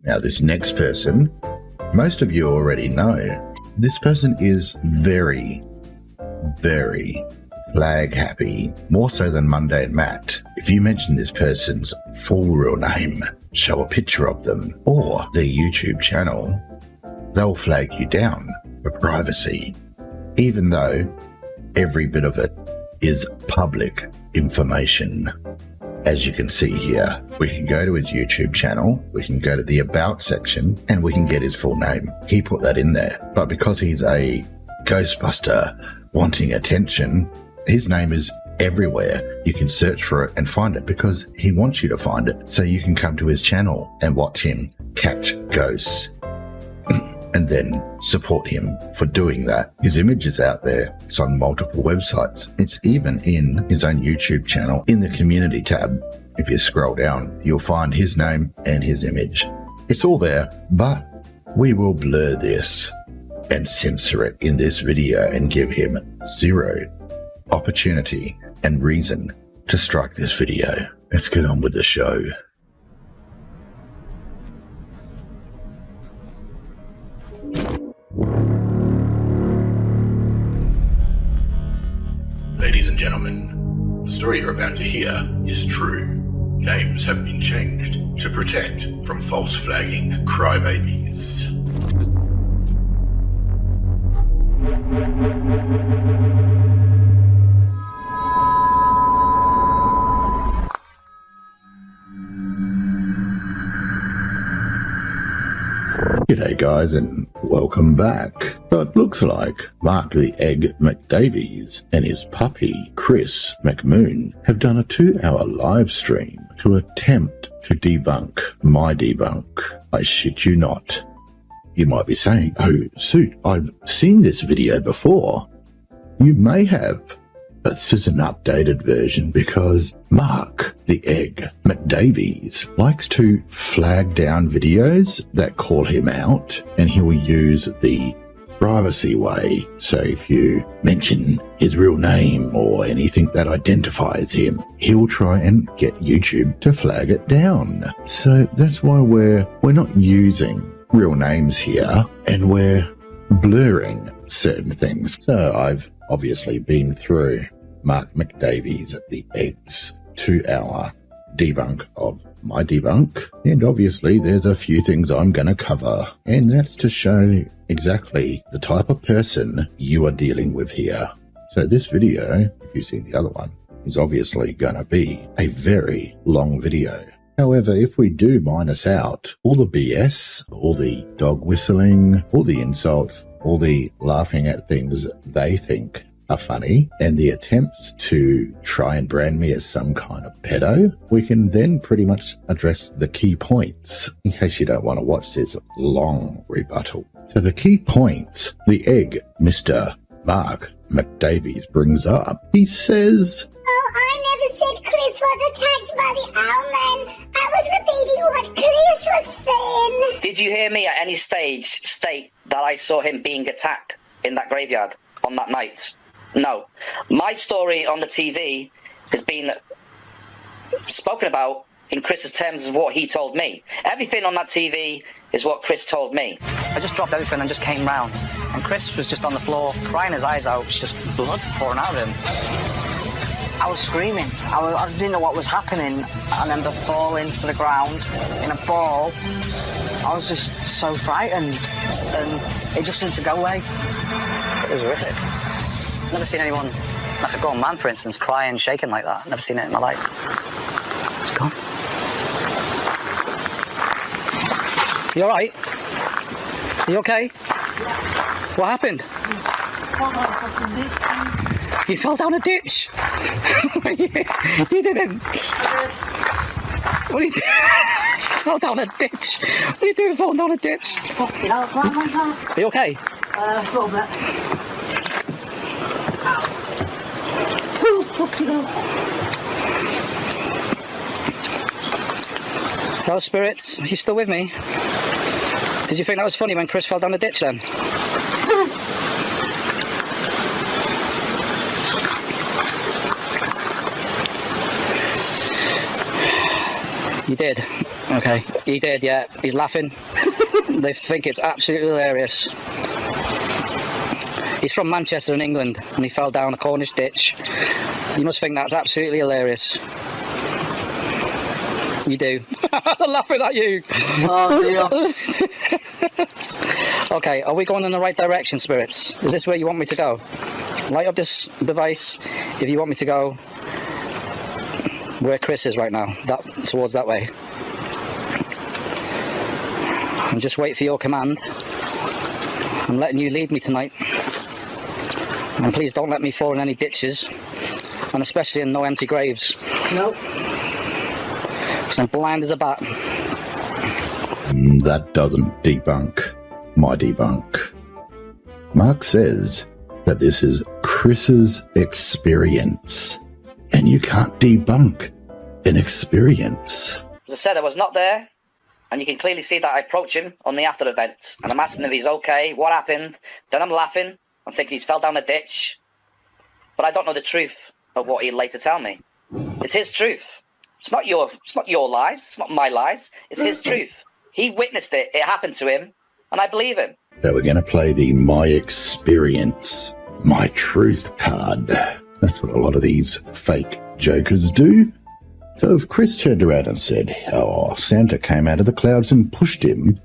Now, this next person, most of you already know. This person is very, very flag happy, more so than Monday and Matt. If you mention this person's full real name, show a picture of them, or their YouTube channel, they'll flag you down for privacy, even though every bit of it is public information. As you can see here, we can go to his YouTube channel, we can go to the About section, and we can get his full name. He put that in there. But because he's a Ghostbuster wanting attention, his name is everywhere. You can search for it and find it because he wants you to find it. So you can come to his channel and watch him catch ghosts and then support him for doing that. His image is out there. It's on multiple websites. It's even in his own YouTube channel in the community tab. If you scroll down, you'll find his name and his image. It's all there, but we will blur this and censor it in this video and give him zero opportunity and reason to strike this video. Let's get on with the show. Ladies and gentlemen, the story you're about to hear is true. Names have been changed to protect from false flagging crybabies. G'day guys and welcome back. So it looks like Mark the Egg McDavies and his puppy Chris McMoon have done a 2-hour live stream to attempt to debunk my debunk. I shit you not. You might be saying, oh, Suit, I've seen this video before. You may have, but this is an updated version because Mark the Egg McDavies likes to flag down videos that call him out, and he will use the privacy way. So if you mention his real name or anything that identifies him, he'll try and get YouTube to flag it down. So that's why we're not using real names here, and we're blurring certain things. So I've obviously been through Mark McDavies the Egg's 2-hour debunk of my debunk, and obviously there's a few things I'm going to cover, and that's to show exactly the type of person you are dealing with here. So this video, if you've seen the other one, is obviously going to be a very long video. However, if we do minus out all the BS, all the dog whistling, all the insults, all the laughing at things they think are funny, and the attempts to try and brand me as some kind of pedo, we can then pretty much address the key points in case you don't want to watch this long rebuttal. So the key points the Egg Mr. Mark McDavies brings up, he says, "Oh, I never said Chris was attacked by the Owlman. I was repeating what Chris was saying." Did you hear me at any stage state that I saw him being attacked in that graveyard on that night? No. My story on the TV has been spoken about in Chris's terms of what he told me. Everything on that TV is what Chris told me. I just dropped everything and just came round. And Chris was just on the floor, crying his eyes out, just blood pouring out of him. I was screaming. I didn't know what was happening. I remember falling to the ground in a ball. I was just so frightened. And it just seemed to go away. It was horrific. Never seen anyone, like a grown man, for instance, crying, shaking like that. Never seen it in my life. It's gone. You all right? Are you okay? What happened? You fell down a ditch. You didn't. What are you doing? You fell down a ditch. What are you doing falling down a ditch? Are you okay? A little bit. Hello, spirits. Are you still with me? Did you think that was funny when Chris fell down the ditch then? You did. Okay, he did, yeah. He's laughing. They think it's absolutely hilarious. He's from Manchester in England, and he fell down a Cornish ditch. You must think that's absolutely hilarious. You do. I'm laughing at you. Oh, dear. Okay, are we going in the right direction, spirits? Is this where you want me to go? Light up this device if you want me to go where Chris is right now, towards that way. And just wait for your command. I'm letting you lead me tonight. And please don't let me fall in any ditches, and especially in no empty graves. Nope. Because I'm blind as a bat. That doesn't debunk my debunk. Mark says that this is Chris's experience, and you can't debunk an experience. As I said, I was not there, and you can clearly see that I approach him on the after event, and I'm asking if he's okay, what happened, then I'm laughing, I'm thinking he's fell down a ditch, but I don't know the truth of what he'll later tell me. It's his truth. It's not your lies, it's not my lies, it's his truth. He witnessed it, it happened to him, and I believe him. So we're going to play the My Experience, My Truth card. That's what a lot of these fake jokers do. So if Chris turned around and said, oh, Santa came out of the clouds and pushed him,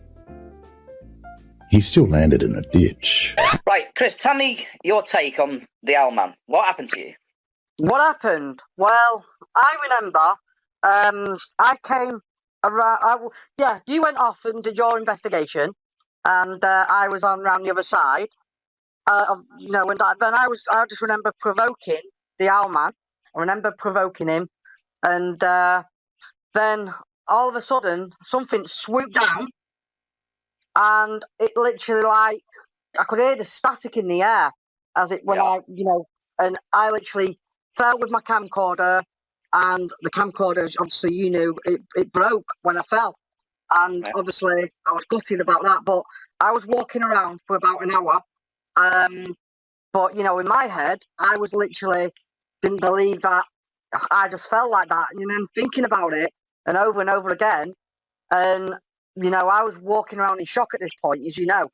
he still landed in a ditch. Right, Chris, tell me your take on the Owl Man. What happened to you? What happened? Well, I remember I came around... you went off and did your investigation, and I was on around the other side. And I just remember provoking the Owl Man. I remember provoking him, and then all of a sudden something swooped down, and it literally, like, I could hear the static in the air as it when and I literally fell with my camcorder, and the camcorder, obviously, it broke when I fell, and obviously I was gutted about that. But I was walking around for about an hour. But in my head, I was literally didn't believe that I just felt like that, and then thinking about it and over again, and I was walking around in shock at this point, as you know,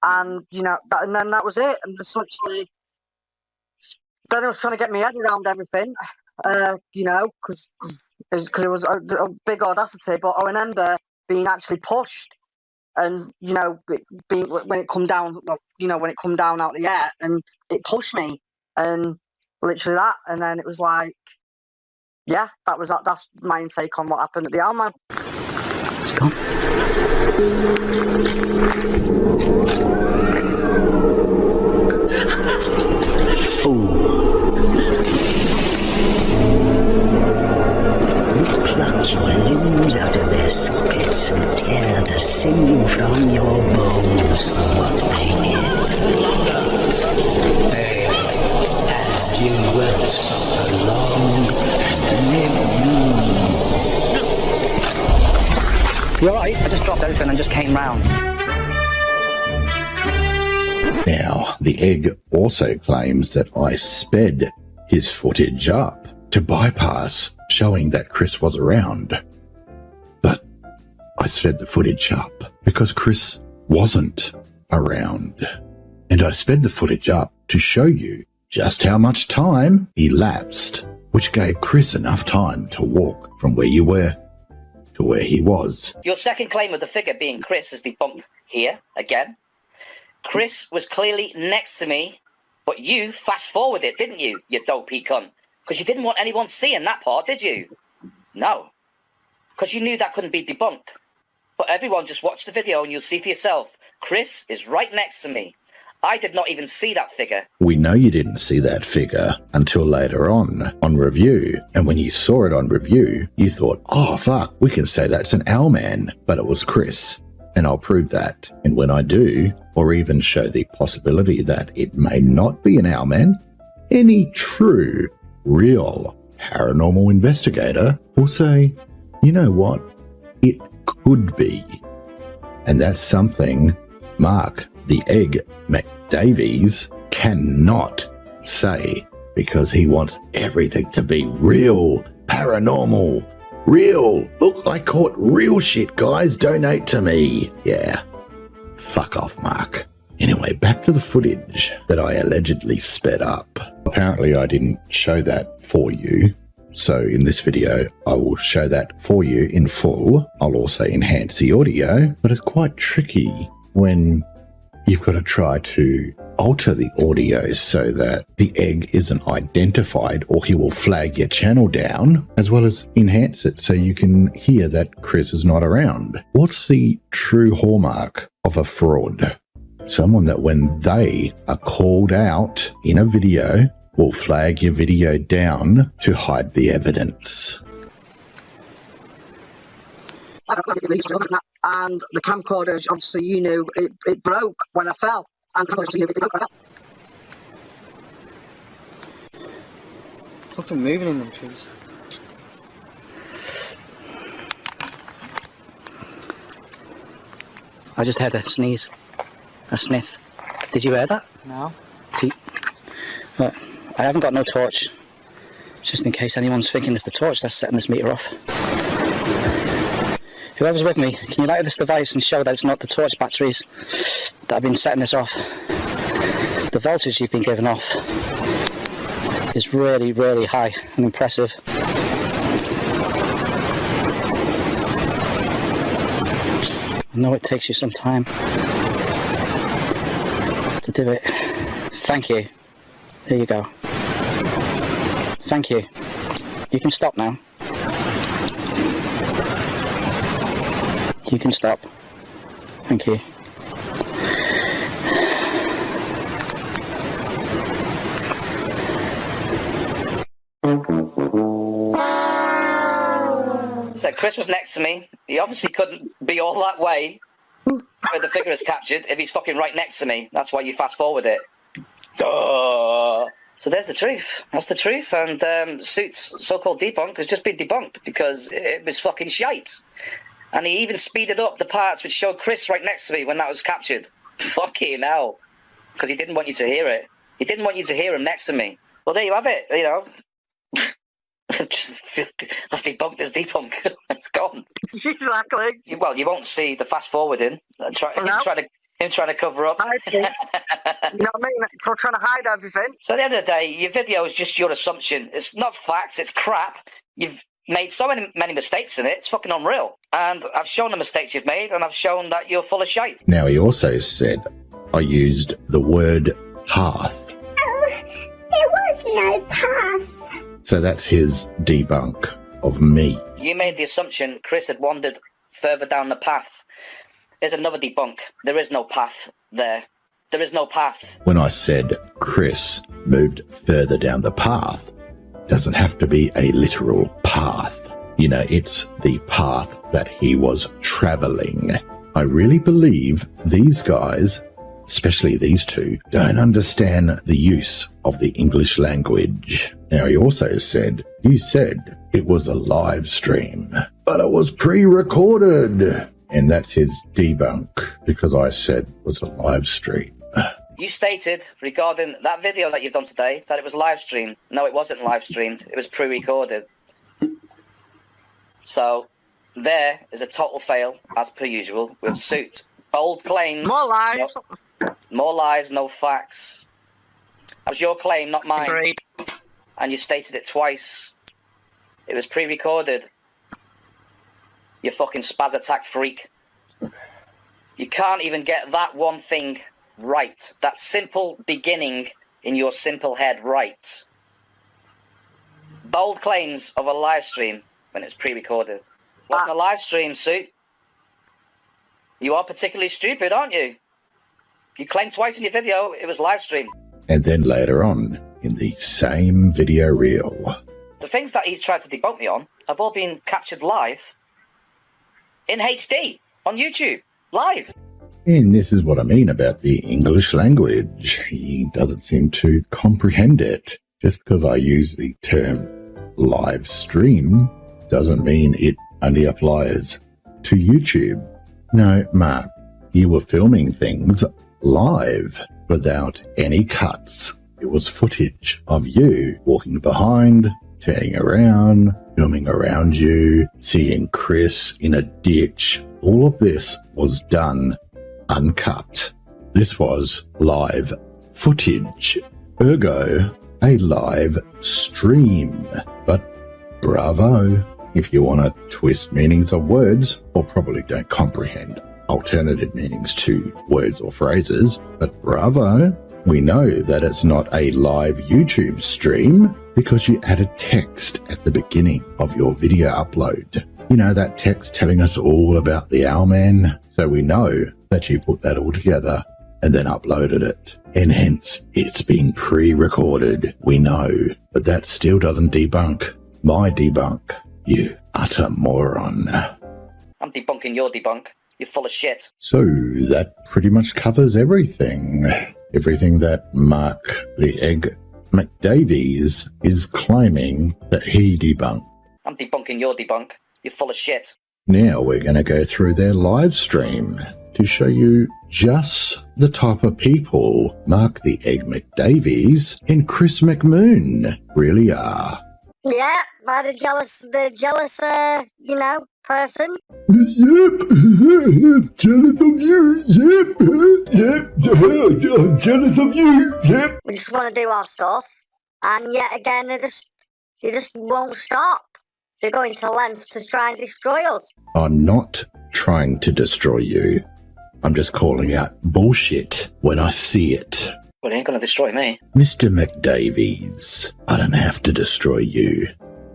and and then that was it, and just literally, then I was trying to get my head around everything, because it was a big audacity. But I remember being actually pushed. And when it come down, when it come down out the air, and it pushed me, and literally that, and then it was like, yeah, that's my intake on what happened at the Owl Man. Let's go. Pluck your limbs out of their sockets and tear the sinew from your bones for what they did. And you will suffer long and live. You alright? I just dropped everything and just came round. Now, the egg also claims that I sped his footage up to bypass showing that Chris was around. But I sped the footage up because Chris wasn't around. And I sped the footage up to show you just how much time elapsed, which gave Chris enough time to walk from where you were to where he was. Your second claim of the figure being Chris is debunked here, again. Chris was clearly next to me, but you fast-forwarded it, didn't you, you dopey cunt? Because you didn't want anyone seeing that part, did you? No. Because you knew that couldn't be debunked. But everyone, just watch the video and you'll see for yourself. Chris is right next to me. I did not even see that figure. We know you didn't see that figure until later on review. And when you saw it on review, you thought, oh, fuck, we can say that's an Owl Man. But it was Chris. And I'll prove that. And when I do, or even show the possibility that it may not be an Owl Man, any true, real paranormal investigator will say, you know what, it could be. And that's something Mark the Egg McDavies cannot say, because he wants everything to be real, paranormal, Real. Look, I caught real shit, guys. Donate to me. Yeah. Fuck off, Mark. Anyway, back to the footage that I allegedly sped up. Apparently I didn't show that for you. So in this video, I will show that for you in full. I'll also enhance the audio, but it's quite tricky when you've got to try to alter the audio so that the egg isn't identified or he will flag your channel down, as well as enhance it so you can hear that Chris is not around. What's the true hallmark of a fraud? Someone that when they are called out in a video will flag your video down to hide the evidence. And the camcorder, obviously, you knew, it broke when I fell. And obviously, it broke when I fell. Something moving in them trees. I just heard a sneeze, a sniff. Did you hear that? No. See, look, I haven't got no torch, just in case anyone's thinking it's the torch that's setting this meter off. Whoever's with me, can you light this device and show that it's not the torch batteries that have been setting this off? The voltage you've been giving off is really, really high and impressive. I know it takes you some time to do it. Thank you. Here you go. Thank you. You can stop now. You can stop. Thank you. So Chris was next to me. He obviously couldn't be all that way where the figure is captured if he's fucking right next to me. That's why you fast forward it. Duh. So there's the truth. That's the truth. And Suit's so-called debunk has just been debunked because it was fucking shite. And he even speeded up the parts which showed Chris right next to me when that was captured. Fucking hell. Because he didn't want you to hear it. He didn't want you to hear him next to me. Well, there you have it, you know. I've debunked his debunk. It's gone. Exactly. Well, you won't see the fast forwarding. Him trying to cover up. You know what I mean? So trying to hide everything. So at the end of the day, your video is just your assumption. It's not facts. It's crap. You've made so many mistakes in it. It's fucking unreal. And I've shown the mistakes you've made, and I've shown that you're full of shite. Now, he also said I used the word path. Oh, there was no path. So that's his debunk of me. You made the assumption Chris had wandered further down the path. There's another debunk. There is no path there. There is no path. When I said Chris moved further down the path, doesn't have to be a literal path. You know, it's the path that he was traveling. I really believe these guys, especially these two, don't understand the use of the English language. Now, he also said, you said it was a live stream, but it was pre-recorded. And that's his debunk, because I said it was a live stream. You stated regarding that video that you've done today that it was live streamed. No, it wasn't live streamed. It was pre-recorded. So there is a total fail, as per usual, with Suit. Bold claims. More lies. More lies, no facts. That was your claim, not mine. Agreed. And you stated it twice. It was pre-recorded. You fucking spaz attack freak. You can't even get that one thing right. That simple beginning in your simple head right. Bold claims of a live stream when it's pre-recorded. Wasn't a live stream, Suit. You are particularly stupid, aren't you? You claimed twice in your video it was live stream. And then later on, in the same video reel. The things that he's tried to debunk me on have all been captured live in HD on YouTube. Live. And this is what I mean about the English language. He doesn't seem to comprehend it. Just because I use the term live stream doesn't mean it only applies to YouTube. No, Mark, you were filming things live without any cuts. It was footage of you walking behind, turning around, filming around you, seeing Chris in a ditch. All of this was done uncut. This was live footage, ergo a live stream. But bravo if you want to twist meanings of words or probably don't comprehend alternative meanings to words or phrases. But bravo, we know that it's not a live YouTube stream because you added text at the beginning of your video upload. You know, that text telling us all about the Owlman. So we know that you put that all together and then uploaded it. And hence, it's been pre-recorded. We know. But that still doesn't debunk my debunk, you utter moron. I'm debunking your debunk. You're full of shit. So that pretty much covers everything. Everything that Mark the Egg McDavies is claiming that he debunked. I'm debunking your debunk. You're full of shit. Now we're going to go through their live stream to show you just the type of people Mark the Egg McDavies and Chris McMoon really are. Yeah, by the jealous, person. Yep, jealous of you, yep, jealous of you, yep. We just want to do our stuff, and yet again, they just won't stop. They're going to lengths to try and destroy us. I'm not trying to destroy you. I'm just calling out bullshit when I see it. Well, it ain't gonna destroy me. Mr. McDavies, I don't have to destroy you.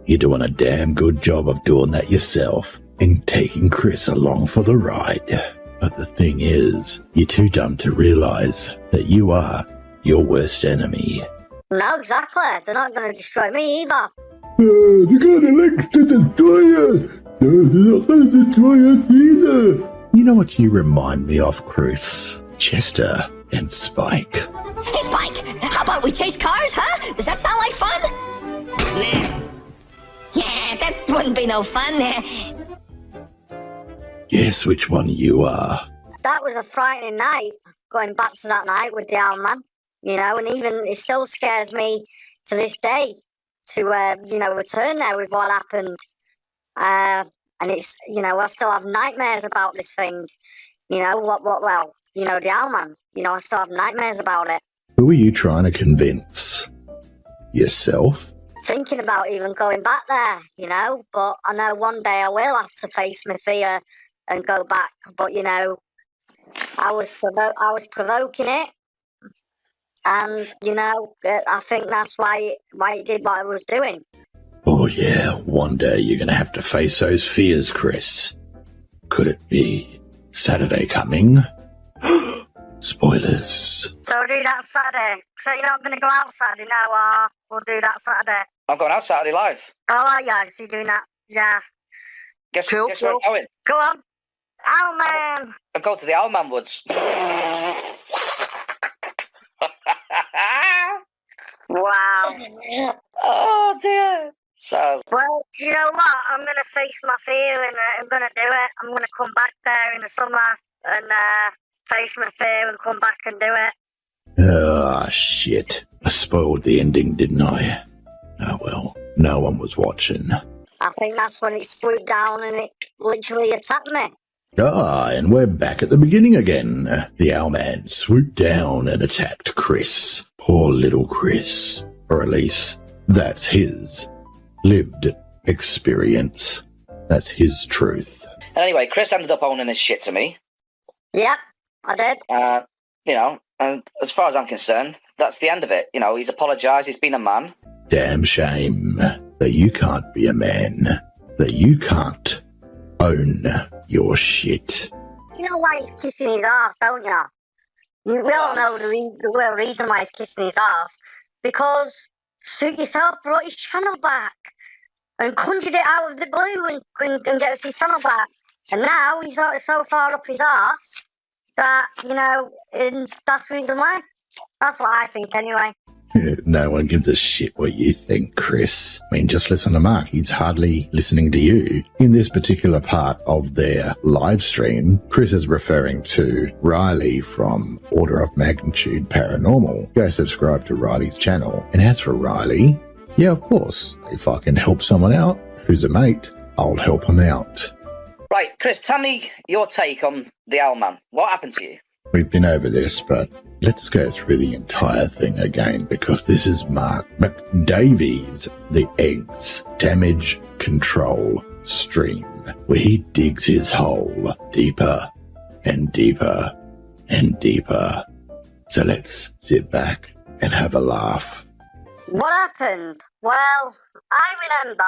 You're doing a damn good job of doing that yourself and taking Chris along for the ride. But the thing is, you're too dumb to realize that you are your worst enemy. No, exactly. They're not going to destroy me either. They're gonna like to destroy us. No, they're not gonna destroy us either. You know what you remind me of, Chris? Chester and Spike. Hey, Spike, how about we chase cars, huh? Does that sound like fun? Nah. Yeah, that wouldn't be no fun. Guess which one you are. That was a frightening night, going back to that night with the Owlman. You know, and even it still scares me to this day to, return there with what happened. And it's, I still have nightmares about this thing. The Owlman. I still have nightmares about it. Who are you trying to convince? Yourself? Thinking about even going back there, but I know one day I will have to face my fear and go back. But, I was provoking it. And, I think that's why it did what it was doing. Oh yeah, one day you're gonna have to face those fears, Chris. Could it be Saturday coming? Spoilers. So we'll do that Saturday. So you're not gonna go out Saturday now, or we'll do that Saturday? I'm going out Saturday live. Oh, yeah, so you're doing that, yeah. Guess where I'm going? Go on. Owlman! I'll go to the Owlman Woods. Wow. Oh, dear. So... Well, do you know what? I'm going to face my fear and I'm going to do it. I'm going to come back there in the summer and face my fear and come back and do it. Ah, shit. I spoiled the ending, didn't I? Oh, well, no one was watching. I think that's when it swooped down and it literally attacked me. Ah, and we're back at the beginning again. The Owlman swooped down and attacked Chris. Poor little Chris. Or at least, that's his lived experience. That's his truth. Anyway, Chris ended up owning his shit to me. Yep, I did. And as far as I'm concerned, that's the end of it. He's apologised, he's been a man. Damn shame that you can't be a man. That you can't own your shit. You know why he's kissing his arse, don't you? We all know the real reason why he's kissing his arse. Because Suit Yourself brought his channel back and conjured it out of the blue and gets his channel back. And now he's so far up his arse that, and that's the reason why. That's what I think anyway. No one gives a shit what you think, Chris. I mean, just listen to Mark. He's hardly listening to you. In this particular part of their live stream, Chris is referring to Riley from Order of Magnitude Paranormal. Go subscribe to Riley's channel. And as for Riley, yeah, of course, if I can help someone out, who's a mate, I'll help him out. Right, Chris, tell me your take on the Owl Man. What happened to you? We've been over this, but let's go through the entire thing again, because this is Mark McDavies, the Eggs Damage Control stream, where he digs his hole deeper and deeper and deeper. So let's sit back and have a laugh. What happened? Well, I remember,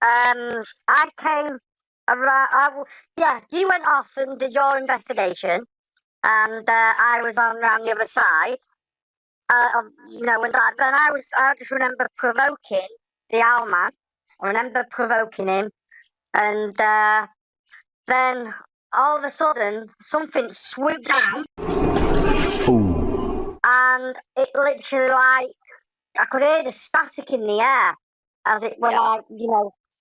I came around, you went off and did your investigation, and I was on around the other side, and I just remember provoking the Owl Man. I remember provoking him, and then all of a sudden, something swooped down, and it literally, like, I could hear the static in the air as it when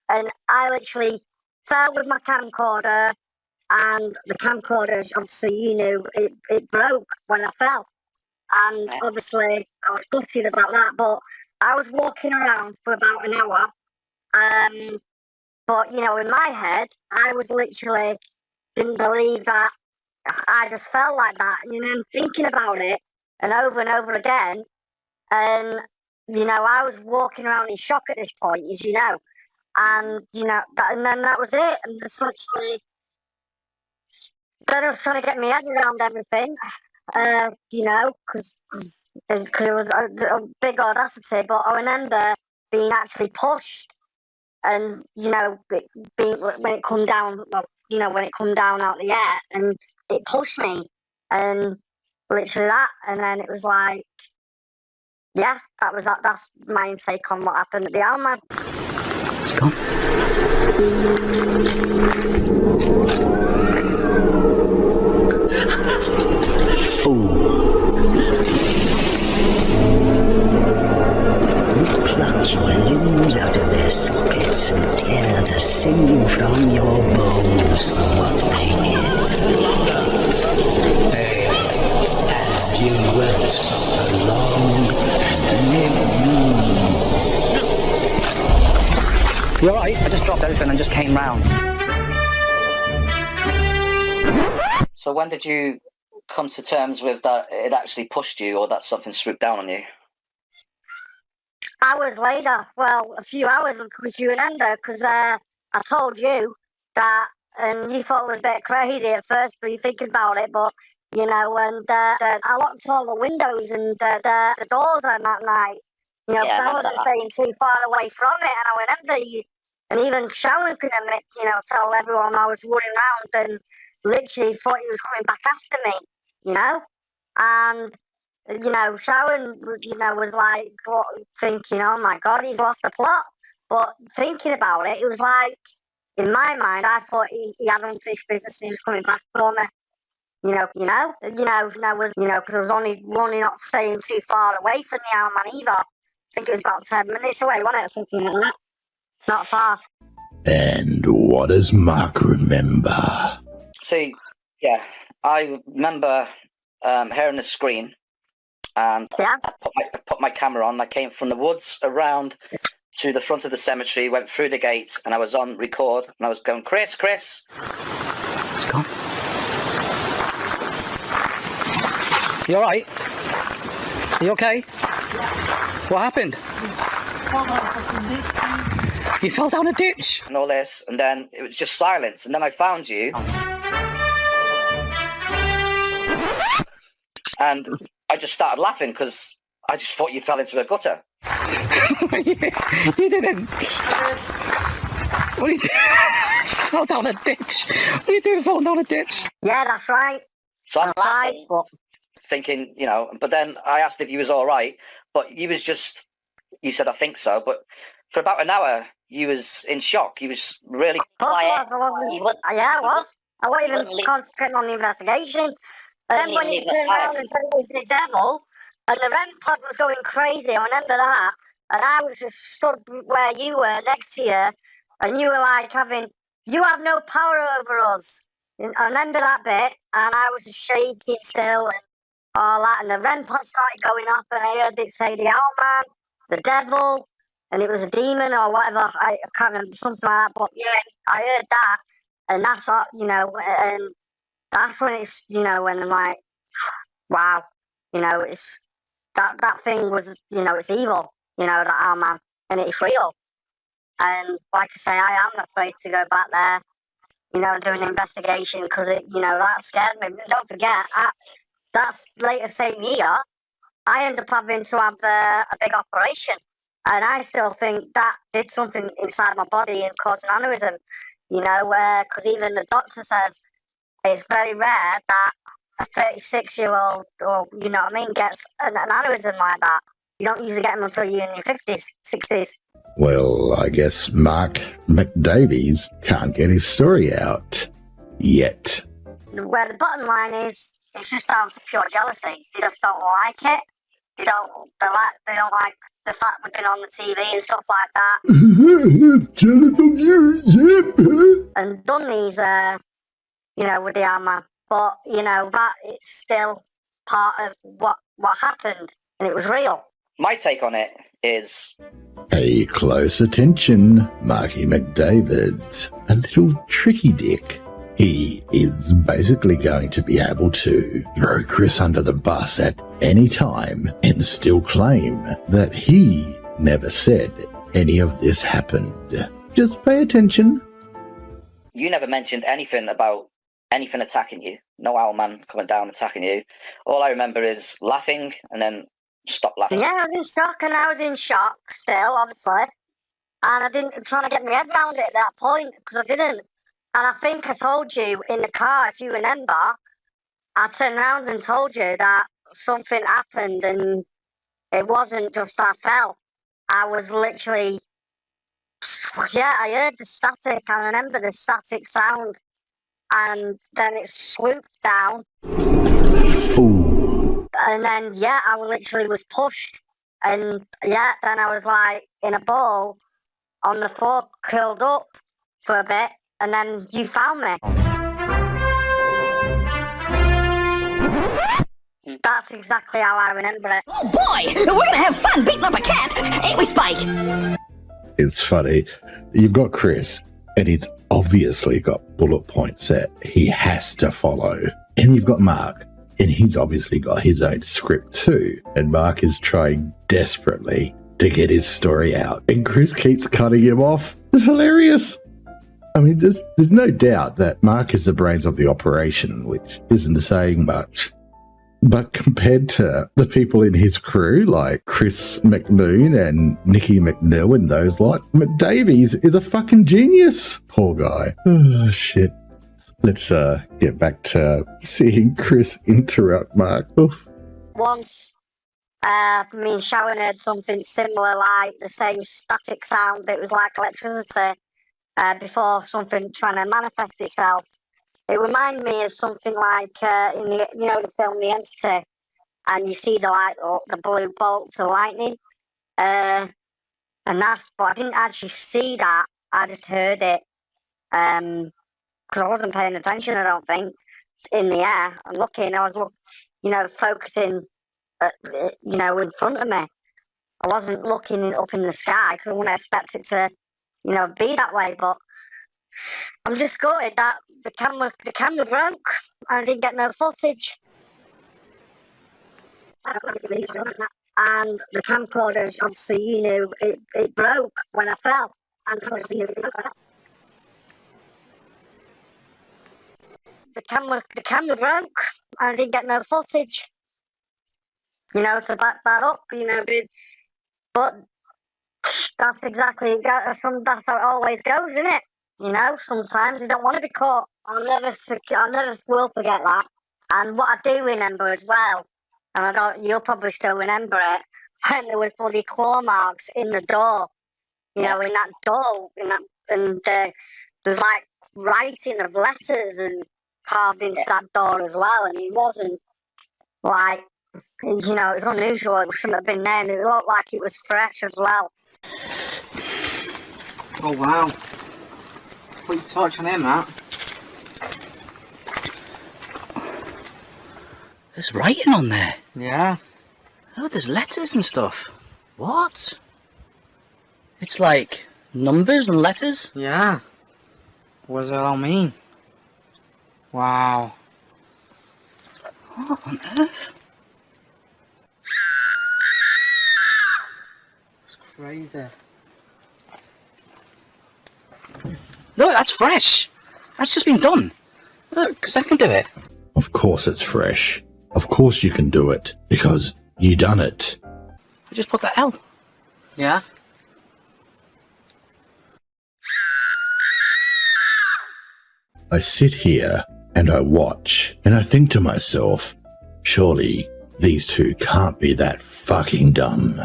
and I literally fell with my camcorder, and the camcorder, obviously, it broke when I fell, and obviously I was gutted about that. But I was walking around for about an hour, but in my head, I was literally didn't believe that I just felt like that, thinking about it and over again, and I was walking around in shock at this point, as you know, and and then that was it, and essentially, then I was trying to get my head around everything, because it was a big audacity, but I remember being actually pushed, and being when it come down, when it come down out the air, and it pushed me, and literally that, and then it was like, yeah, that's my take on what happened at the Owl Man. It's gone. Pluck your limbs out of their sockets and tear the sinew from your bones for what they give. And you will suffer long and live. You alright? I just dropped everything and just came round. So when did you come to terms with that it actually pushed you, or that something swooped down on you? Hours later, well, a few hours, if you remember, because I told you that, and you thought it was a bit crazy at first, but you thinking about it, but, and I locked all the windows and the doors on that night, because I wasn't staying too far away from it, and I remember you, and even Sharon could admit, tell everyone I was running around and literally thought he was coming back after me, and Sharon, was like thinking, oh my God, he's lost the plot. But thinking about it, it was like, in my mind, I thought he had unfinished business and he was coming back for me. Because I was only running, not staying too far away from the Owl Man either. I think it was about 10 minutes away, wasn't it, or something like that? Not far. And what does Mark remember? See, yeah, I remember hearing the scream. And I put my camera on. I came from the woods around to the front of the cemetery, went through the gates, and I was on record, and I was going, Chris. It's gone. You alright? Are you okay? What happened? You fell down a ditch? And all this, and then it was just silence, and then I found you. And I just started laughing because I just thought you fell into a gutter. You didn't. What are you doing? Fell down a ditch. What are you doing falling down a ditch? Yeah, that's right. So I'm laughing, thinking, but then I asked if you was all right, but you said, I think so. But for about an hour, you was in shock. You was really quiet. I was. I wasn't even concentrating on the investigation. And then when he turned around and said it was the devil, and the REM pod was going crazy, I remember that, and I was just stood where you were, next to you, and you were like you have no power over us. And I remember that bit, and I was just shaking still, and all that, and the REM pod started going off, and I heard it say the Owl Man, the devil, and it was a demon or whatever. I can't remember, something like that. But yeah, I heard that, and that's and that's when it's when I'm like, wow, it's that thing was it's evil, that Aᴄᴛ, and it's real. And like I say, I am afraid to go back there, and do an investigation because that scared me. But don't forget, that's later same year, I ended up having to have a big operation. And I still think that did something inside my body and caused an aneurysm, because even the doctor says it's very rare that a 36-year-old, or, gets an aneurysm like that. You don't usually get them until you're in your 50s, 60s. Well, I guess Mark McDavies can't get his story out. Yet. Where the bottom line is, it's just down to pure jealousy. They just don't like it. They don't like the fact we've been on the TV and stuff like that. And done these, with the Aᴄᴛ. But, that it's still part of what happened, and it was real. My take on it is... Pay close attention, Marky McDavids. A little tricky dick. He is basically going to be able to throw Chris under the bus at any time and still claim that he never said any of this happened. Just pay attention. You never mentioned anything about anything attacking you. No Aᴄᴛ coming down attacking you. All I remember is laughing and then stop laughing. Yeah, I was in shock, and I was in shock still, obviously. And I didn't trying to get my head around it at that point, because I didn't. And I think I told you in the car, if you remember, I turned around and told you that something happened, and it wasn't just I fell. I was literally, I heard the static. I remember the static sound. And then it swooped down. Ooh. And then, I literally was pushed. And, then I was like in a ball on the floor, curled up for a bit. And then you found me. That's exactly how I remember it. Oh boy, we're gonna have fun beating up a cat, ain't we, Spike? It's funny. You've got Chris, and he's obviously got bullet points that he has to follow. And you've got Mark, and he's obviously got his own script too. And Mark is trying desperately to get his story out. And Chris keeps cutting him off. It's hilarious. I mean, there's no doubt that Mark is the brains of the operation, which isn't saying much. But compared to the people in his crew, like Chris McMoon and Nicky McNeil and those like, McDavies is a fucking genius. Poor guy. Oh, shit. Let's get back to seeing Chris interrupt Mark. Oof. Once, me and Sharon heard something similar, like the same static sound. It was like electricity. Before something trying to manifest itself. It reminded me of something like in the film The Entity, and you see the blue bolts of lightning, but I didn't actually see that. I just heard it, because I wasn't paying attention. I don't think in the air. I'm looking. I was focusing, in front of me. I wasn't looking up in the sky because I wouldn't expect it to. Be that way, but I'm just gutted that the camera broke. I didn't get no footage. And the camcorders, obviously, it broke when I fell. And the camera broke. I didn't get no footage. To back that up, but. That's exactly it. That's how it always goes, isn't it? Sometimes you don't want to be caught. I'll never will forget that. And what I do remember as well, and you'll probably still remember it, when there was bloody claw marks in the door. In that door, and there was like writing of letters and carved into that door as well. And it wasn't like, it was unusual. It shouldn't have been there. And it looked like it was fresh as well. Oh wow. What are you touching him, Matt? There's writing on there. Yeah. Oh, there's letters and stuff. What? It's like numbers and letters. Yeah. What does it all mean? Wow. What on earth? It's crazy. Look, that's fresh. That's just been done. Look, because I can do it. Of course it's fresh. Of course you can do it, because you done it. I just put the L. Yeah? I sit here and I watch and I think to myself, surely these two can't be that fucking dumb.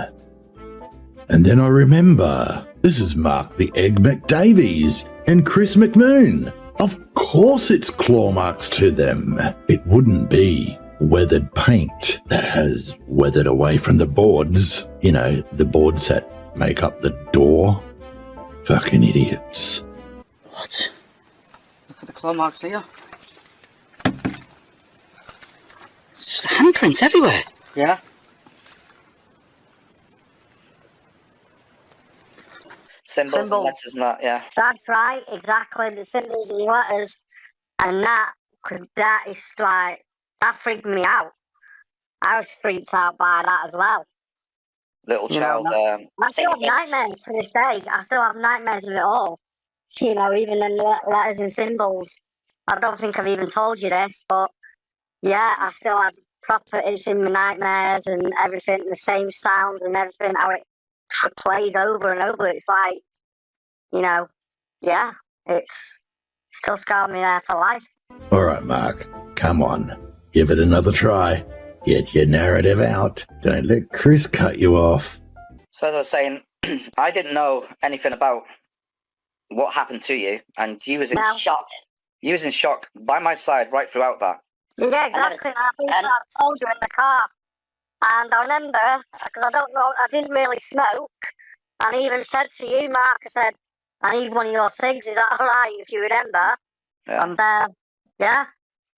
And then I remember, this is Mark the Egg McDavies and Chris McMoon. Of course it's claw marks to them. It wouldn't be weathered paint that has weathered away from the boards. You know, the boards that make up the door. Fucking idiots. What? Look at the claw marks here. It's just handprints everywhere. Yeah? Symbols and letters and that, yeah. That's right, exactly. The symbols and letters, and that is like, that freaked me out. I was freaked out by that as well. Little child. I still have nightmares to this day. I still have nightmares of it all. You know, even in letters and symbols. I don't think I've even told you this, but yeah, I still have it's in my nightmares and everything, the same sounds and everything, how it plays over and over. It's like, you know, yeah, it's still scarred me there for life. All right, Mark, come on. Give it another try. Get your narrative out. Don't let Chris cut you off. So as I was saying, I didn't know anything about what happened to you, and you was in shock. You was in shock by my side right throughout that. Yeah, exactly. I think I told you in the car. And I remember, because I didn't really smoke, and I even said to you, Mark, I said, I need one of your cigs, is that alright, if you remember? Yeah. And, yeah,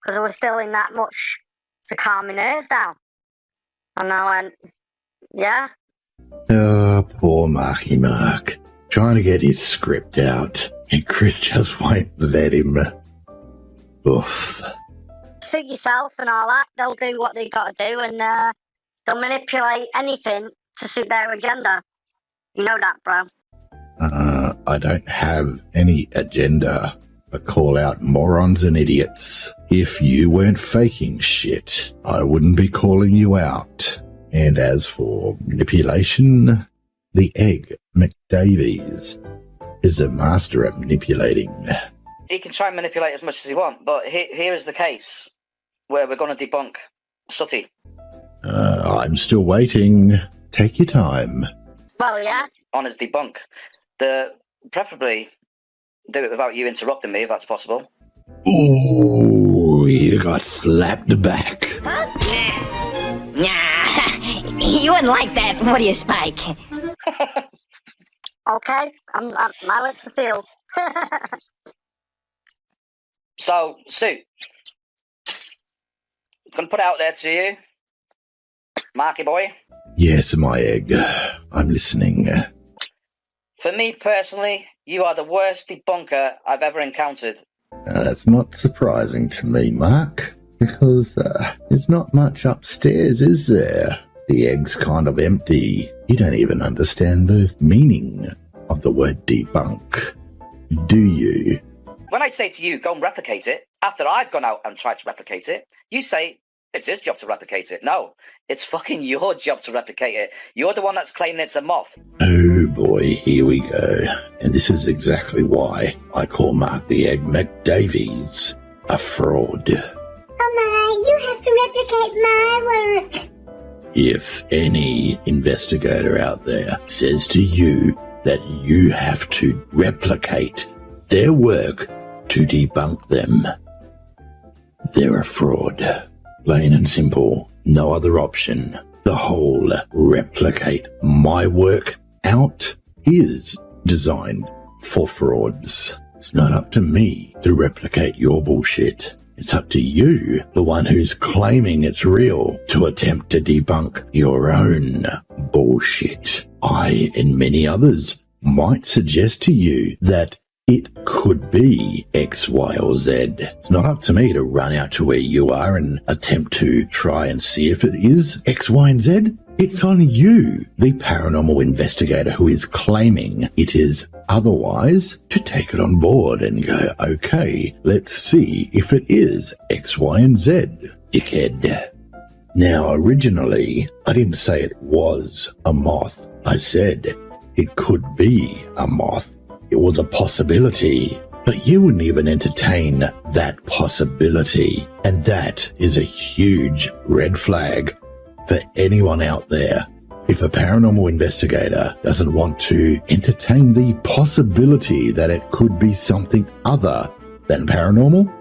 because I was still in that much to calm my nerves down. And I went, yeah. Oh, poor Marky Mark. Trying to get his script out, and Chris just won't let him. Oof. Suit yourself and all that, they'll do what they got to do, and they'll manipulate anything to suit their agenda. You know that, bro. I don't have any agenda. I call out morons and idiots. If you weren't faking shit, I wouldn't be calling you out. And as for manipulation, the Egg McDavies is a master at manipulating. He can try and manipulate as much as he wants, but here is the case where we're going to debunk Sooty. I'm still waiting. Take your time. Well, yeah. On his debunk. Preferably do it without you interrupting me, if that's possible. Ooh, you got slapped back. Huh? Nah, you wouldn't like that, would you, Spike? Okay, my lips are sealed. So, Sue, gonna put it out there to you, Marky boy. Yes, my egg. I'm listening. For me personally, you are the worst debunker I've ever encountered. That's not surprising to me, Mark, because there's not much upstairs, is there? The egg's kind of empty. You don't even understand the meaning of the word debunk, do you? When I say to you, go and replicate it, after I've gone out and tried to replicate it, you say it's his job to replicate it. No, it's fucking your job to replicate it. You're the one that's claiming it's a moth. Oh boy, here we go. And this is exactly why I call Mark the Egg McDavies a fraud. Oh my, you have to replicate my work. If any investigator out there says to you that you have to replicate their work to debunk them, they're a fraud. Plain and simple, no other option. The whole replicate my work out is designed for frauds. It's not up to me to replicate your bullshit. It's up to you, the one who's claiming it's real, to attempt to debunk your own bullshit. I and many others might suggest to you that it could be X, Y, or Z. It's not up to me to run out to where you are and attempt to try and see if it is X, Y, and Z. It's on you, the paranormal investigator who is claiming it is otherwise, to take it on board and go, okay, let's see if it is X, Y, and Z, dickhead. Now, originally, I didn't say it was a moth. I said it could be a moth. It was a possibility, but you wouldn't even entertain that possibility. And that is a huge red flag for anyone out there. If a paranormal investigator doesn't want to entertain the possibility that it could be something other than paranormal,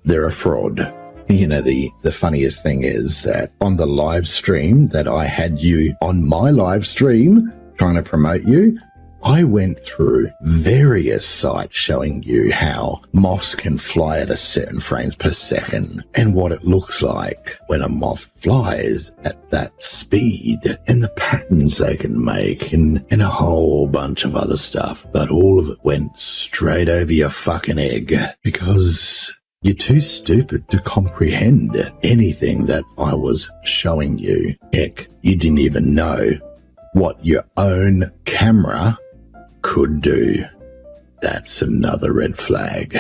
they're a fraud. You know, the funniest thing is that on the live stream that I had you on my live stream trying to promote you, I went through various sites showing you how moths can fly at a certain frames per second and what it looks like when a moth flies at that speed and the patterns they can make and a whole bunch of other stuff. But all of it went straight over your fucking egg because you're too stupid to comprehend anything that I was showing you. Heck, you didn't even know what your own camera could do. That's another red flag.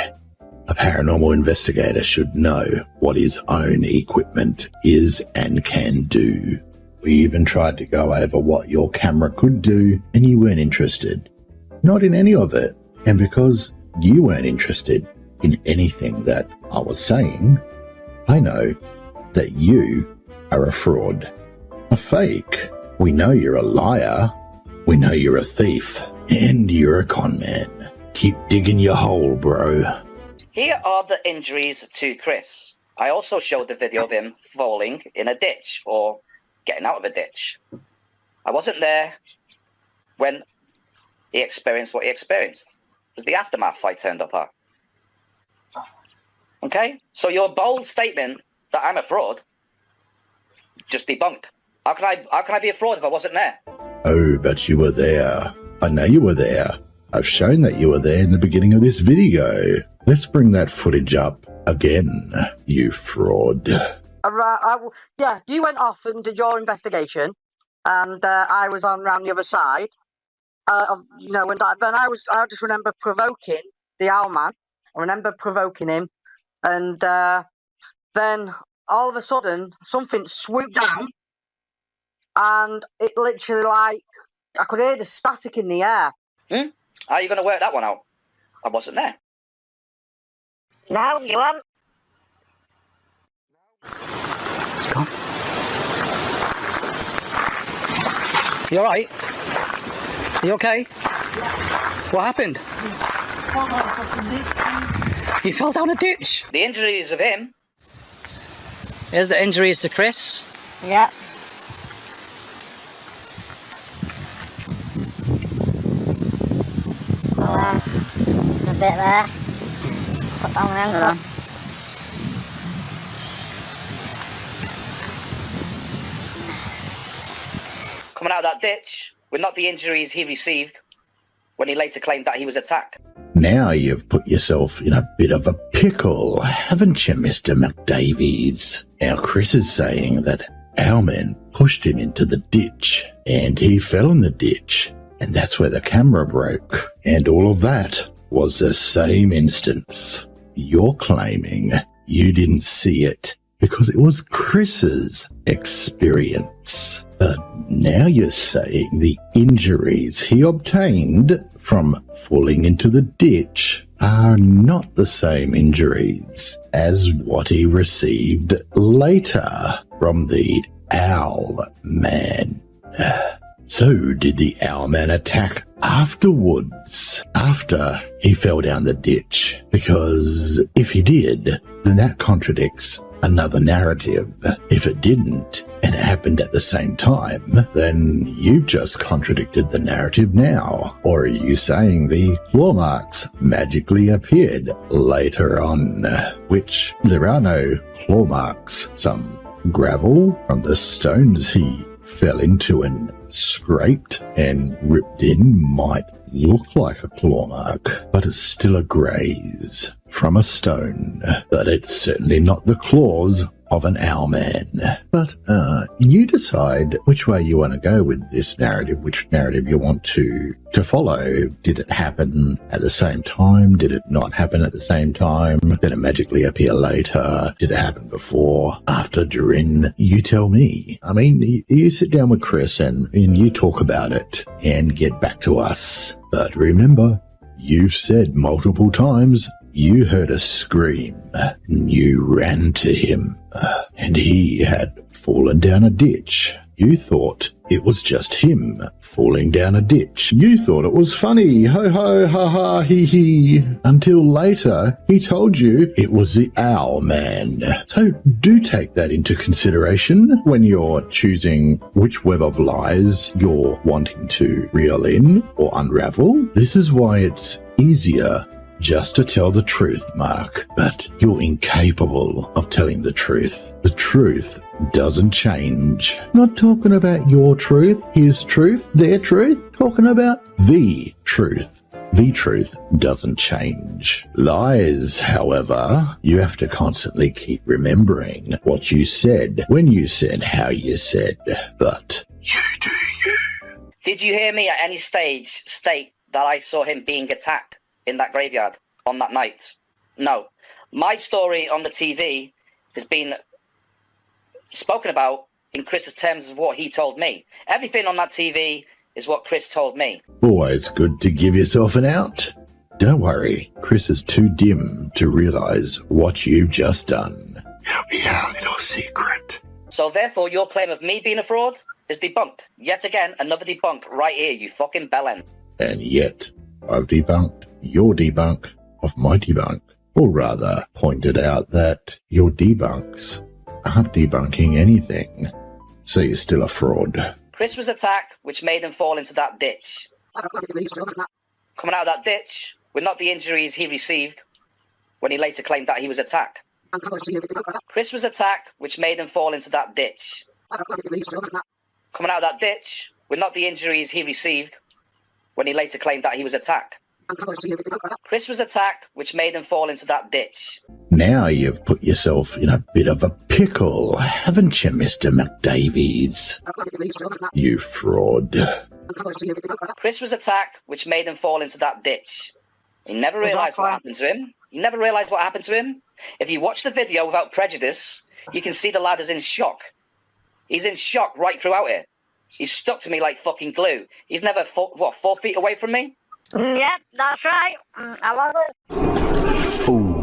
A paranormal investigator should know what his own equipment is and can do. We even tried to go over what your camera could do and you weren't interested. Not in any of it. And because you weren't interested in anything that I was saying, I know that you are a fraud, a fake. We know you're a liar. We know you're a thief. And you're a con man. Keep digging your hole, bro. Here are the injuries to Chris. I also showed the video of him falling in a ditch or getting out of a ditch. I wasn't there when he experienced what he experienced. It was the aftermath I turned up at. Okay? So your bold statement that I'm a fraud, just debunked. How can I be a fraud if I wasn't there? Oh, but you were there. I know you were there. I've shown that you were there in the beginning of this video. Let's bring that footage up again, you fraud. Yeah, you went off and did your investigation, and I was on round the other side. You know, I just remember provoking the owlman. I remember provoking him, and then all of a sudden something swooped down, and it literally I could hear the static in the air. How are you going to work that one out? I wasn't there. No, you weren't. It's gone. You alright? You okay? What happened? You fell down a ditch? The injuries of him. Here's the injuries to Chris. Yeah. A bit there. Put down the ankle. Coming out of that ditch with not the injuries he received when he later claimed that he was attacked. Now you've put yourself in a bit of a pickle, haven't you, Mr. McDavies? Now Chris is saying that Owlman pushed him into the ditch and he fell in the ditch, and that's where the camera broke. And all of that was the same instance. You're claiming you didn't see it because it was Chris's experience. But now you're saying the injuries he obtained from falling into the ditch are not the same injuries as what he received later from the Owlman. So did the Owlman attack afterwards, after he fell down the ditch? Because if he did, then that contradicts another narrative. If it didn't, and it happened at the same time, then you've just contradicted the narrative now. Or are you saying the claw marks magically appeared later on? Which there are no claw marks. Some gravel from the stones he fell into and scraped and ripped in might look like a claw mark, but it's still a graze from a stone. But it's certainly not the claws of an owlman. But you decide which way you want to go with this narrative, which narrative you want to follow. Did it happen at the same time? Did it not happen at the same time? Did it magically appear later? Did it happen before, after, during? You tell me. I mean, you sit down with Chris and you talk about it and get back to us. But remember, you've said multiple times you heard a scream. You ran to him, and he had fallen down a ditch. You thought it was just him falling down a ditch. You thought it was funny. Ho ho, ha ha, hee hee. Until later, he told you it was the owl man. So do take that into consideration when you're choosing which web of lies you're wanting to reel in or unravel. This is why it's easier just to tell the truth, Mark. But you're incapable of telling the truth. The truth doesn't change. Not talking about your truth, his truth, their truth. Talking about the truth. The truth doesn't change. Lies, however, you have to constantly keep remembering what you said, when you said, how you said. But you do you. Did you hear me at any stage state that I saw him being attacked in that graveyard on that night? No. My story on the TV has been spoken about in Chris's terms of what he told me. Everything on that TV is what Chris told me. Always good to give yourself an out. Don't worry, Chris is too dim to realise what you've just done. It'll be our little secret. So therefore, your claim of me being a fraud is debunked. Yet again, another debunk right here, you fucking bellend. And yet, I've debunked your debunk of my debunk. Or rather, pointed out that your debunks aren't debunking anything. So you're still a fraud. Chris was attacked, which made him fall into that ditch. Coming out of that ditch with not the injuries he received when he later claimed that he was attacked. Chris was attacked, which made him fall into that ditch. Coming out of that ditch with not the injuries he received when he later claimed that he was attacked. Chris was attacked, which made him fall into that ditch. Now you've put yourself in a bit of a pickle, haven't you, Mr. McDavies? You fraud. Chris was attacked, which made him fall into that ditch. He never realised what happened to him. You never realised what happened to him? If you watch the video without prejudice, you can see the lad is in shock. He's in shock right throughout it. He's stuck to me like fucking glue. He's never, 4 feet away from me? Yep, that's right. I wasn't. Ooh.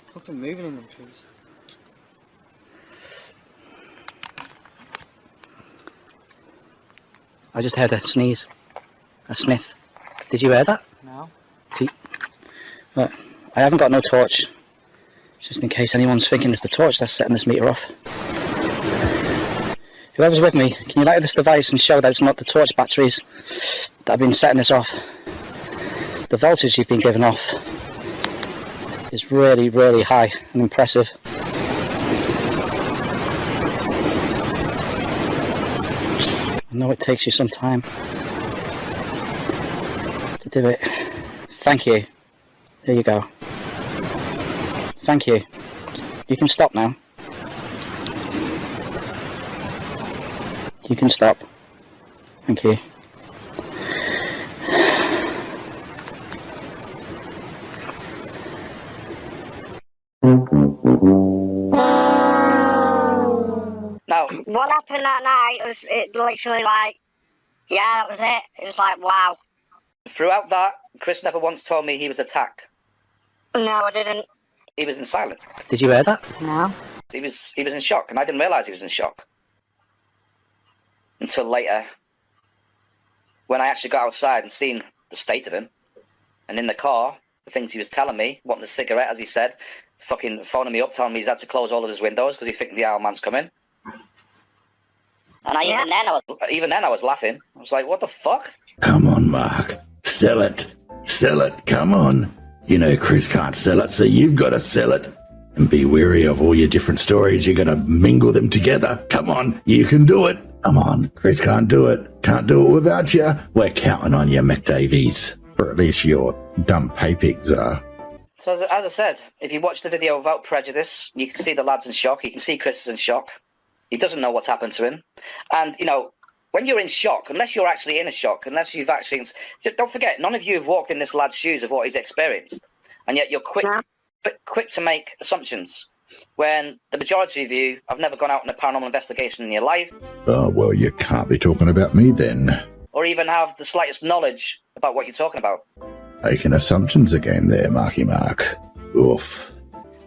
Something moving in them trees. I just heard a sneeze. A sniff. Did you hear that? No. See? Look, I haven't got no torch. Just in case anyone's thinking it's the torch that's setting this meter off. Whoever's with me, can you light this device and show that it's not the torch batteries that have been setting this off? The voltage you've been giving off is really, really high and impressive. I know it takes you some time to do it. Thank you. There you go. Thank you. You can stop now. You can stop. Thank you. Now, What happened that night was it literally like, yeah, that was it. It was like, wow. throughout that, Chris never once told me he was attacked. No, I didn't. He was in silence. Did you hear that? No. He was in shock, and I didn't realise he was in shock until later, when I actually got outside and seen the state of him, and in the car, the things he was telling me, wanting a cigarette, as he said, fucking phoning me up, telling me he's had to close all of his windows because he think the owl man's coming. And even then I was laughing. I was like, what the fuck? Come on, Mark. Sell it. Sell it. Come on. You know Chris can't sell it, so you've got to sell it. And be wary of all your different stories. You're going to mingle them together. Come on, you can do it. Come on, Chris can't do it. Can't do it without you. We're counting on you, McDavies. Or at least your dumb pay pigs are. So as I said, if you watch the video without prejudice, you can see the lad's in shock. You can see Chris is in shock. He doesn't know what's happened to him. And, you know, when you're in shock, unless you're actually in a shock, unless you've actually... Don't forget, none of you have walked in this lad's shoes of what he's experienced. And yet you're quick to make assumptions, when the majority of you have never gone out on a paranormal investigation in your life. Oh, well, you can't be talking about me then. Or even have the slightest knowledge about what you're talking about. Making assumptions again there, Marky Mark. Oof.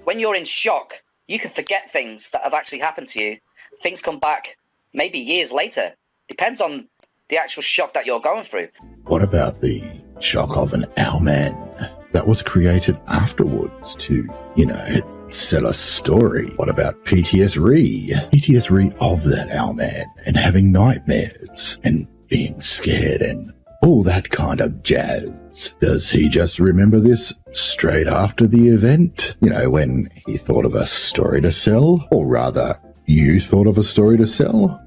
When you're in shock, you can forget things that have actually happened to you. Things come back maybe years later. Depends on the actual shock that you're going through. What about the shock of an owlman that was created afterwards to, you know, sell a story? What about PTSD? PTSD of that owlman and having nightmares and being scared and all that kind of jazz. Does he just remember this straight after the event? You know, when he thought of a story to sell? Or rather, you thought of a story to sell?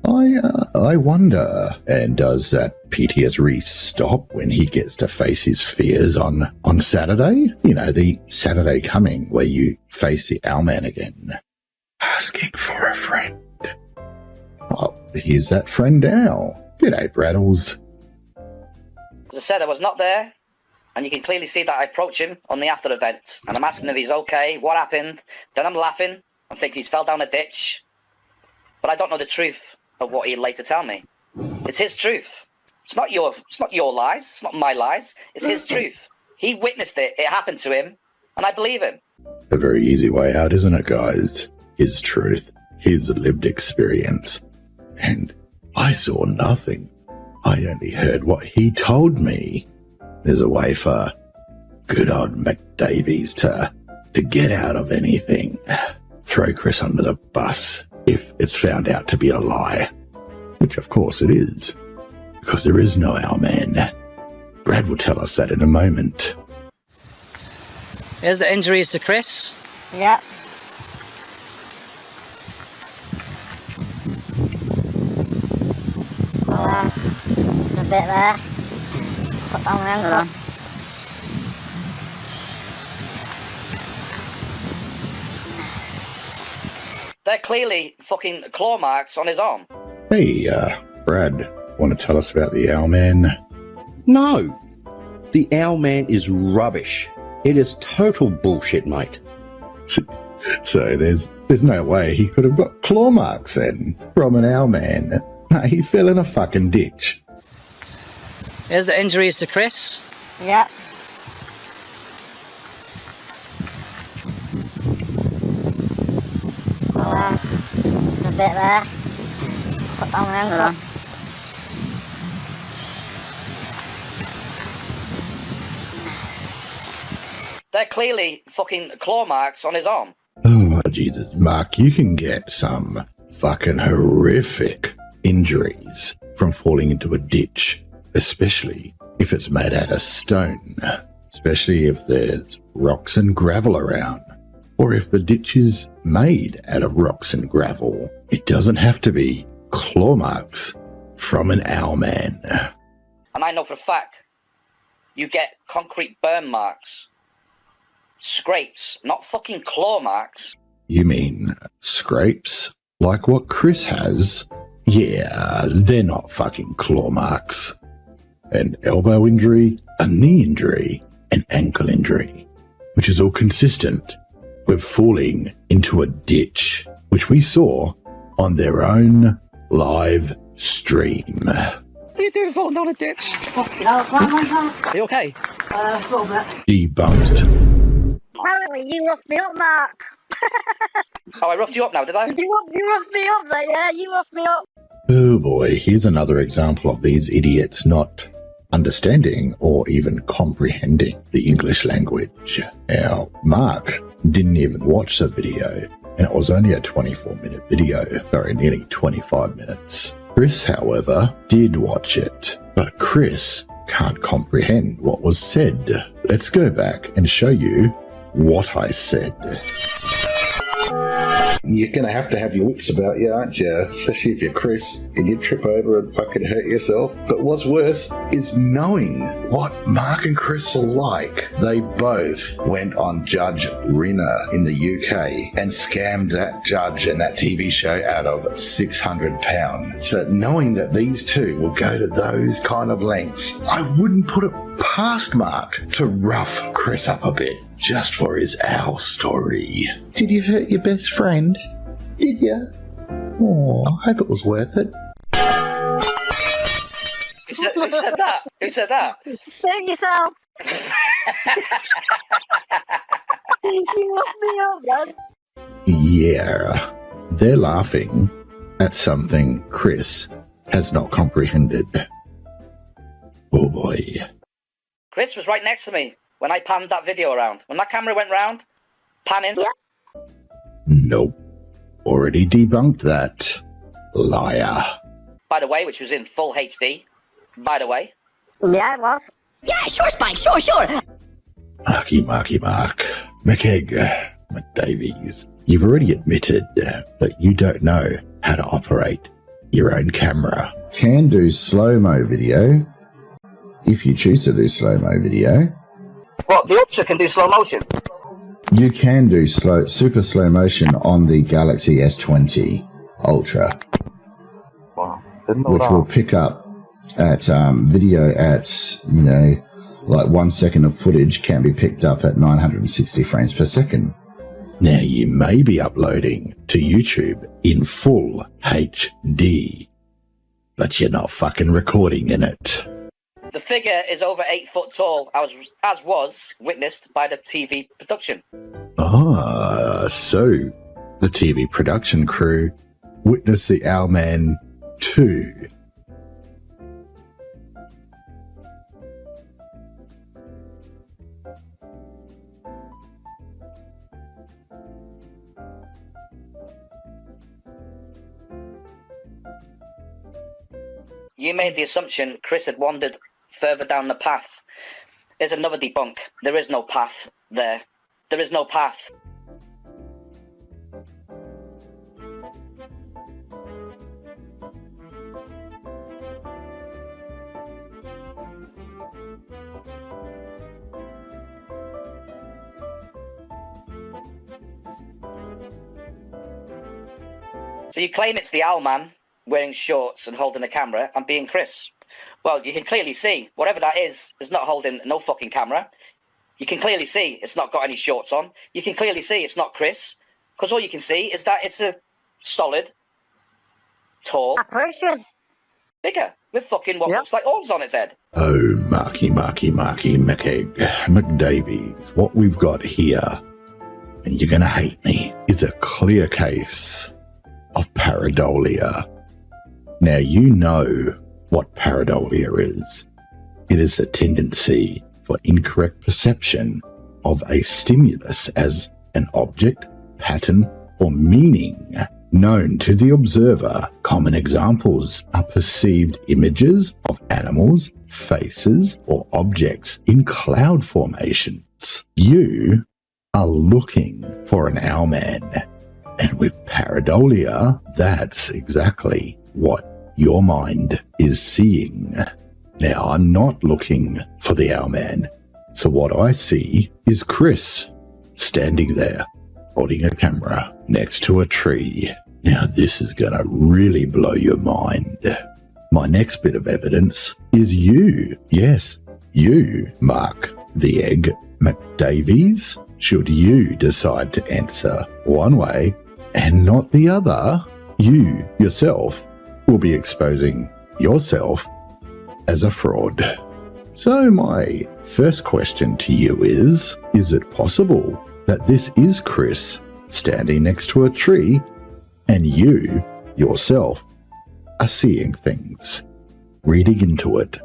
I wonder. And does that PTSD stop when he gets to face his fears on Saturday? You know, the Saturday coming where you face the owlman again. Asking for a friend. Well, here's that friend now. G'day, Braddles. As I said, I was not there, and you can clearly see that I approach him on the after event, and I'm asking if he's okay, what happened. Then I'm laughing and think he's fell down a ditch. But I don't know the truth of what he'll later tell me. It's his truth. It's not your lies. It's not my lies. It's his truth. He witnessed it. It happened to him, and I believe him. A very easy way out, isn't it, guys? His truth, his lived experience. And I saw nothing. I only heard what he told me. There's a way for good old McDavies to get out of anything. Throw Chris under the bus if it's found out to be a lie. Which of course it is. Because there is no owlman. Brad will tell us that in a moment. Here's the injuries to Chris. Yep. A bit there. Put down my ankle. They're clearly fucking claw marks on his arm. Hey, Brad, want to tell us about the owlman? No. The owlman is rubbish. It is total bullshit, mate. So there's no way he could have got claw marks then from an owlman. He fell in a fucking ditch. Here's the injuries to Chris. Yep. A bit there. Put down my ankle. They're clearly fucking claw marks on his arm. Oh, Jesus, Mark, you can get some fucking horrific injuries from falling into a ditch, especially if it's made out of stone, especially if there's rocks and gravel around, or if the ditch is made out of rocks and gravel. It doesn't have to be claw marks from an owlman. And I know for a fact, you get concrete burn marks. Scrapes, not fucking claw marks. You mean scrapes? Like what Chris has? Yeah, they're not fucking claw marks. An elbow injury, a knee injury, an ankle injury, which is all consistent with falling into a ditch, which we saw on their own live stream. What are you doing falling down a ditch? Are you okay? A little bit. Debunked. Apparently you roughed me up, Mark. Oh, I roughed you up now, did I? You roughed me up, mate. Yeah, you roughed me up. Oh boy, here's another example of these idiots not understanding or even comprehending the English language. Now, Mark didn't even watch the video, and it was only a 24-minute video. Sorry, nearly 25 minutes. Chris, however, did watch it, but Chris can't comprehend what was said. Let's go back and show you what I said. You're going to have your wits about you, aren't you? Especially if you're Chris and you trip over and fucking hurt yourself. But what's worse is knowing what Mark and Chris are like. They both went on Judge Rinner in the UK and scammed that judge and that TV show out of £600. So knowing that these two will go to those kind of lengths, I wouldn't put it past Mark to rough Chris up a bit just for his owl story. Did you hurt your best friend? Did you? Oh, I hope it was worth it. Who said that? Who said that? Save yourself. You woke me up, man. Yeah, they're laughing at something Chris has not comprehended. Oh boy. Chris was right next to me when I panned that video around. When that camera went round, panning. Yeah. Nope. Already debunked that. Liar. By the way, which was in full HD. By the way. Yeah, it was. Yeah, sure, Spike, sure. Marky Mark. McEgg. McDavies. You've already admitted that you don't know how to operate your own camera. Can do slow-mo video. If you choose to do slow-mo video. What, the Ultra can do slow motion? You can do super slow motion on the Galaxy S20 Ultra. Wow, didn't know which that. will pick up at video at, like 1 second of footage can be picked up at 960 frames per second. Now you may be uploading to YouTube in full HD, but you're not fucking recording in it. The figure is over 8 foot tall, as was witnessed by the TV production. So the TV production crew witnessed the Owlman too. You made the assumption Chris had wandered further down the path. There's another debunk. There is no path there. There is no path. So you claim it's the Owlman wearing shorts and holding a camera and being Chris. Well, you can clearly see whatever that is not holding no fucking camera. You can clearly see it's not got any shorts on. You can clearly see it's not Chris, because all you can see is that it's a solid, tall person. figure with fucking what looks like horns on its head. Oh, Marky McEgg McDavies, what we've got here, and you're gonna hate me, is a clear case of pareidolia. Now you know what pareidolia is. It is a tendency for incorrect perception of a stimulus as an object, pattern, or meaning known to the observer. Common examples are perceived images of animals, faces, or objects in cloud formations. You are looking for an Owlman, and with pareidolia, that's exactly what your mind is seeing. Now, I'm not looking for the Owlman, so what I see is Chris standing there, holding a camera next to a tree. Now, this is gonna really blow your mind. My next bit of evidence is you. Yes, you, Mark the Egg McDavies. Should you decide to answer one way and not the other, you yourself will be exposing yourself as a fraud. So my first question to you is it possible that this is Chris standing next to a tree and you yourself are seeing things, reading into it?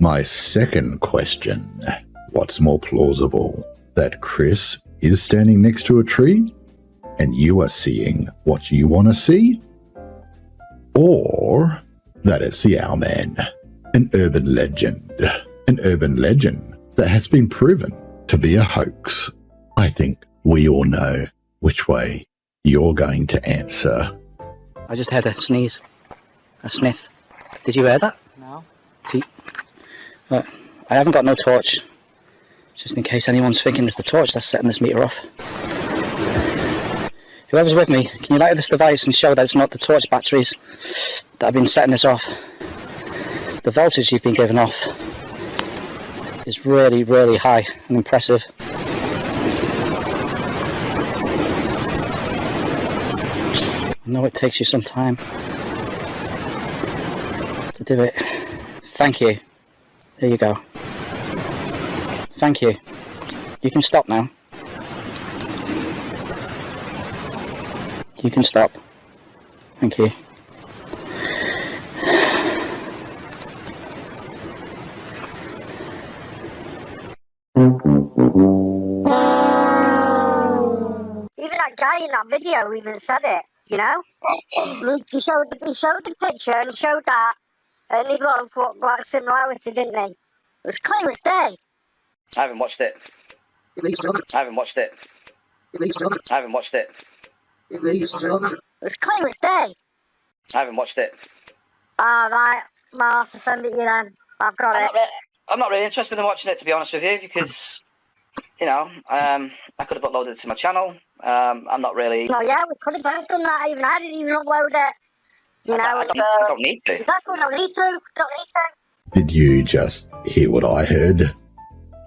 My second question, what's more plausible, that Chris is standing next to a tree and you are seeing what you want to see? Or that it's the Owlman, an urban legend that has been proven to be a hoax? I think we all know which way you're going to answer. I just heard a sneeze. A sniff. Did you hear that? No. See? Look, I haven't got no torch. Just in case anyone's thinking it's the torch that's setting this meter off. Whoever's with me, can you light this device and show that it's not the torch batteries that have been setting this off? The voltage you've been giving off is really, really high and impressive. I know it takes you some time to do it. Thank you. There you go. Thank you. You can stop now. You can stop. Thank you. Even that guy in that video even said it, you know? He showed the picture and he showed that, and they both looked like similarity, didn't they? It was clear as day. I haven't watched it. I haven't watched it. I haven't watched it. It was clear as day. I haven't watched it. Right. I'll have to send it you then. I've got it. I'm not really interested in watching it, to be honest with you, because, you know, I could have uploaded it to my channel. I'm not really... No, yeah, we could have both done that. Even I didn't even upload it. You know, I don't need to. Exactly, don't need to. Did you just hear what I heard?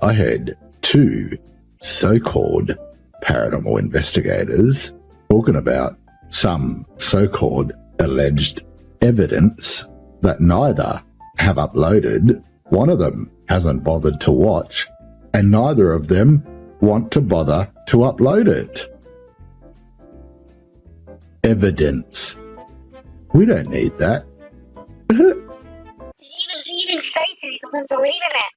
I heard two so-called paranormal investigators talking about some so-called alleged evidence that neither have uploaded, one of them hasn't bothered to watch, and neither of them want to bother to upload it. Evidence. We don't need that. He even stated he doesn't believe in it.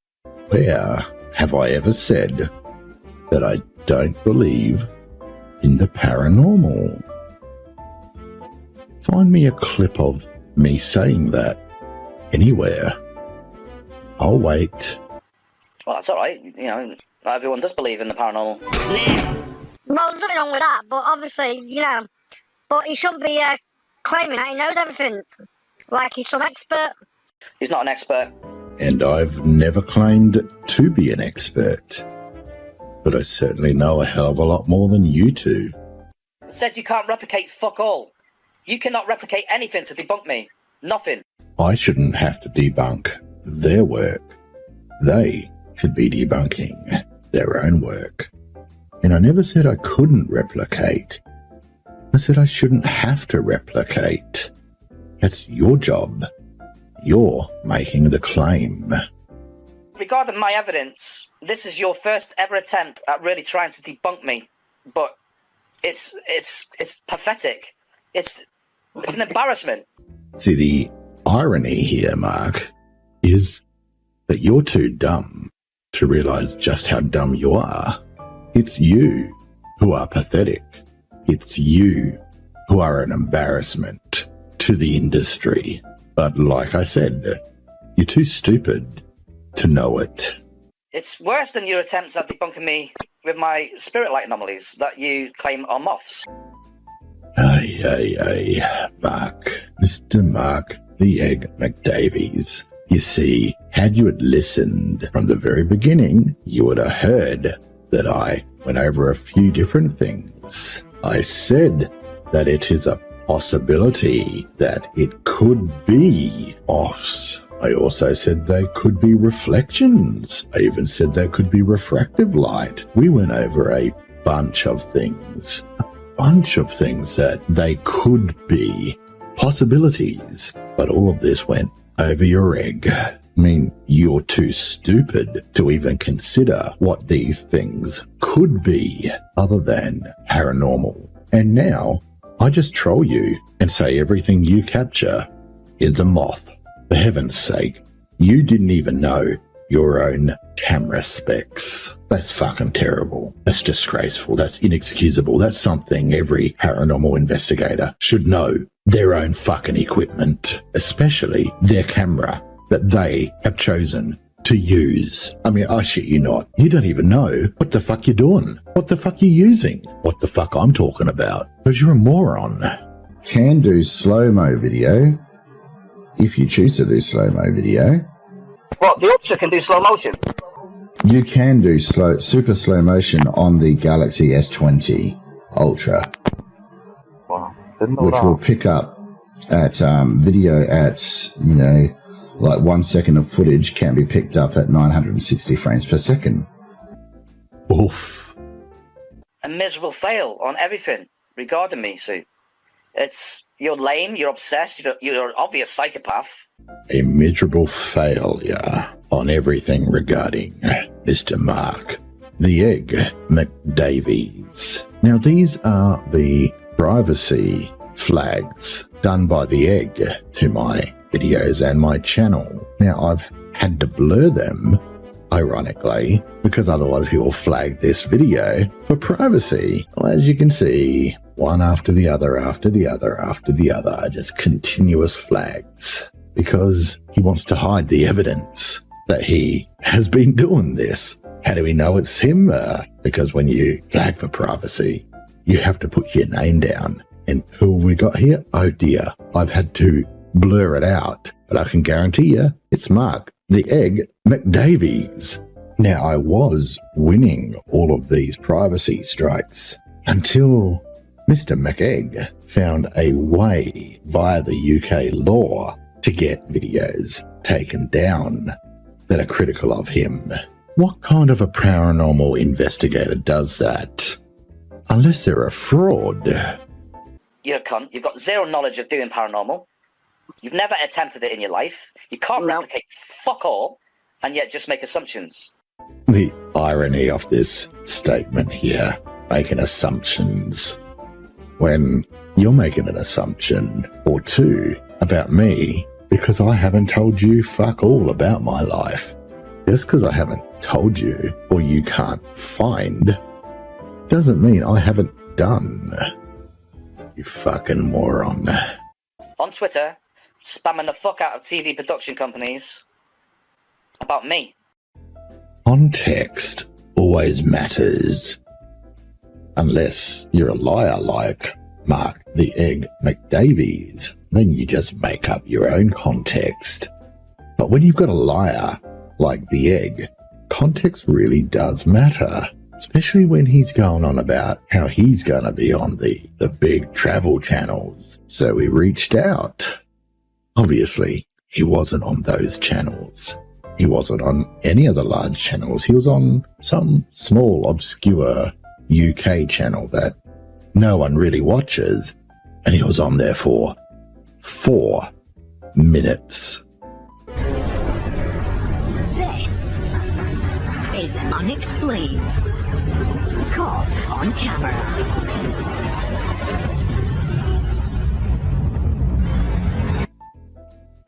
Where have I ever said that I don't believe in the paranormal? Find me a clip of me saying that anywhere. I'll wait. Well, that's all right. You know, not everyone does believe in the paranormal. Well, there's nothing wrong with that, but obviously, you know, but he shouldn't be claiming that he knows everything, like he's some expert. He's not an expert. And I've never claimed to be an expert, but I certainly know a hell of a lot more than you two. Said you can't replicate fuck all. You cannot replicate anything to debunk me. Nothing. I shouldn't have to debunk their work. They should be debunking their own work. And I never said I couldn't replicate. I said I shouldn't have to replicate. That's your job. You're making the claim. Regarding my evidence, this is your first ever attempt at really trying to debunk me. But it's pathetic. It's an embarrassment. See, the irony here, Mark, is that you're too dumb to realize just how dumb you are. It's you who are pathetic. It's you who are an embarrassment to the industry. But like I said, you're too stupid to know it. It's worse than your attempts at debunking me with my spirit light anomalies that you claim are moths. Mark. Mr. Mark the Egg McDavies. You see, had you had listened from the very beginning, you would have heard that I went over a few different things. I said that it is a possibility that it could be offs. I also said they could be reflections. I even said there could be refractive light. We went over a bunch of things. That they could be possibilities. But all of this went over your egg. I mean, you're too stupid to even consider what these things could be other than paranormal. And now, I just troll you and say everything you capture is a moth. For heaven's sake, you didn't even know your own camera specs. That's fucking terrible. That's disgraceful. That's inexcusable. That's something every paranormal investigator should know. Their own fucking equipment, especially their camera that they have chosen to use. I mean, I shit you not. You don't even know what the fuck you're doing. What the fuck you're using. What the fuck I'm talking about. Because you're a moron. Can do slow-mo video. If you choose to do slow-mo video. What, the Ultra can do slow motion? You can do super slow motion on the Galaxy S20 Ultra. Wow, didn't know which that. Will pick up at video at, you know, like 1 second of footage can be picked up at 960 frames per second. Oof. A miserable fail on everything regarding me, Sue. You're lame, you're obsessed, you're an obvious psychopath. A miserable failure on everything regarding Mr. Mark the Egg McDavies. Now, these are the privacy flags done by the Egg to my videos and my channel. Now, I've had to blur them, ironically, because otherwise he will flag this video for privacy. Well, as you can see, one after the other, after the other, after the other, just continuous flags, because he wants to hide the evidence that he has been doing this. How do we know it's him? Because when you flag for privacy, you have to put your name down. And who have we got here? Oh dear, I've had to blur it out, but I can guarantee you it's Mark the Egg McDavies. Now, I was winning all of these privacy strikes until Mr. McEgg found a way via the UK law to get videos taken down that are critical of him. What kind of a paranormal investigator does that? Unless they're a fraud. You're a cunt. You've got zero knowledge of doing paranormal. You've never attempted it in your life. You can't replicate fuck all, and yet just make assumptions. The irony of this statement here, making assumptions, when you're making an assumption or two about me because I haven't told you fuck all about my life. Just because I haven't told you or you can't find doesn't mean I haven't done. You fucking moron. On Twitter, spamming the fuck out of TV production companies about me. Context always matters. Unless you're a liar like Mark the Egg McDavies, then you just make up your own context. But when you've got a liar like the Egg, context really does matter. Especially when he's going on about how he's going to be on the big travel channels. So we reached out. Obviously, he wasn't on those channels. He wasn't on any of the large channels. He was on some small, obscure UK channel that no one really watches. And he was on there for 4 minutes. This is Unexplained. Caught on camera.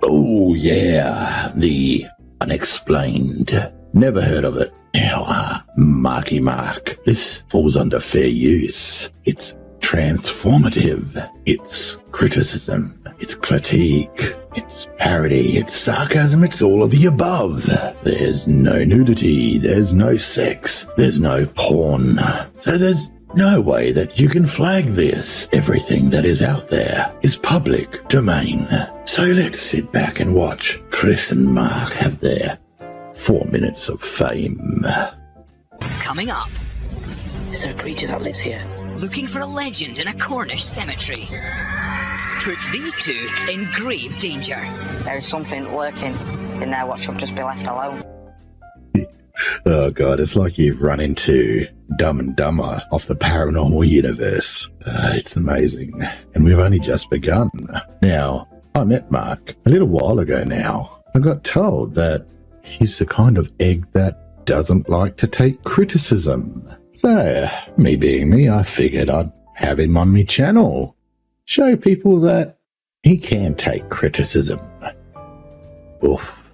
Oh yeah, the Unexplained. Never heard of it. Now, Marky Mark, this falls under fair use. It's transformative. It's criticism. It's critique. It's parody. It's sarcasm. It's all of the above. There's no nudity. There's no sex. There's no porn. So there's no way that you can flag this. Everything that is out there is public domain. So let's sit back and watch Chris and Mark have their 4 minutes of fame. Coming up. Is there a creature that lives here? Looking for a legend in a Cornish cemetery. Puts these two in grave danger. There is something lurking in there what should just be left alone. Oh god, it's like you've run into Dumb and Dumber of the paranormal universe. It's amazing. And we've only just begun. Now, I met Mark a little while ago now. I got told that he's the kind of egg that doesn't like to take criticism. So, me being me, I figured I'd have him on my channel. Show people that he can take criticism. Oof,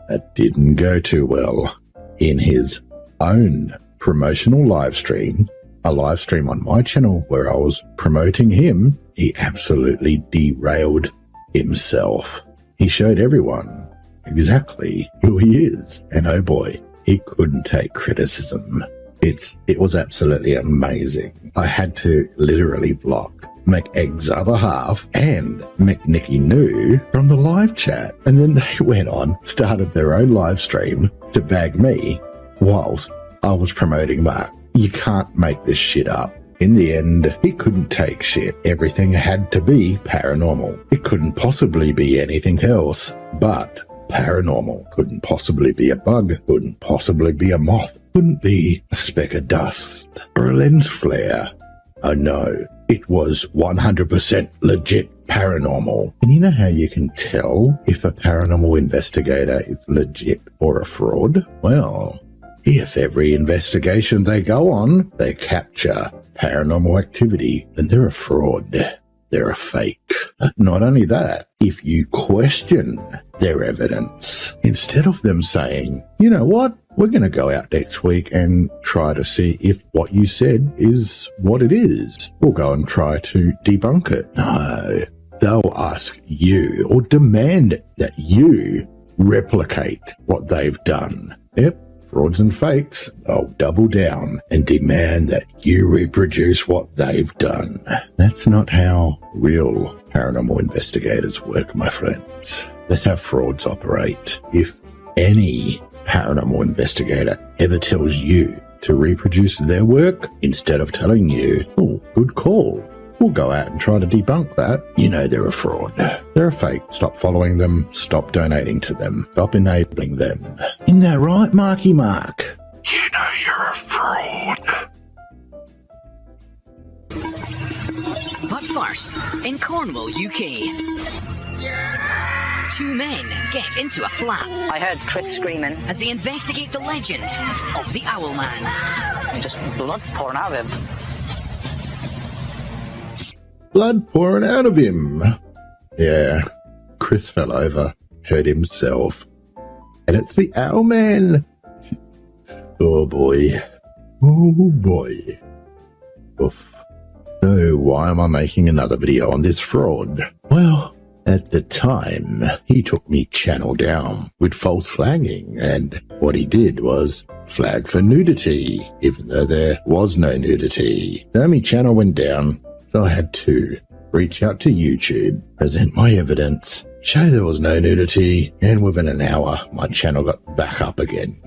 that didn't go too well. In his own promotional live stream, a live stream on my channel where I was promoting him, he absolutely derailed himself. He showed everyone exactly who he is. And oh boy, he couldn't take criticism. It was absolutely amazing. I had to literally block McEgg's other half and McNicky from the live chat. And then they went on, started their own live stream to bag me whilst I was promoting Mark. You can't make this shit up. In the end, he couldn't take shit. Everything had to be paranormal. It couldn't possibly be anything else but paranormal. Couldn't possibly be a bug. Couldn't possibly be a moth. Couldn't be a speck of dust or a lens flare. Oh no, it was 100% legit paranormal. And you know how you can tell if a paranormal investigator is legit or a fraud? Well, if every investigation they go on, they capture paranormal activity, then they're a fraud. They're a fake. Not only that, if you question their evidence, instead of them saying, you know what, we're going to go out next week and try to see if what you said is what it is, we'll go and try to debunk it. No, they'll ask you or demand that you replicate what they've done. Yep. Frauds and fakes, they'll double down and demand that you reproduce what they've done. That's not how real paranormal investigators work, my friends. That's how frauds operate. If any paranormal investigator ever tells you to reproduce their work, instead of telling you, oh, good call, we'll go out and try to debunk that, you know they're a fraud. They're a fake. Stop following them. Stop donating to them. Stop enabling them. Isn't that right, Marky Mark? You know you're a fraud. But first, in Cornwall, UK, two men get into a flat. I heard Chris screaming as they investigate the legend of the Owl Man. and just blood pouring out of him. Blood pouring out of him. Yeah, Chris fell over, hurt himself. And it's the Owl Man. Oh boy. Oh boy. Oof. So why am I making another video on this fraud? Well, at the time, he took me channel down with false flagging, and what he did was flag for nudity, even though there was no nudity. So my channel went down, so I had to reach out to YouTube, present my evidence, show there was no nudity, and within an hour, my channel got back up again.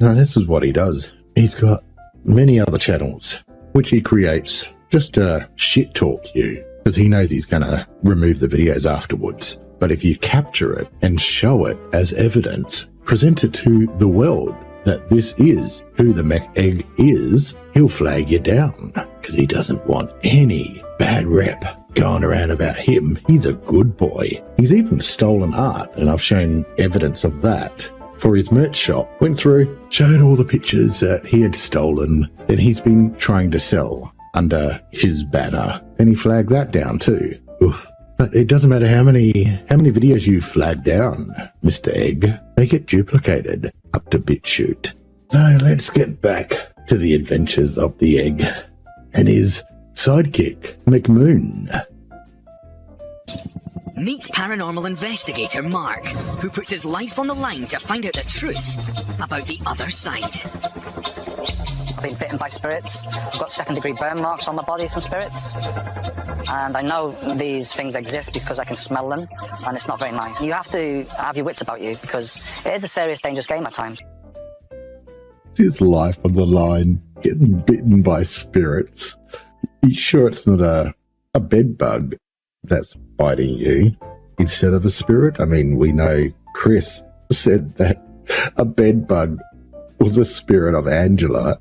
Now, this is what he does. He's got many other channels, which he creates just to shit talk you, because he knows he's going to remove the videos afterwards. But if you capture it and show it as evidence, present it to the world that this is who the McEgg is, he'll flag you down, because he doesn't want any bad rep going around about him. He's a good boy. He's even stolen art, and I've shown evidence of that. For his merch shop, went through, showed all the pictures that he had stolen, that he's been trying to sell under his banner, and he flagged that down too. Oof. But it doesn't matter how many videos you flag down, Mr. Egg, they get duplicated up to BitChute. So let's get back to the adventures of the Egg and his sidekick, McMoon. Meet paranormal investigator Mark, who puts his life on the line to find out the truth about the other side. I've been bitten by spirits, got second-degree burn marks on my body from spirits, and I know these things exist because I can smell them, and it's not very nice. You have to have your wits about you, because it is a serious, dangerous game at times. His life on the line, getting bitten by spirits. You sure it's not a bed bug that's biting you instead of a spirit? I mean, we know Chris said that a bed bug was a spirit of Angela.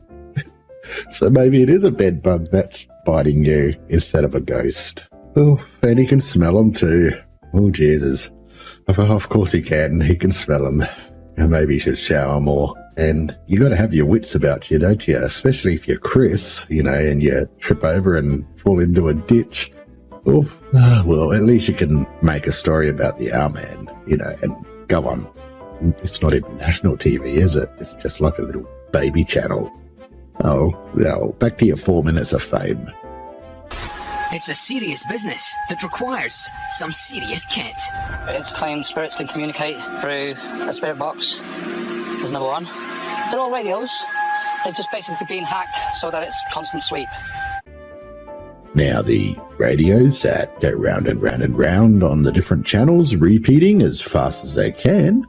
So maybe it is a bed bug that's biting you instead of a ghost. Oh, and he can smell them too. Oh, Jesus. Of course he can. He can smell them. And maybe he should shower more. And you got to have your wits about you, don't you? Especially if you're Chris, you know, and you trip over and fall into a ditch. Oh, well, at least you can make a story about the Owl Man, you know, and go on. It's not even national TV, is it? It's just like a little baby channel. Oh, well, back to your 4 minutes of fame. It's a serious business that requires some serious kit. It's claimed spirits can communicate through a spirit box. There's number one. They're all radios. They've just basically been hacked so that it's constant sweep. Now the radios that go round and round and round on the different channels, repeating as fast as they can,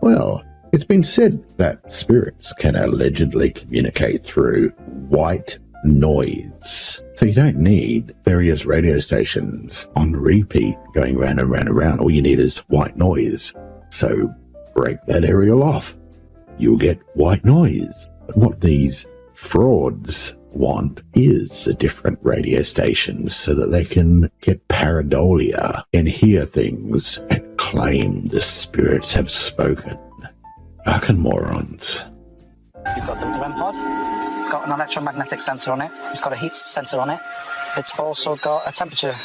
well, it's been said that spirits can allegedly communicate through white noise. So you don't need various radio stations on repeat going round and round and round. All you need is white noise. So break that aerial off. You'll get white noise. But what these frauds want is a different radio stations so that they can get pareidolia and hear things and claim the spirits have spoken. Fucking morons. You've got the REM pod. It's got an electromagnetic sensor on it. It's got a heat sensor on it. It's also got a temperature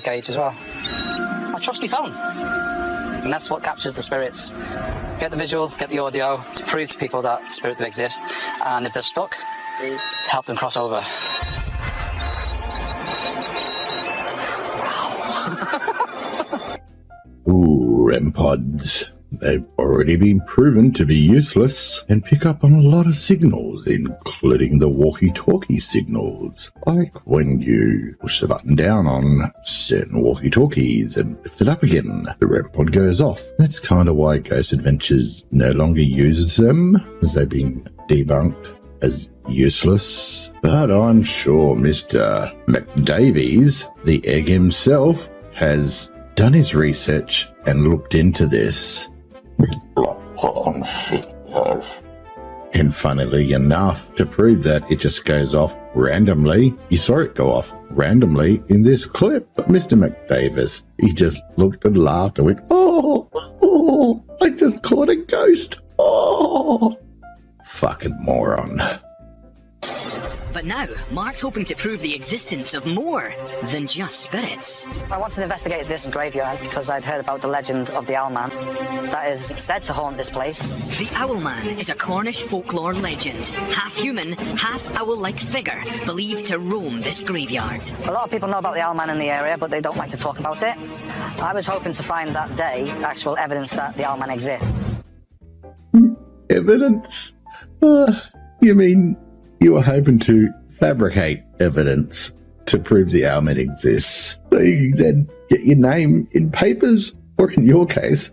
gauge as well. I trust my phone. And that's what captures the spirits. Get the visual, get the audio to prove to people that spirits exist. And if they're stuck, to help them cross over. Ooh, REM pods. They've already been proven to be useless and pick up on a lot of signals, including the walkie-talkie signals. Like when you push the button down on certain walkie-talkies and lift it up again, the REM pod goes off. That's kind of why Ghost Adventures no longer uses them, as they've been debunked as useless. But I'm sure Mr. McDavies, the egg himself, has done his research and looked into this. And funnily enough, to prove that it just goes off randomly, you saw it go off randomly in this clip. But Mr. McDavies, he just looked and laughed and went, oh, I just caught a ghost. Oh, fucking moron. But now, Mark's hoping to prove the existence of more than just spirits. I wanted to investigate this graveyard because I'd heard about the legend of the Owlman that is said to haunt this place. The Owlman is a Cornish folklore legend, half human, half owl-like figure, believed to roam this graveyard. A lot of people know about the Owlman in the area, but they don't like to talk about it. I was hoping to find that day actual evidence that the Owlman exists. Evidence? You mean you were hoping to fabricate evidence to prove the Owlman exists, so you then get your name in papers, or in your case,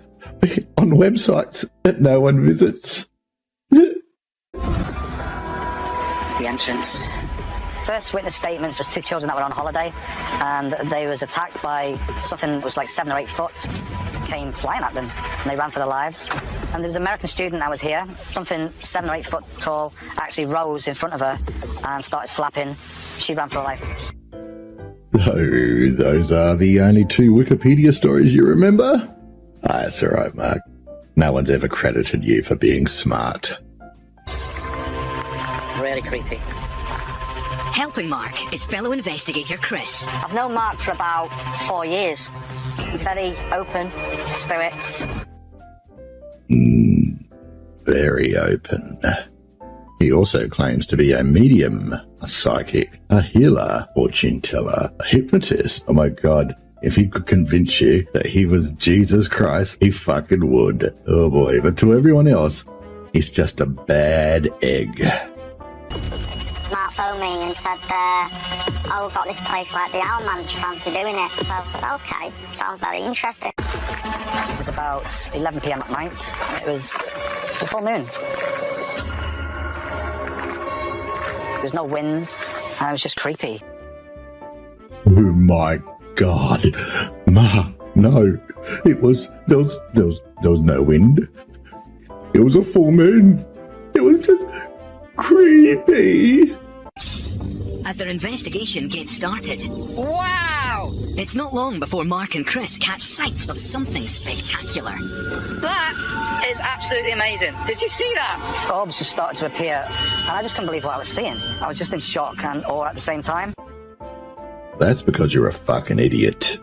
on websites that no one visits? It's the entrance. First witness statements was two children that were on holiday, and they was attacked by something that was like 7 or 8 foot, came flying at them, and they ran for their lives. And there was an American student that was here, something 7 or 8 foot tall, actually rose in front of her and started flapping. She ran for her life. Oh, those are the only 2 Wikipedia stories you remember? That's all right, Mark. No one's ever credited you for being smart. Really creepy. Helping Mark is fellow investigator Chris. I've known Mark for about 4 years. He's very open to spirits. Very open. He also claims to be a medium, a psychic, a healer, fortune teller, a hypnotist. Oh my God, if he could convince you that he was Jesus Christ, he fucking would. Oh boy, but to everyone else, he's just a bad egg. Mark phoned me and said, oh, we've got this place like the Owlman, do you fancy doing it? So I said, okay, sounds very interesting. It was about 11 p.m. at night. It was the full moon. There's no winds, and it was just creepy. Oh my God. Ma, no. There was no wind. It was a full moon. It was just creepy. As their investigation gets started, Wow! it's not long before Mark and Chris catch sight of something spectacular. That is absolutely amazing. Did you see that? Orbs just started to appear, and I just couldn't believe what I was seeing. I was just in shock and awe at the same time. That's because you're a fucking idiot.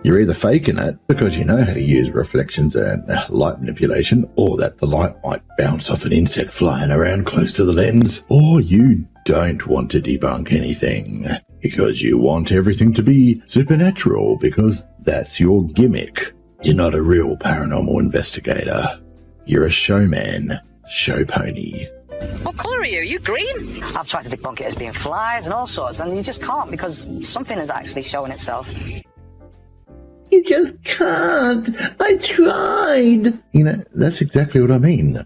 You're either faking it because you know how to use reflections and light manipulation, or that the light might bounce off an insect flying around close to the lens, or you don't want to debunk anything. Because you want everything to be supernatural, because that's your gimmick. You're not a real paranormal investigator. You're a showman, show pony. What colour are you? Are you green? I've tried to debunk it as being flies and all sorts, and you just can't because something is actually showing itself. You just can't. I tried. You know, that's exactly what I mean.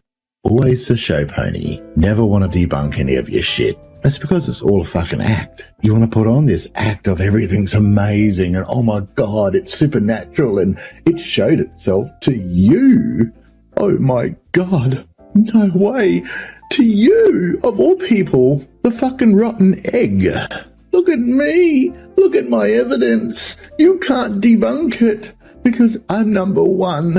Always the show pony. Never want to debunk any of your shit. That's because it's all a fucking act. You want to put on this act of everything's amazing and oh my God, it's supernatural and it showed itself to you. Oh my God. No way. To you, of all people, the fucking rotten egg. Look at me. Look at my evidence. You can't debunk it because I'm number one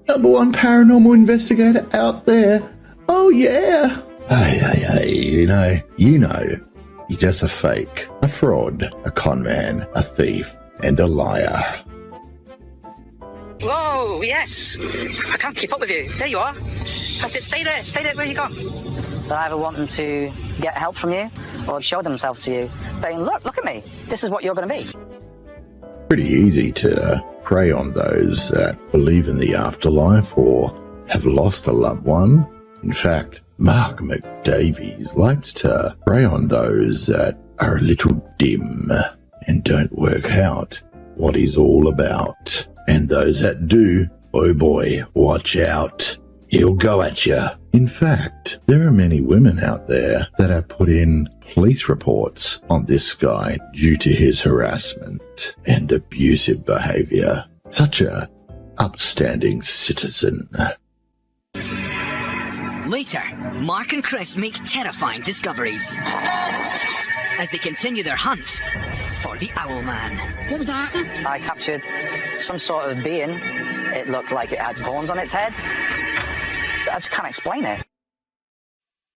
paranormal investigator out there. Oh yeah. Hey, you know, you're just a fake, a fraud, a con man, a thief, and a liar. Whoa, yes. I can't keep up with you. There you are. That's it. Stay there. Where you gone? They're either wanting to get help from you or show themselves to you, saying, look at me. This is what you're going to be. Pretty easy to prey on those that believe in the afterlife or have lost a loved one. In fact, Mark McDavies likes to prey on those that are a little dim and don't work out what he's all about. And those that do, oh boy, watch out. He'll go at you. In fact, there are many women out there that have put in police reports on this guy due to his harassment and abusive behavior. Such a upstanding citizen. Later, Mark and Chris make terrifying discoveries as they continue their hunt for the Owl Man. What was that? I captured some sort of being. It looked like it had horns on its head. I just can't explain it.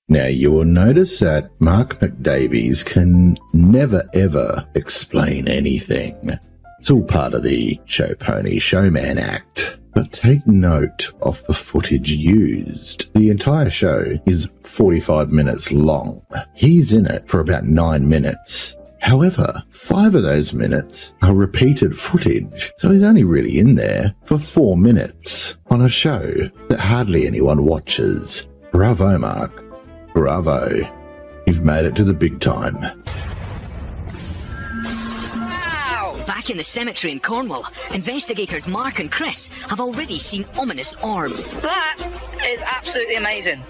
Now, you will notice that Mark McDavies can never ever explain anything. It's all part of the show pony showman act. But take note of the footage used. The entire show is 45 minutes long. He's in it for about 9 minutes. However, 5 of those minutes are repeated footage, so he's only really in there for 4 minutes on a show that hardly anyone watches. Bravo, Mark. Bravo. You've made it to the big time. Back in the cemetery in Cornwall, investigators Mark and Chris have already seen ominous orbs. That is absolutely amazing.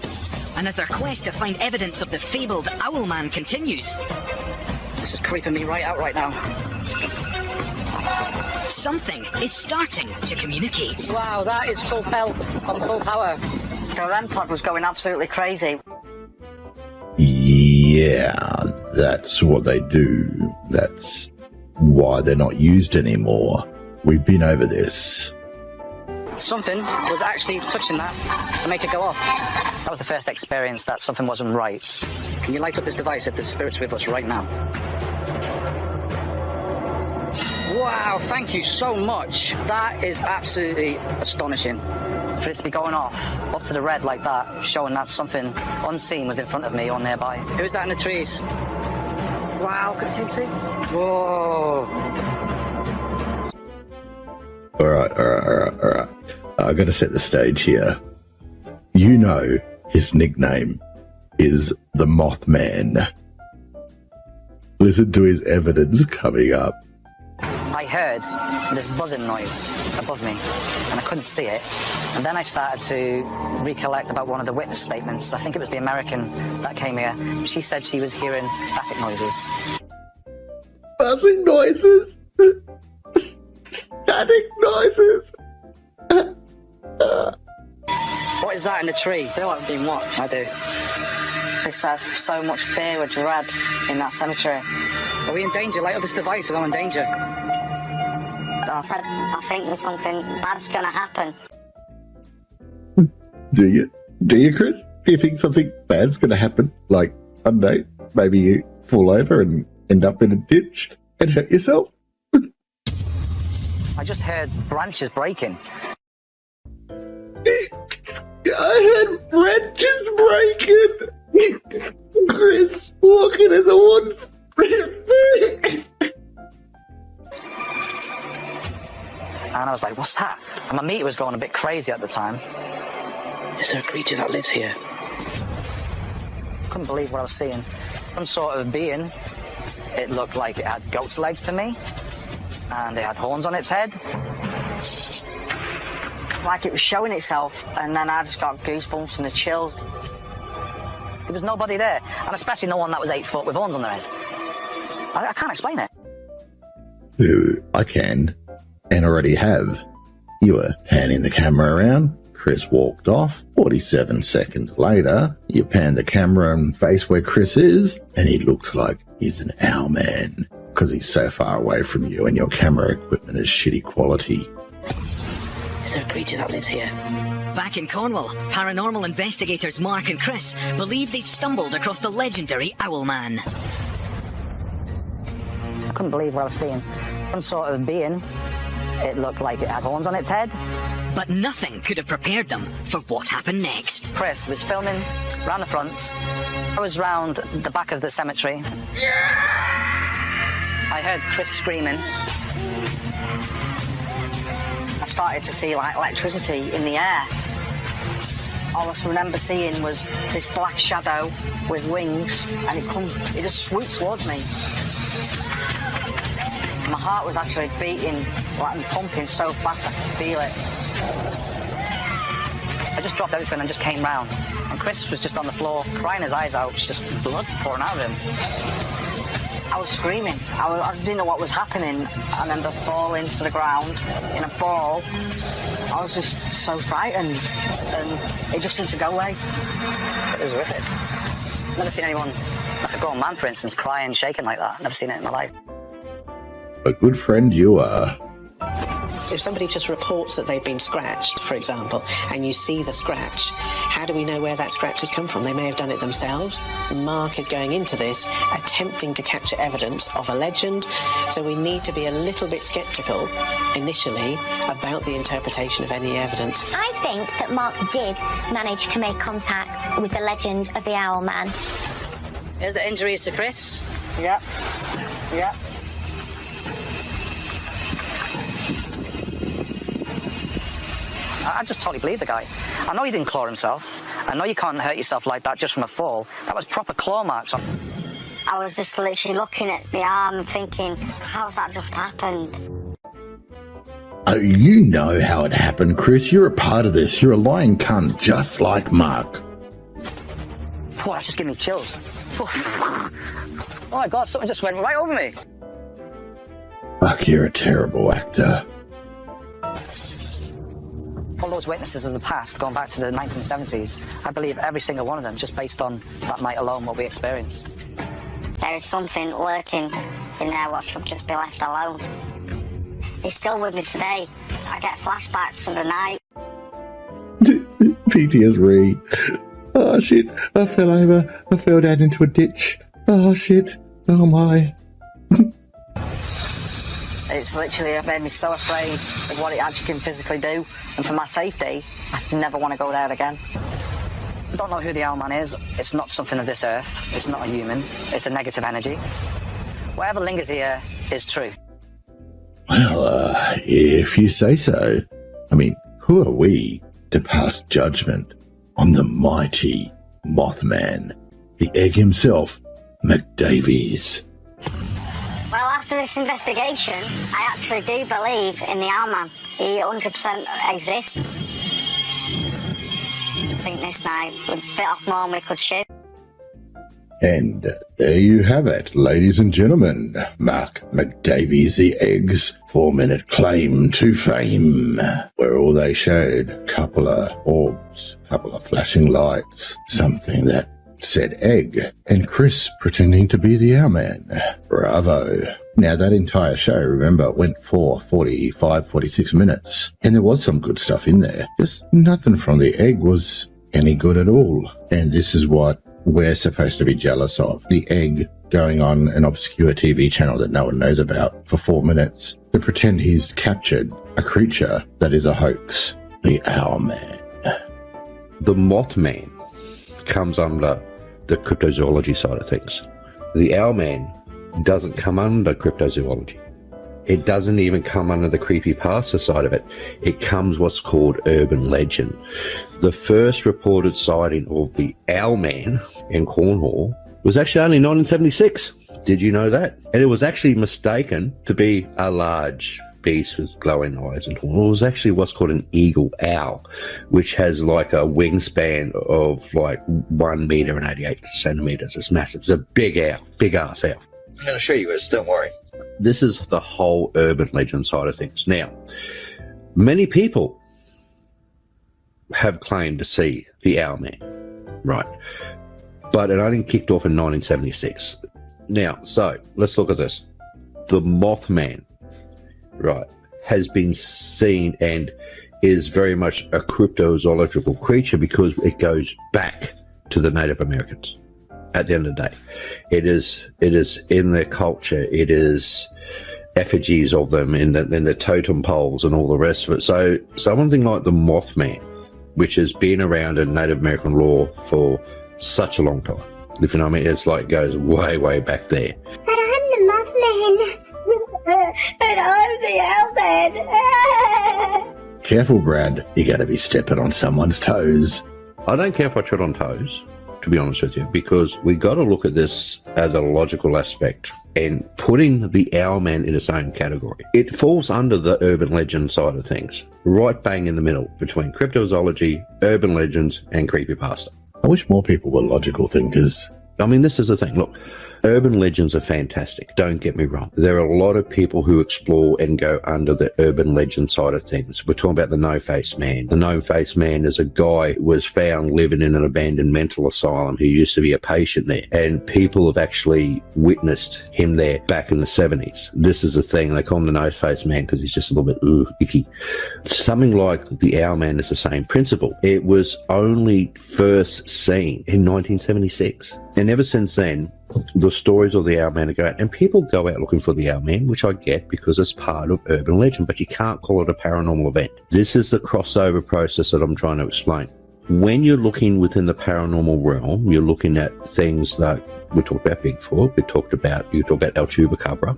And as their quest to find evidence of the fabled Owlman continues, this is creeping me right out right now. something is starting to communicate. Wow, that is full pelt on full power. The REM pod was going absolutely crazy. Yeah, that's what they do. That's why they're not used anymore. We've been over this. Something was actually touching that to make it go off. That was the first experience that something wasn't right. Can you light up this device if the spirit's with us right now? Wow, thank you so much. That is absolutely astonishing. For it to be going off up to the red like that, showing that something unseen was in front of me or nearby. Who's that in the trees? Wow, can you see? Whoa. All right. I got to set the stage here. You know his nickname is the Mothman. Listen to his evidence coming up. I heard this buzzing noise above me, and I couldn't see it. And then I started to recollect about one of the witness statements. I think it was the American that came here. She said she was hearing static noises. Buzzing noises? Static noises? What is that in the tree? I feel like being what? I do. There's so much fear or dread in that cemetery. Are we in danger? Light up this device if I'm in danger. I think there's something bad's gonna happen. Do you, Chris? Do you think something bad's gonna happen? Like, I don't know, maybe you fall over and end up in a ditch and hurt yourself? I just heard branches breaking. I heard branches breaking! Chris, walking in the woods! I was like, what's that? And my meter was going a bit crazy at the time. Is there a creature that lives here? Couldn't believe what I was seeing. Some sort of being. It looked like it had goat's legs to me, and it had horns on its head. Like it was showing itself, and then I just got goosebumps and the chills. There was nobody there, and especially no one that was 8 foot with horns on their head. I can't explain it. Ooh, I can, and already have. You were panning the camera around, Chris walked off. 47 seconds later, you pan the camera and face where Chris is, and he looks like he's an owl man, because he's so far away from you and your camera equipment is shitty quality. Is there a creature that lives here? Back in Cornwall, paranormal investigators Mark and Chris believe they stumbled across the legendary Owl Man. I couldn't believe what I was seeing. Some sort of being. It looked like it had horns on its head. But nothing could have prepared them for what happened next. Chris was filming round the front. I was round the back of the cemetery. I heard Chris screaming. I started to see like electricity in the air. All I remember seeing was this black shadow with wings, and it just swooped towards me. My heart was actually beating like, and pumping so fast I could feel it. I just dropped everything and just came round. And Chris was just on the floor, crying his eyes out, just blood pouring out of him. I was screaming. I didn't know what was happening. I remember falling to the ground in a ball. I was just so frightened, and it just seemed to go away. It was horrific. Never seen anyone, like a grown man, for instance, crying, shaking like that. Never seen it in my life. A good friend you are. If somebody just reports that they've been scratched, for example, and you see the scratch, how do we know where that scratch has come from? They may have done it themselves. Mark is going into this attempting to capture evidence of a legend, so we need to be a little bit sceptical initially about the interpretation of any evidence. I think that Mark did manage to make contact with the legend of the Owl Man. Here's the injuries to Chris. Yep. Yep. I just totally believe the guy. I know he didn't claw himself. I know you can't hurt yourself like that just from a fall. That was proper claw marks on. I was just literally looking at the arm and thinking, how's that just happened? Oh, you know how it happened, Chris. You're a part of this. You're a lying cunt, just like Mark. Boy, that just gave me chills. Oh my God, something just went right over me. Fuck, you're a terrible actor. All those witnesses of the past, going back to the 1970s, I believe every single one of them, just based on that night alone, what we experienced. There is something lurking in there what should just be left alone. It's still with me today. I get flashbacks of the night. PTSD. Oh shit, I fell over. I fell down into a ditch. Oh shit. Oh my. It's literally made me so afraid of what it actually can physically do, and for my safety, I never want to go there again. I don't know who the Owl Man is. It's not something of this earth. It's not a human. It's a negative energy. Whatever lingers here is true. Well, if you say so. I mean, who are we to pass judgment on the mighty Mothman, the egg himself, McDavies? Well, after this investigation, I actually do believe in the Owl Man. He 100% exists. I think this night would bit off more than we could chew. And there you have it, ladies and gentlemen. Mark McDavies, the Egg's 4-minute claim to fame, where all they showed, a couple of orbs, a couple of flashing lights, something that said Egg, and Chris pretending to be the Owlman. Bravo. Now, that entire show, remember, went for 45, 46 minutes, and there was some good stuff in there. Just nothing from the Egg was any good at all. And this is what we're supposed to be jealous of. The Egg going on an obscure TV channel that no one knows about for 4 minutes to pretend he's captured a creature that is a hoax. The Owlman. The Mothman comes under the cryptozoology side of things. The Owlman doesn't come under cryptozoology. It doesn't even come under the creepypasta side of it. It comes what's called urban legend. The first reported sighting of the Owl Man in Cornwall was actually only 1976. Did you know that? And it was actually mistaken to be a large beast with glowing eyes and horns. It was actually what's called an eagle owl, which has like a wingspan of like 1 meter and 88 centimeters. It's massive. It's a big owl, big ass owl. I'm going to show you this, don't worry. This is the whole urban legend side of things. Now, many people have claimed to see the Owl Man, right? But it only kicked off in 1976. Now, so let's look at this. The Mothman, right, has been seen and is very much a cryptozoological creature because it goes back to the Native Americans. At the end of the day, it is in their culture. It is effigies of them in the totem poles and all the rest of it. So something like the Mothman, which has been around in Native American lore for such a long time, if you know what I mean, it's like goes way, way back there. But I'm the Mothman. And I'm the Owlman. Careful, Brad. You gotta be stepping on someone's toes. I don't care if I tread on toes, to be honest with you, because we got to look at this as a logical aspect and putting the Owlman in its own category. It falls under the urban legend side of things, right bang in the middle between cryptozoology, urban legends, and creepypasta. I wish more people were logical thinkers. I mean, this is the thing. Look, urban legends are fantastic. Don't get me wrong. There are a lot of people who explore and go under the urban legend side of things. We're talking about the No-Face Man. The No-Face Man is a guy who was found living in an abandoned mental asylum who used to be a patient there. And people have actually witnessed him there back in the 70s. This is the thing. They call him the No-Face Man because he's just a little bit icky. Something like the Owl Man is the same principle. It was only first seen in 1976. And ever since then, the stories of the Owlman are going, and people go out looking for the Owlman, which I get because it's part of urban legend, but you can't call it a paranormal event. This is the crossover process that I'm trying to explain. When you're looking within the paranormal realm, you're looking at things that we talked about Bigfoot, you talked about El Chupacabra,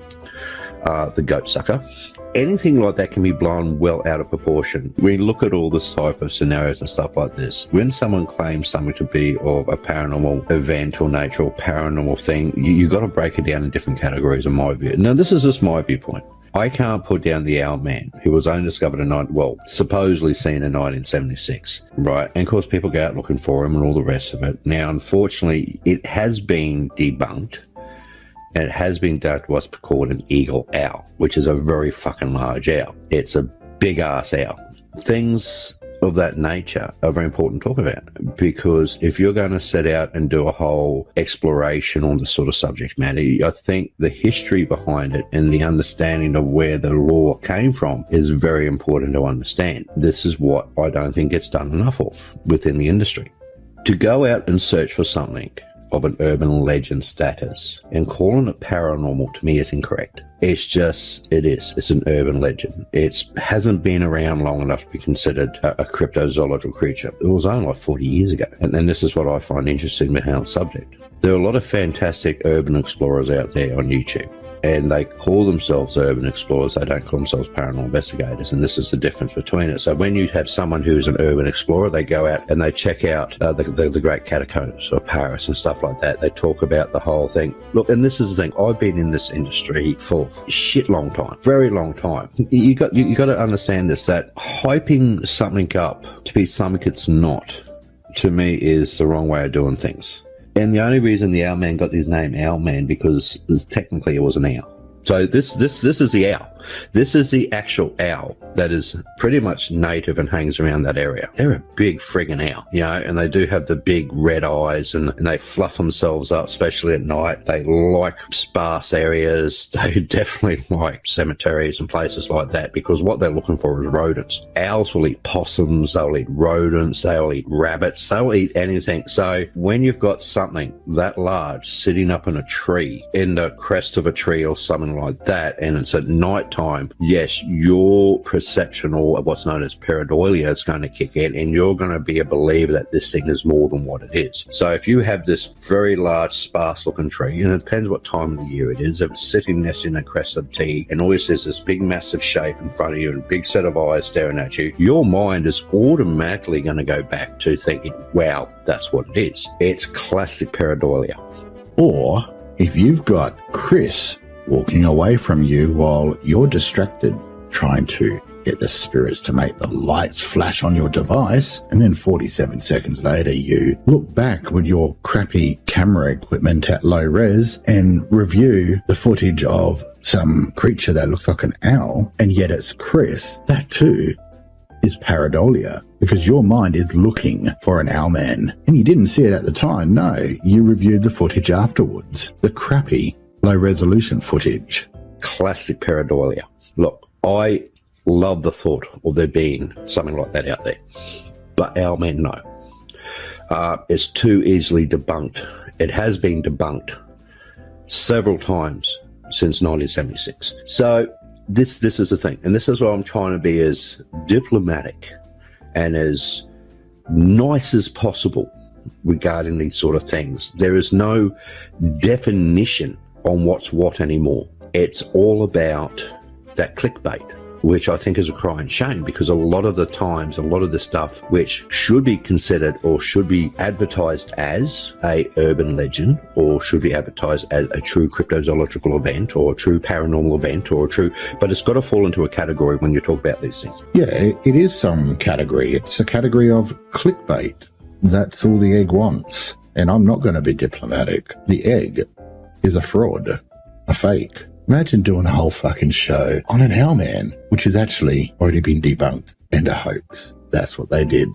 the goat sucker. Anything like that can be blown well out of proportion. We look at all this type of scenarios and stuff like this. When someone claims something to be of a paranormal event or nature or paranormal thing, you got to break it down in different categories in my view. Now, this is just my viewpoint. I can't put down the Owl Man, who was only discovered supposedly seen in 1976, right? And of course, people go out looking for him and all the rest of it. Now, unfortunately, it has been debunked. And it has been dubbed what's called an eagle owl, which is a very fucking large owl. It's a big ass owl. Things of that nature are very important to talk about, because if you're going to set out and do a whole exploration on this sort of subject matter, I think the history behind it and the understanding of where the lore came from is very important to understand. This is what I don't think gets done enough of within the industry. To go out and search for something of an urban legend status and calling it paranormal, to me, is incorrect. It's an urban legend. It hasn't been around long enough to be considered a cryptozoological creature. It was only like 40 years ago. And this is what I find interesting behind the subject. There are a lot of fantastic urban explorers out there on YouTube, and they call themselves urban explorers. They don't call themselves paranormal investigators, and this is the difference between it. So when you have someone who's an urban explorer, they go out and they check out the great catacombs of Paris and stuff like that. They talk about the whole thing. Look, and this is the thing. I've been in this industry for a shit long time, very long time. You got to understand this, that hyping something up to be something it's not, to me, is the wrong way of doing things. And the only reason the Owlman got his name Owlman because technically it was an owl. So this is the owl. This is the actual owl that is pretty much native and hangs around that area. They're a big friggin' owl, and they do have the big red eyes, and they fluff themselves up, especially at night. They like sparse areas. They definitely like cemeteries and places like that, because what they're looking for is rodents. Owls will eat possums, they'll eat rodents, they'll eat rabbits, they'll eat anything. So when you've got something that large sitting up in a tree, in the crest of a tree or something like that, and it's at night time, yes, your perception, or what's known as pareidolia, is going to kick in, and you're going to be a believer that this thing is more than what it is. So if you have this very large, sparse-looking tree, and it depends what time of the year it is, if it's sitting nesting in a crested T, and always there's this big, massive shape in front of you and a big set of eyes staring at you, your mind is automatically going to go back to thinking, wow, that's what it is. It's classic pareidolia. Or if you've got Chris walking away from you while you're distracted trying to get the spirits to make the lights flash on your device, and then 47 seconds later you look back with your crappy camera equipment at low res and review the footage of some creature that looks like an owl, and yet it's Chris, that too is pareidolia, because your mind is looking for an owl man, and you didn't see it at the time. No, you reviewed the footage afterwards, the crappy low resolution footage. Classic pareidolia. Look, I love the thought of there being something like that out there, but owl men, no. It's too easily debunked. It has been debunked several times since 1976. So this is the thing, and this is why I'm trying to be as diplomatic and as nice as possible regarding these sort of things. There is no definition on what's what anymore. It's all about that clickbait, which I think is a crying shame, because a lot of the times, a lot of the stuff which should be considered or should be advertised as a urban legend, or should be advertised as a true cryptozoological event or a true paranormal event or a true, but it's got to fall into a category when you talk about these things. Yeah, it is some category. It's a category of clickbait. That's all the egg wants. And I'm not going to be diplomatic. The egg is a fraud, a fake. Imagine doing a whole fucking show on an owl man, which has actually already been debunked, and a hoax. That's what they did.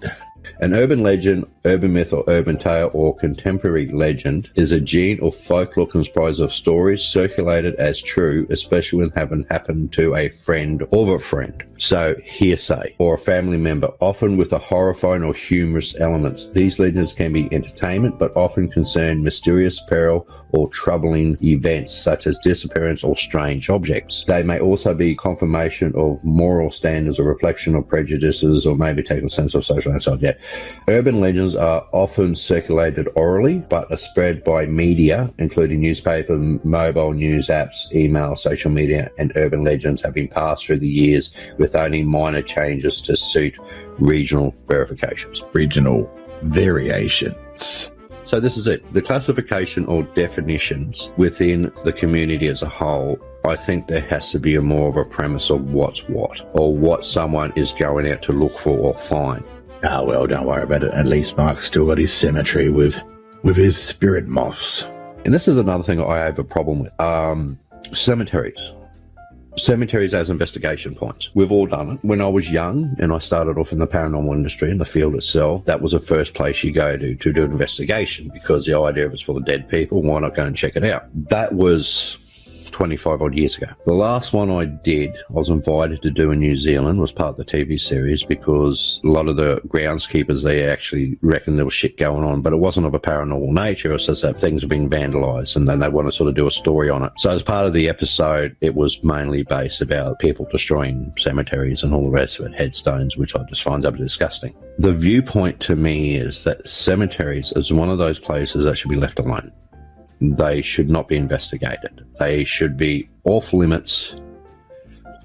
An urban legend, urban myth or urban tale or contemporary legend is a gene or folklore comprised of stories circulated as true, especially when having happened to a friend of a friend. So hearsay, or a family member, often with a horrifying or humorous elements. These legends can be entertainment, but often concern mysterious peril or troubling events such as disappearance or strange objects. They may also be confirmation of moral standards or reflection of prejudices, or maybe take a sense of social anxiety. Yeah. Urban legends are often circulated orally, but are spread by media, including newspaper, mobile news apps, email, social media, and urban legends have been passed through the years with only minor changes to suit regional verifications. Regional variations. So this is it. The classification or definitions within the community as a whole, I think there has to be a more of a premise of what's what, or what someone is going out to look for or find. Ah, well, don't worry about it. At least Mark's still got his cemetery with his spirit moths. And this is another thing I have a problem with. Cemeteries. Cemeteries as investigation points. We've all done it. When I was young and I started off in the paranormal industry, in the field itself, that was the first place you go to do an investigation, because the idea of it's full of dead people, why not go and check it out? That was 25 odd years ago. The last one I did, I was invited to do in New Zealand, was part of the TV series, because a lot of the groundskeepers there actually reckoned there was shit going on, but it wasn't of a paranormal nature. It was just that things were being vandalized, and then they want to sort of do a story on it. So as part of the episode, it was mainly based about people destroying cemeteries and all the rest of it, headstones, which I just find absolutely disgusting. The viewpoint to me is that cemeteries is one of those places that should be left alone. They should not be investigated. They should be off limits.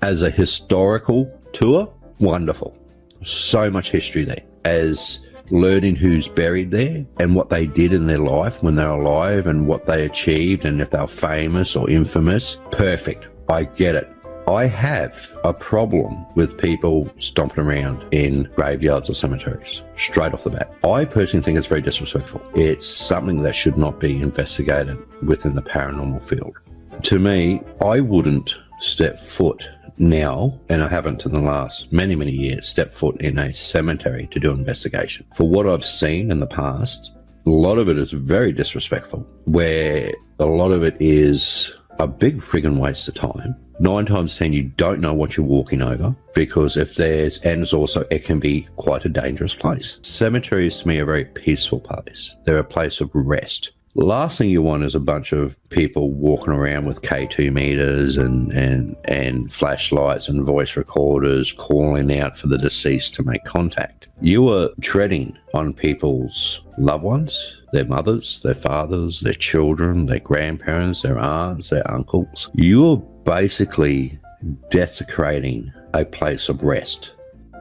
As a historical tour, wonderful. So much history there. As learning who's buried there and what they did in their life when they were alive and what they achieved, and if they were famous or infamous, perfect. I get it. I have a problem with people stomping around in graveyards or cemeteries, straight off the bat. I personally think it's very disrespectful. It's something that should not be investigated within the paranormal field. To me, I wouldn't step foot now, and I haven't in the last many, many years, step foot in a cemetery to do an investigation. For what I've seen in the past, a lot of it is very disrespectful, where a lot of it is a big friggin' waste of time. 9 times 10, you don't know what you're walking over, because if there's, and it's also, it can be quite a dangerous place. Cemeteries to me are a very peaceful place. They're a place of rest. The last thing you want is a bunch of people walking around with K2 meters and flashlights and voice recorders calling out for the deceased to make contact. You are treading on people's loved ones, their mothers, their fathers, their children, their grandparents, their aunts, their uncles. You are basically desecrating a place of rest.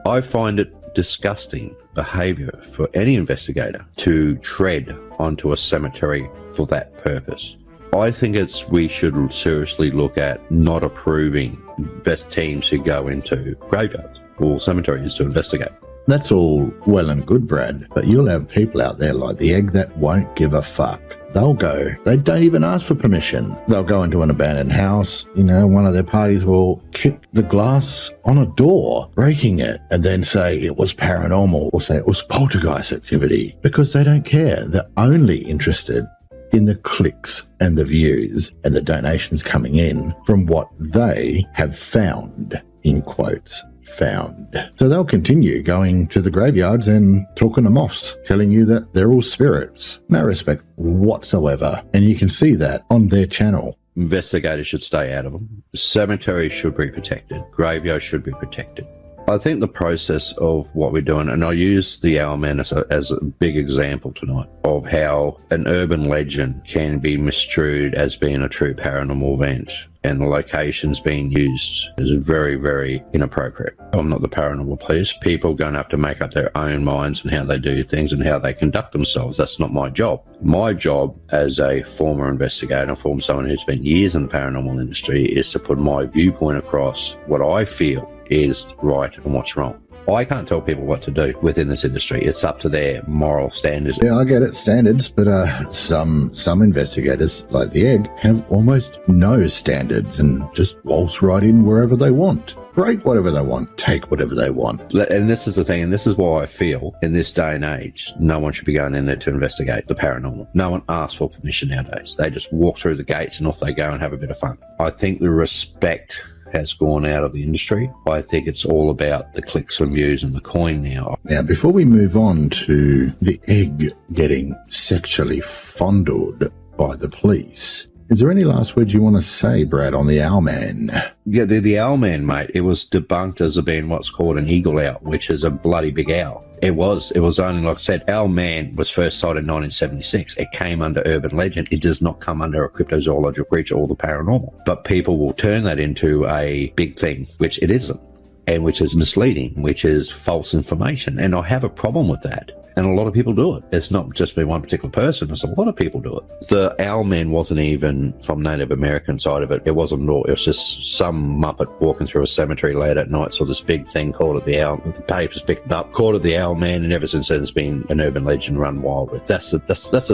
I find it disgusting behaviour for any investigator to tread onto a cemetery for that purpose. I think we should seriously look at not approving best teams who go into graveyards or cemeteries to investigate. That's all well and good, Brad, but you'll have people out there like the egg that won't give a fuck. They'll go. They don't even ask for permission. They'll go into an abandoned house. You know, one of their parties will kick the glass on a door, breaking it, and then say it was paranormal or say it was poltergeist activity because they don't care. They're only interested in the clicks and the views and the donations coming in from what they have found, in quotes. Found. So they'll continue going to the graveyards and talking to moths, telling you that they're all spirits. No respect whatsoever. And you can see that on their channel. Investigators should stay out of them. Cemeteries should be protected. Graveyards should be protected. I think the process of what we're doing, and I use the Owlman as a big example tonight of how an urban legend can be misconstrued as being a true paranormal event, and the locations being used is very, very inappropriate. I'm not the paranormal police. People are going to have to make up their own minds on how they do things and how they conduct themselves. That's not my job. My job as a former investigator, former someone who's spent years in the paranormal industry, is to put my viewpoint across what I feel is right and what's wrong. I can't tell people what to do within this industry. It's up to their moral standards. Yeah, I get it, standards, but some investigators, like the egg, have almost no standards and just waltz right in wherever they want. Break whatever they want, take whatever they want. And this is the thing, and this is why I feel in this day and age, no one should be going in there to investigate the paranormal. No one asks for permission nowadays. They just walk through the gates and off they go and have a bit of fun. I think the respect has gone out of the industry. I think it's all about the clicks and views and the coin now. Now, before we move on to the egg getting sexually fondled by the police, is there any last words you want to say, Brad, on the Owlman? Yeah, the Owlman, mate, it was debunked as being what's called an eagle owl, which is a bloody big owl. It was only, like I said, Owlman was first sighted in 1976. It came under urban legend. It does not come under a cryptozoological creature or the paranormal. But people will turn that into a big thing, which it isn't, and which is misleading, which is false information. And I have a problem with that. And a lot of people do it. It's not just been one particular person. It's a lot of people do it. The Owlman wasn't even from Native American side of it. It wasn't at all. It was just some muppet walking through a cemetery late at night, saw this big thing, called it the owl. The papers picked it up, called it the Owlman, and ever since then it's been an urban legend run wild with. That's the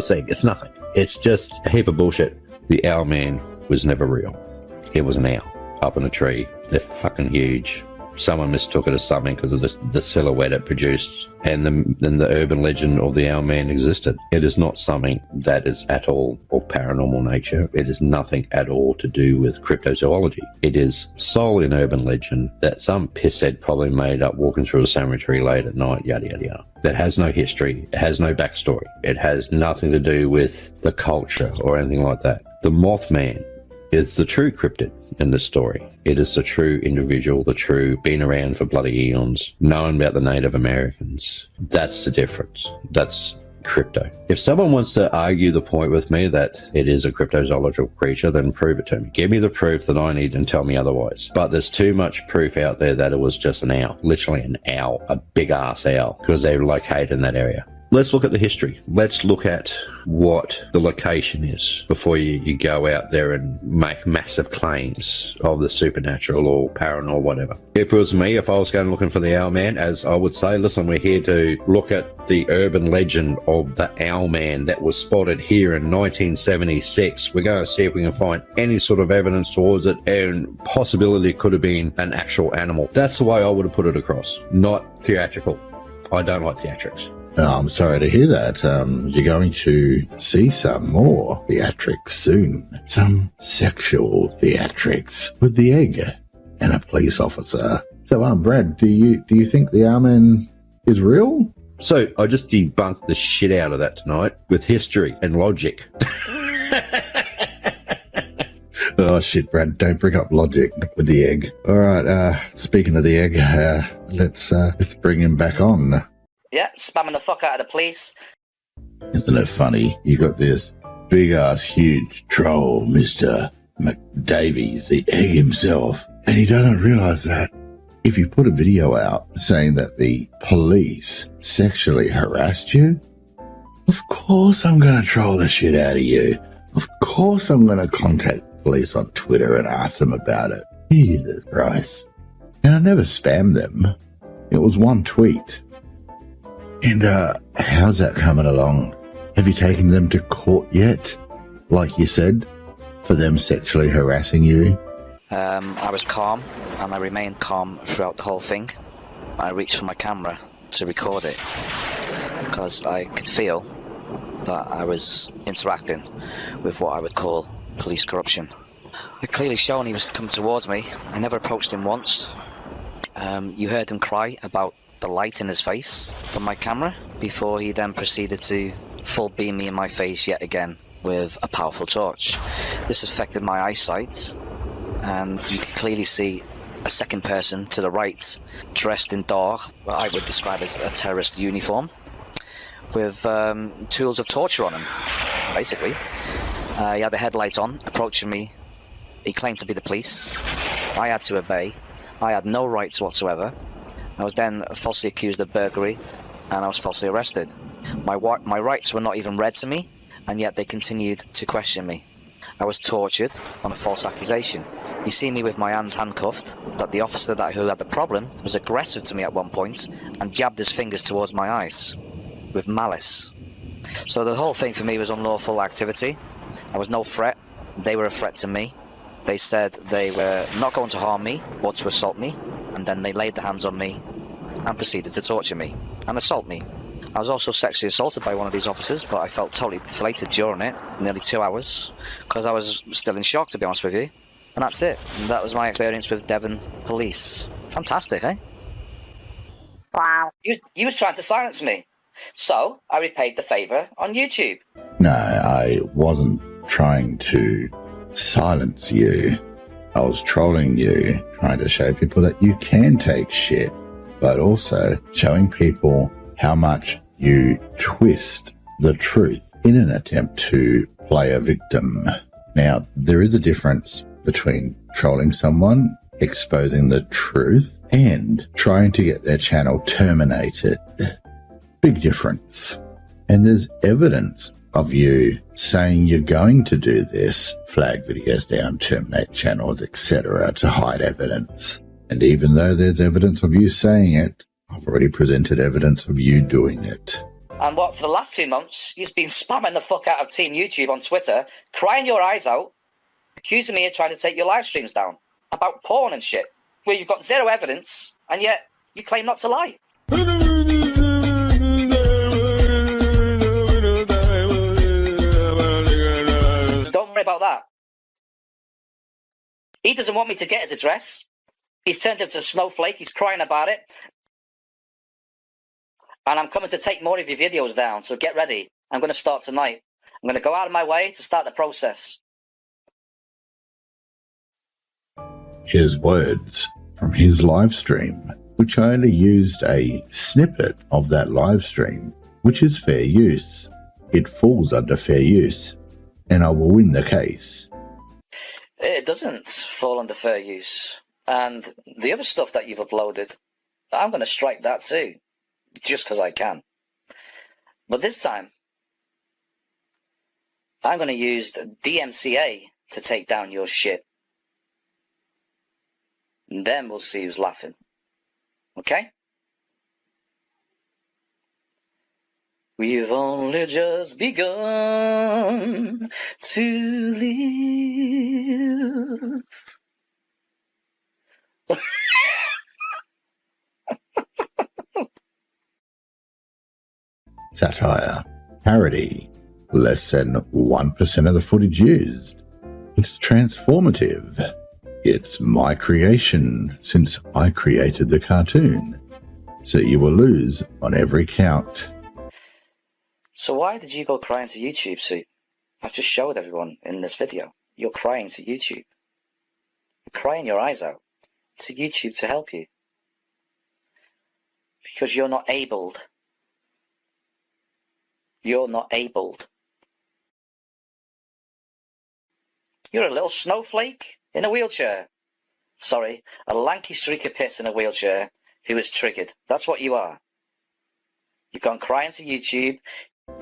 thing. It's nothing. It's just a heap of bullshit. The Owlman was never real. It was an owl up in a tree. They're fucking huge. Someone mistook it as something because of the silhouette it produced, and the urban legend of the Owlman existed. It is not something that is at all of paranormal nature. It is nothing at all to do with cryptozoology. It is solely an urban legend that some pisshead probably made up walking through a cemetery late at night, yada yada yada. That has no history, it has no backstory, it has nothing to do with the culture or anything like that. The Mothman is the true cryptid in this story. It is the true individual, the true been around for bloody eons, known about the Native Americans. That's the difference. That's crypto. If someone wants to argue the point with me that it is a cryptozoological creature, then prove it to me. Give me the proof that I need and tell me otherwise. But there's too much proof out there that it was just an owl, literally an owl, a big ass owl, because they're located in that area. Let's look at the history. Let's look at what the location is before you go out there and make massive claims of the supernatural or paranormal, whatever. If it was me, if I was going looking for the Owlman, as I would say, listen, we're here to look at the urban legend of the Owlman that was spotted here in 1976. We're going to see if we can find any sort of evidence towards it, and possibility it could have been an actual animal. That's the way I would have put it across, not theatrical. I don't like theatrics. Oh, I'm sorry to hear that. You're going to see some more theatrics soon. Some sexual theatrics with the egg and a police officer. So, Brad, do you think the Owlman is real? So I just debunked the shit out of that tonight with history and logic. Oh shit, Brad, don't bring up logic with the egg. Alright, speaking of the egg, let's bring him back on. Yeah, spamming the fuck out of the police. Isn't it funny? You got this big ass huge troll, Mr. McDavies, the egg himself, and he doesn't realise that if you put a video out saying that the police sexually harassed you, of course I'm going to troll the shit out of you. Of course I'm going to contact police on Twitter and ask them about it. Jesus Christ. And I never spammed them. It was one tweet. And how's that coming along? Have you taken them to court yet? Like you said, for them sexually harassing you? I was calm, and I remained calm throughout the whole thing. I reached for my camera to record it because I could feel that I was interacting with what I would call police corruption. I clearly shown he was coming towards me. I never approached him once. You heard him cry about the light in his face from my camera before he then proceeded to full beam me in my face yet again with a powerful torch. This affected my eyesight, and you could clearly see a second person to the right dressed in dark, what I would describe as a terrorist uniform, with tools of torture on him, basically. He had the headlight on, approaching me. He claimed to be the police. I had to obey. I had no rights whatsoever. I was then falsely accused of burglary, and I was falsely arrested. My rights were not even read to me, and yet they continued to question me. I was tortured on a false accusation. You see me with my hands handcuffed, that the officer who had the problem was aggressive to me at one point and jabbed his fingers towards my eyes with malice. So the whole thing for me was unlawful activity. I was no threat. They were a threat to me. They said they were not going to harm me or to assault me, and then they laid their hands on me and proceeded to torture me and assault me. I was also sexually assaulted by one of these officers, but I felt totally deflated during it, nearly 2 hours, because I was still in shock, to be honest with you. And that's it. And that was my experience with Devon Police. Fantastic, eh? Wow. You was trying to silence me. So, I repaid the favour on YouTube. No, I wasn't trying to silence you. I was trolling you, trying to show people that you can take shit, but also showing people how much you twist the truth in an attempt to play a victim. Now, there is a difference between trolling someone, exposing the truth, and trying to get their channel terminated. Big difference. And there's evidence of you saying you're going to do this, flag videos down, terminate channels, etc., to hide evidence. And even though there's evidence of you saying it, I've already presented evidence of you doing it. And what, for the last 2 months, you've been spamming the fuck out of Team YouTube on Twitter, crying your eyes out, accusing me of trying to take your live streams down about porn and shit, where you've got zero evidence, and yet you claim not to lie. Don't worry about that. He doesn't want me to get his address. He's turned into a snowflake. He's crying about it. And I'm coming to take more of your videos down, so get ready. I'm going to start tonight. I'm going to go out of my way to start the process. His words from his live stream, which I only used a snippet of that live stream, which is fair use. It falls under fair use, and I will win the case. It doesn't fall under fair use. And the other stuff that you've uploaded, I'm going to strike that too, just because I can. But this time, I'm going to use the DMCA to take down your shit. And then we'll see who's laughing. Okay? We've only just begun to live. Satire. Parody. Less than 1% of the footage used. It's transformative. It's my creation since I created the cartoon. so you will lose on every count. So why did you go crying to YouTube, Sue? I've just showed everyone in this video. You're crying to YouTube. You're crying your eyes out to YouTube to help you. Because you're not abled. You're not abled. You're a little snowflake in a wheelchair. Sorry, a lanky streak of piss in a wheelchair who is triggered. That's what you are. You've gone crying to YouTube.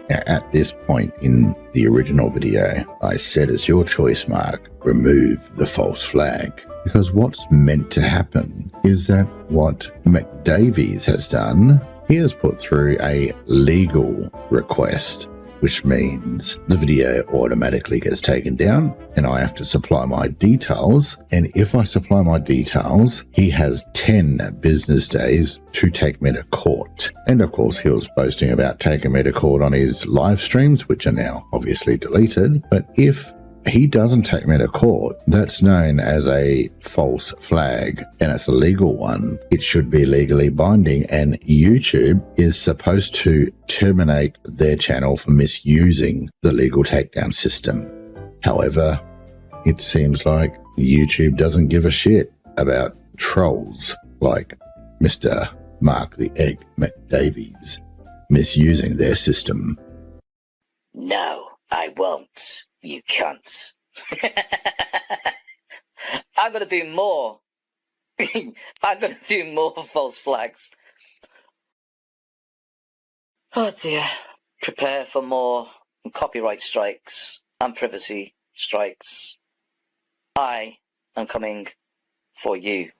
At this point in the original video, I said it's your choice, Mark, remove the false flag. Because what's meant to happen is that what McDavies has done, he has put through a legal request, which means the video automatically gets taken down and I have to supply my details. And if I supply my details, he has 10 business days to take me to court. And of course, he was boasting about taking me to court on his live streams, which are now obviously deleted. But if he doesn't take me to court, that's known as a false flag, and it's a legal one. It should be legally binding, and YouTube is supposed to terminate their channel for misusing the legal takedown system. However, it seems like YouTube doesn't give a shit about trolls like Mr. Mark the Egg McDavies misusing their system. No, I won't. You cunt. I'm going to do more. I'm going to do more false flags. Oh dear. Prepare for more copyright strikes and privacy strikes. I am coming for you.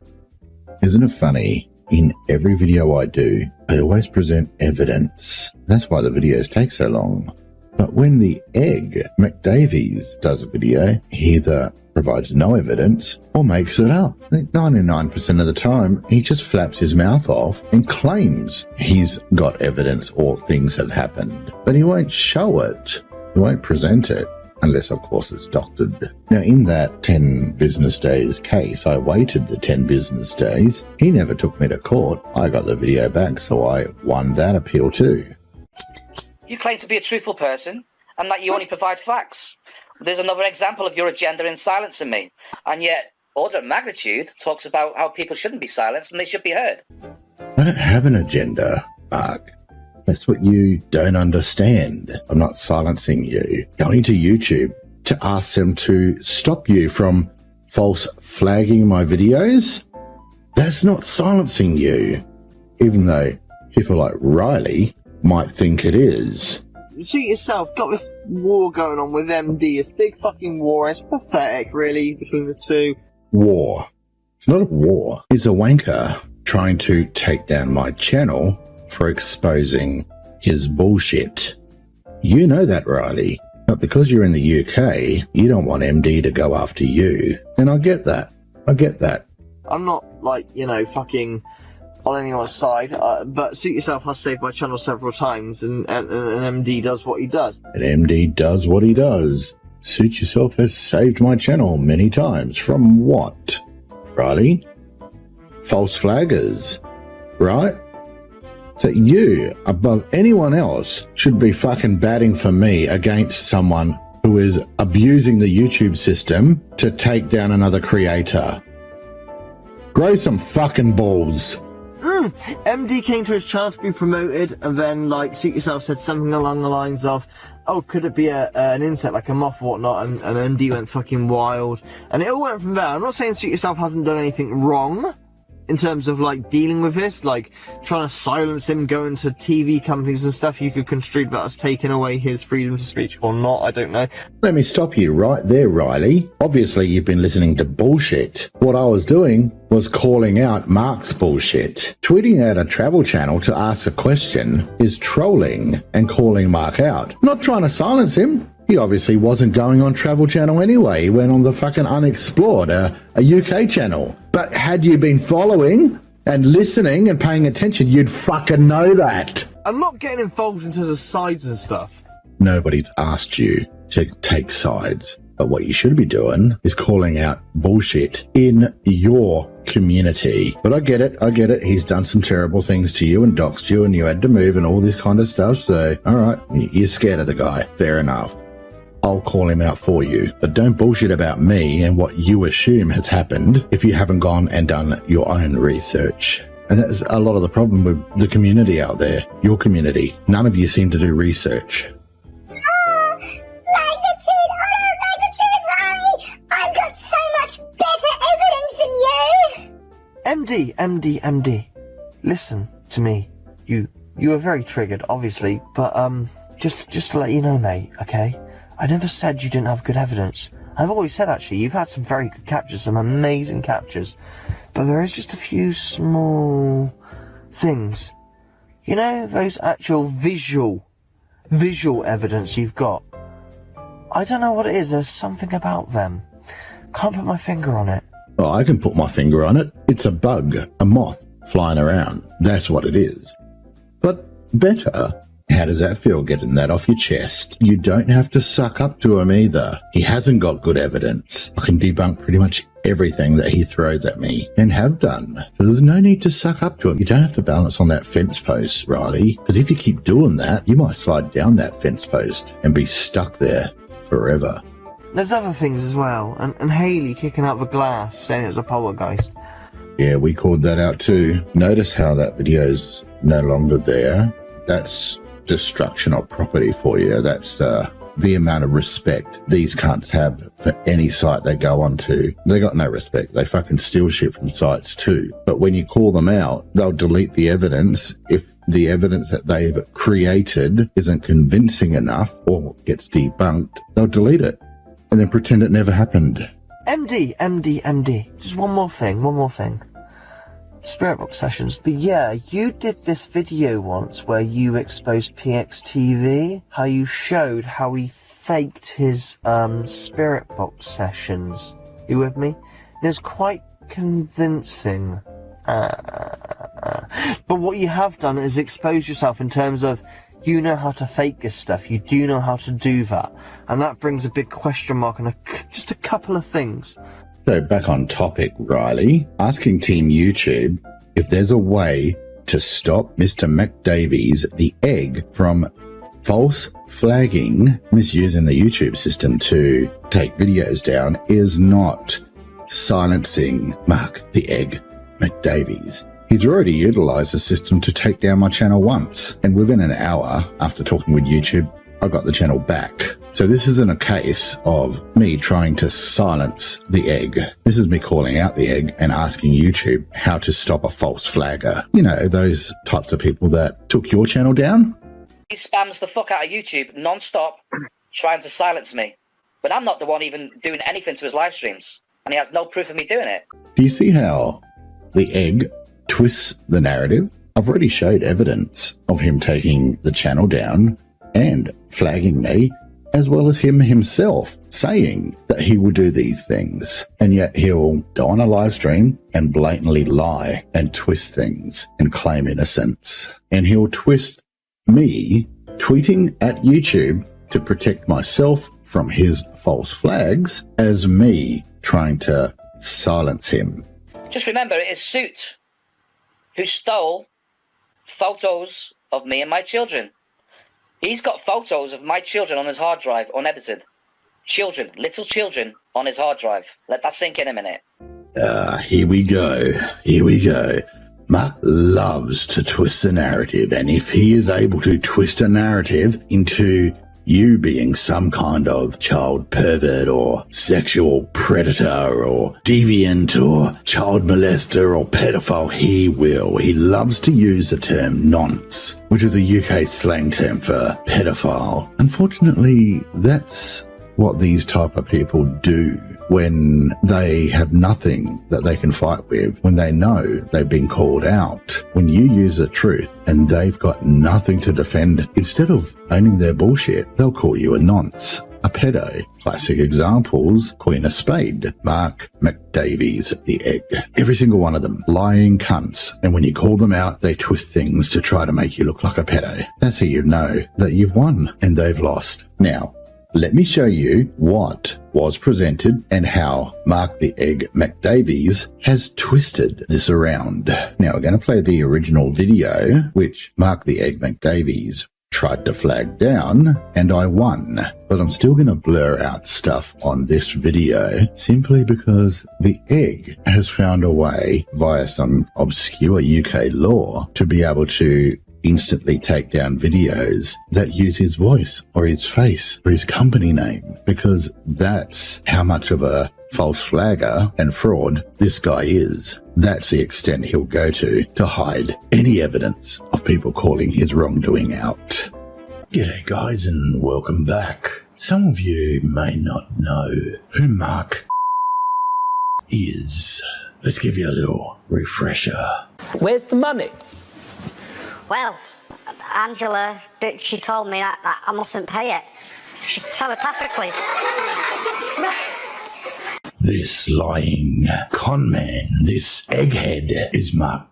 Isn't it funny? In every video I do, I always present evidence. That's why the videos take so long. But when the Egg McDavies does a video, he either provides no evidence or makes it up. 99% of the time, he just flaps his mouth off and claims he's got evidence or things have happened. But he won't show it. He won't present it. Unless, of course, it's doctored. Now, in that 10 business days case, I waited the 10 business days. He never took me to court. I got the video back, so I won that appeal too. You claim to be a truthful person, and that you only provide facts. There's another example of your agenda in silencing me. And yet, Order of Magnitude talks about how people shouldn't be silenced and they should be heard. I don't have an agenda, Mark. That's what you don't understand. I'm not silencing you. Going to YouTube to ask them to stop you from false flagging my videos? That's not silencing you. Even though people like Riley might think it is. See yourself, got this war going on with MD, this big fucking war. It's pathetic, really, between the two. War. It's not a war. It's a wanker trying to take down my channel for exposing his bullshit. You know that, Riley. But because you're in the UK, you don't want MD to go after you. And I get that. I get that. I'm not, like, you know, fucking on anyone's side, but Suit Yourself has saved my channel several times, and MD does what he does. And MD does what he does. Suit Yourself has saved my channel many times. From what, Riley? False flaggers, right? So you, above anyone else, should be fucking batting for me against someone who is abusing the YouTube system to take down another creator. Grow some fucking balls. MD came to his channel to be promoted, and then, like, Suit Yourself said something along the lines of, oh, could it be an insect, like a moth or whatnot, and MD went fucking wild. And it all went from there. I'm not saying Suit Yourself hasn't done anything wrong in terms of, like, dealing with this, like, trying to silence him, going to TV companies and stuff. You could construe that as taking away his freedom to speech or not, I don't know. Let me stop you right there, Riley. Obviously, you've been listening to bullshit. What I was doing was calling out Mark's bullshit. Tweeting at a travel channel to ask a question is trolling and calling Mark out. Not trying to silence him. He obviously wasn't going on Travel Channel anyway. He went on the fucking Unexplored, a UK channel. But had you been following and listening and paying attention, you'd fucking know that. I'm not getting involved in terms of sides and stuff. Nobody's asked you to take sides. But what you should be doing is calling out bullshit in your community. But I get it. He's done some terrible things to you and doxed you and you had to move and all this kind of stuff. So, all right, you're scared of the guy. Fair enough. I'll call him out for you. But don't bullshit about me and what you assume has happened if you haven't gone and done your own research. And that's a lot of the problem with the community out there. Your community. None of you seem to do research. I've got so much better evidence than you! MD. Listen to me. You were very triggered, obviously, but, just to let you know, mate, okay? I never said you didn't have good evidence. I've always said, actually, you've had some very good captures, some amazing captures. But there is just a few small things. You know, those actual visual evidence you've got. I don't know what it is, there's something about them. Can't put my finger on it. Well, I can put my finger on it. It's a bug, a moth flying around. That's what it is. But better. How does that feel, getting that off your chest? You don't have to suck up to him either. He hasn't got good evidence. I can debunk pretty much everything that he throws at me, and have done. So there's no need to suck up to him. You don't have to balance on that fence post, Riley, because if you keep doing that, you might slide down that fence post and be stuck there forever. There's other things as well, and Haley kicking out the glass, saying it's a poltergeist. Yeah, we called that out too. Notice how that video's no longer there. That's destruction of property for you. That's the amount of respect these cunts have for any site they go onto. They got no respect. They fucking steal shit from sites too. But when you call them out, they'll delete the evidence if the evidence that they've created isn't convincing enough or gets debunked. They'll delete it and then pretend it never happened. MD. Just one more thing. Spirit box sessions. But yeah, you did this video once where you exposed PXTV, how you showed how he faked his spirit box sessions. You with me? And it was quite convincing. But what you have done is expose yourself in terms of you know how to fake this stuff. You do know how to do that. And that brings a big question mark on just a couple of things. So back on topic, Riley, asking Team YouTube if there's a way to stop Mr. McDavies, the egg, from false flagging, misusing the YouTube system to take videos down, is not silencing Mark the Egg McDavies. He's already utilised the system to take down my channel once, and within an hour after talking with YouTube, I got the channel back. So this isn't a case of me trying to silence the egg. This is me calling out the egg and asking YouTube how to stop a false flagger. You know, those types of people that took your channel down. He spams the fuck out of YouTube non-stop, trying to silence me. But I'm not the one even doing anything to his live streams, and he has no proof of me doing it. Do you see how the egg twists the narrative? I've already showed evidence of him taking the channel down and flagging me, as well as him himself saying that he will do these things. And yet he'll go on a live stream and blatantly lie and twist things and claim innocence. And he'll twist me tweeting at YouTube to protect myself from his false flags as me trying to silence him. Just remember, it is Suit who stole photos of me and my children. He's got photos of my children on his hard drive, unedited. Children, little children, on his hard drive. Let that sink in a minute. Here we go. Mark loves to twist the narrative, and if he is able to twist a narrative into you being some kind of child pervert or sexual predator or deviant or child molester or pedophile, he will. He loves to use the term nonce, which is a UK slang term for pedophile. Unfortunately, that's what these type of people do when they have nothing that they can fight with, when they know they've been called out. When you use the truth and they've got nothing to defend, instead of owning their bullshit, they'll call you a nonce, a pedo. Classic examples, Queen of Spade, Mark McDavies, the egg. Every single one of them, lying cunts. And when you call them out, they twist things to try to make you look like a pedo. That's how you know that you've won and they've lost. Now, let me show you what was presented and how Mark the Egg McDavies has twisted this around. Now we're going to play the original video, which Mark the Egg McDavies tried to flag down, and I won. But I'm still going to blur out stuff on this video simply because the Egg has found a way via some obscure UK law to be able to instantly take down videos that use his voice or his face or his company name, because that's how much of a false flagger and fraud this guy is. That's the extent he'll go to hide any evidence of people calling his wrongdoing out. G'day guys and welcome back. Some of you may not know who Mark is. Let's give you a little refresher. Where's the money? Well, Angela, she told me that I mustn't pay it. She telepathically. This lying con man, this egghead, is Mark.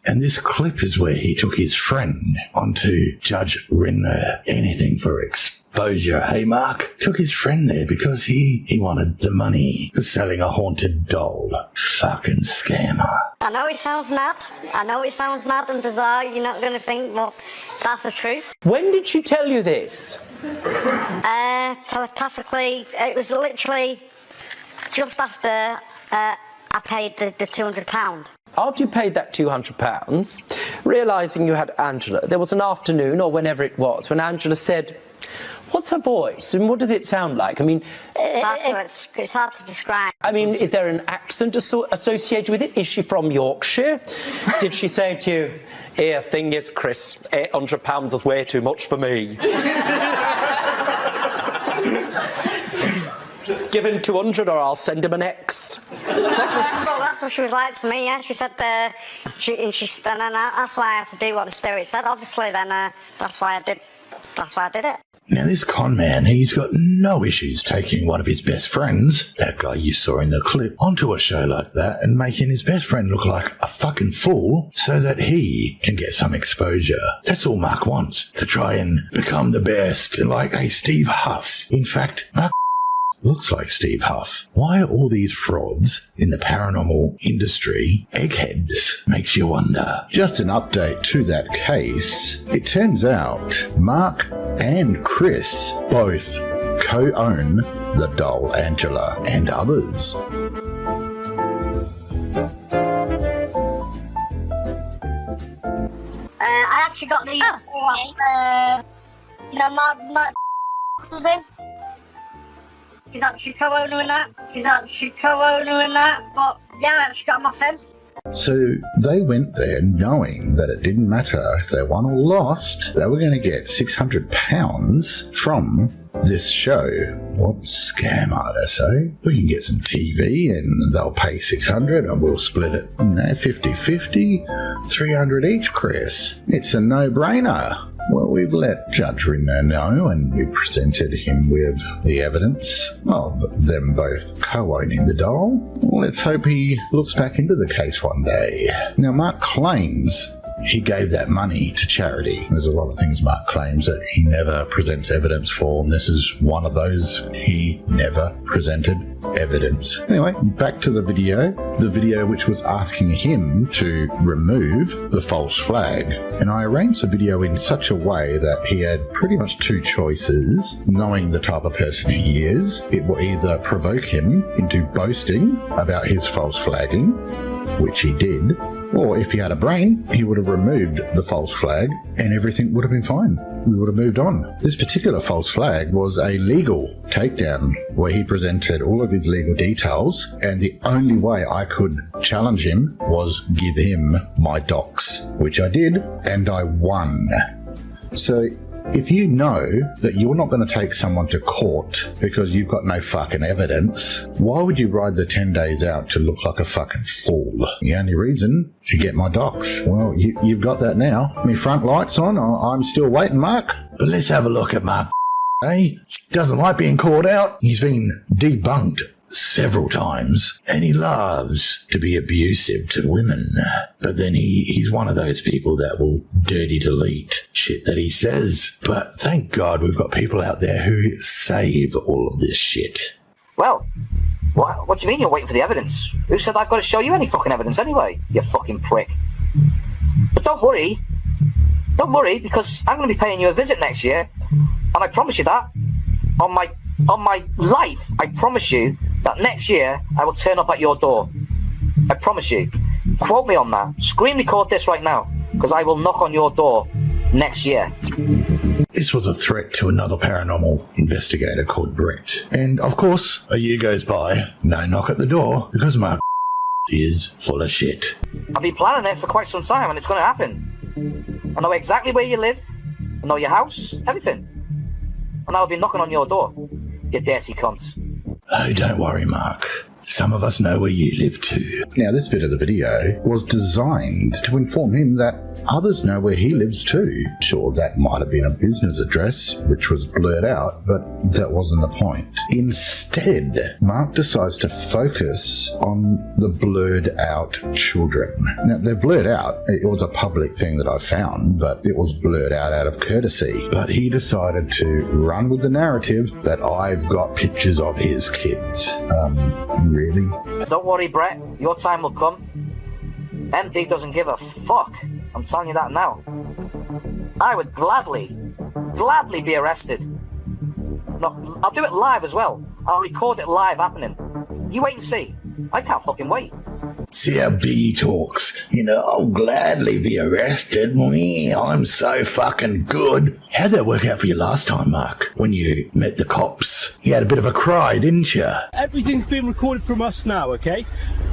And this clip is where he took his friend onto Judge Rinner. Anything for exposure, hey Mark? Took his friend there because he wanted the money for selling a haunted doll. Fucking scammer. I know it sounds mad. I know it sounds mad and bizarre. You're not going to think, well, that's the truth. When did she tell you this? Telepathically. It was literally just after I paid the £200. After you paid that £200, realising you had Angela, there was an afternoon or whenever it was when Angela said, "What's her voice and what does it sound like?" I mean, it's hard to describe. I mean, is there an accent associated with it? Is she from Yorkshire? Did she say to you, "Here, thing is, Chris, £800 is way too much for me. Give him 200 or I'll send him an X." Well, that's what she was like to me, yeah. She said, and that's why I had to do what the spirit said, obviously, then that's why I did it. Now this con man, he's got no issues taking one of his best friends, that guy you saw in the clip, onto a show like that and making his best friend look like a fucking fool so that he can get some exposure. That's all Mark wants, to try and become the best, like a Steve Huff. In fact, Mark looks like Steve Huff. Why are all these frauds in the paranormal industry eggheads? Makes you wonder. Just an update to that case. It turns out Mark and Chris both co-own the doll Angela and others. I actually got the Mark comes in. He's actually co-owner in that. But yeah, I actually got him off him. So they went there knowing that it didn't matter if they won or lost, they were going to get £600 from this show. What a scam, I'd say. We can get some TV and they'll pay $600 and we'll split it 50-50, 300 each, Chris. It's a no-brainer. Well, we've let Judge Rinner know and we presented him with the evidence of them both co-owning the doll. Let's hope he looks back into the case one day. Now, Mark claims he gave that money to charity. There's a lot of things Mark claims that he never presents evidence for, and this is one of those. He never presented evidence. Anyway, back to the video which was asking him to remove the false flag. And I arranged the video in such a way that he had pretty much two choices. Knowing the type of person he is, it will either provoke him into boasting about his false flagging, which he did, or if he had a brain, he would have removed the false flag and everything would have been fine. We would have moved on. This particular false flag was a legal takedown where he presented all of his legal details, and the only way I could challenge him was give him my docs, which I did, and I won. So if you know that you're not going to take someone to court because you've got no fucking evidence, why would you ride the 10 days out to look like a fucking fool? The only reason to get my docs. Well, you've got that now. My front light's on. I'm still waiting, Mark. But let's have a look at Mark. Doesn't like being called out. He's been debunked several times, and he loves to be abusive to women. But then he's one of those people that will dirty delete shit that he says. But thank God we've got people out there who save all of this shit. Well, what do you mean you're waiting for the evidence? Who said I've got to show you any fucking evidence anyway, you fucking prick? But don't worry, because I'm going to be paying you a visit next year, and I promise you that, on my life, I promise you that next year I will turn up at your door. I promise you. Quote me on that. Screen record this right now, because I will knock on your door next year. This was a threat to another paranormal investigator called Brett. And of course, a year goes by, no knock at the door, because Mark is full of shit. I've been planning it for quite some time, and it's going to happen. I know exactly where you live, I know your house, everything. And I'll be knocking on your door, you dirty cunt. Oh, don't worry, Mark. Some of us know where you live too. Now, this bit of the video was designed to inform him that others know where he lives too. Sure, that might have been a business address, which was blurred out, but that wasn't the point. Instead, Mark decides to focus on the blurred out children. Now, they're blurred out. It was a public thing that I found, but it was blurred out of courtesy. But he decided to run with the narrative that I've got pictures of his kids. Really? Don't worry, Brett. Your time will come. MD doesn't give a fuck. I'm telling you that now. I would gladly be arrested. No, I'll do it live as well. I'll record it live happening. You wait and see. I can't fucking wait. See how big he talks. You know, I'll gladly be arrested. I'm so fucking good. How'd that work out for you last time, Mark? When you met the cops? You had a bit of a cry, didn't you? Everything's being recorded from us now, okay?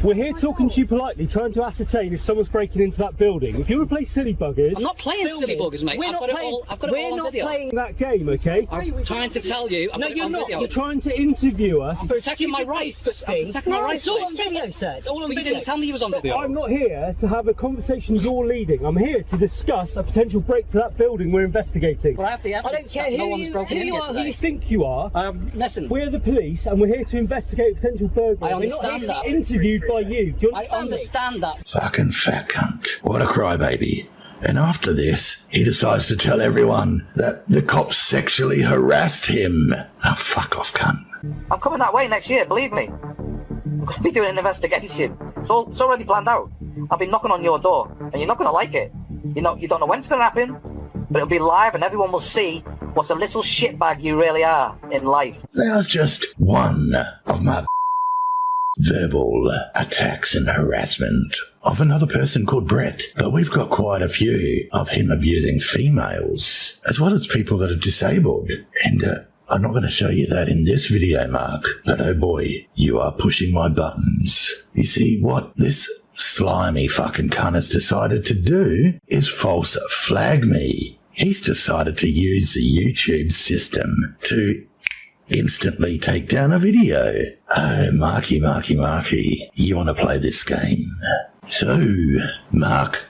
We're here talking to you politely, trying to ascertain if someone's breaking into that building. If you want to play silly buggers... I'm not playing silly buggers, mate. I've got it all on video. We're not playing that game, okay? I'm trying to tell you. No, you're not. You're trying to interview us. I'm protecting my rights. I'm protecting my rights. It's all on video, sir. It's all on video. You didn't tell me you was on video. I'm not here to have a conversation you're leading. I'm here to discuss a potential break to that building we're investigating. Well, I have the evidence. I don't care who you are, who you think you are. Listen. We're the police, and we're here to investigate a potential burglary. I understand that. We're not here to be interviewed by you. Do you understand? I understand that. Fucking fat cunt. What a crybaby. And after this, he decides to tell everyone that the cops sexually harassed him. Oh, fuck off, cunt. I'm coming that way next year, believe me. I'm going to be doing an investigation. It's already planned out. I'll be knocking on your door, and you're not going to like it. You don't know when it's going to happen, but it'll be live, and everyone will see what a little shitbag you really are in life. There's just one of my verbal attacks and harassment of another person called Brett, but we've got quite a few of him abusing females, as well as people that are disabled. And I'm not going to show you that in this video, Mark, but oh boy, you are pushing my buttons. You see, what this slimy fucking cunt has decided to do is false flag me. He's decided to use the YouTube system to instantly take down a video. Oh, Marky, you want to play this game? So, Mark,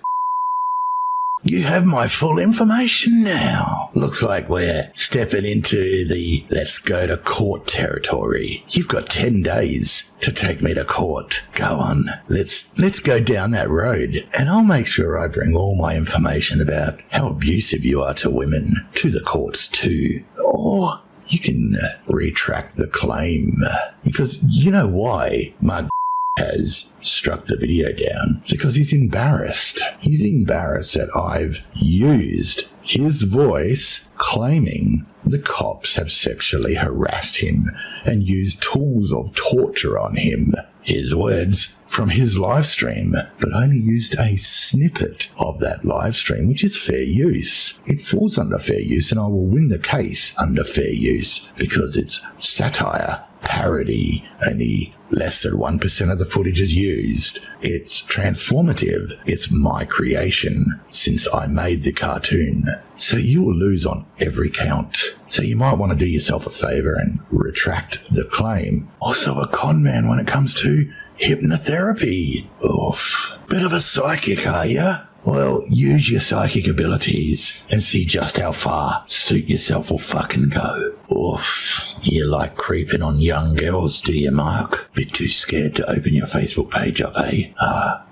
you have my full information now. Looks like we're stepping into the let's go to court territory. You've got 10 days to take me to court. Go on, let's go down that road, and I'll make sure I bring all my information about how abusive you are to women to the courts too. Or you can retract the claim, because you know why my has struck the video down. It's because he's embarrassed. He's embarrassed that I've used his voice claiming the cops have sexually harassed him and used tools of torture on him. His words from his live stream, but only used a snippet of that live stream, which is fair use. It falls under fair use, and I will win the case under fair use because it's satire, parody, only less than 1% of the footage is used. It's transformative. It's my creation since I made the cartoon. So you will lose on every count. So you might want to do yourself a favor and retract the claim. Also a con man when it comes to hypnotherapy. Oof. Bit of a psychic, are ya? Well, use your psychic abilities and see just how far Suit Yourself will fucking go. Oof. You like creeping on young girls, do you, Mark? Bit too scared to open your Facebook page up, eh?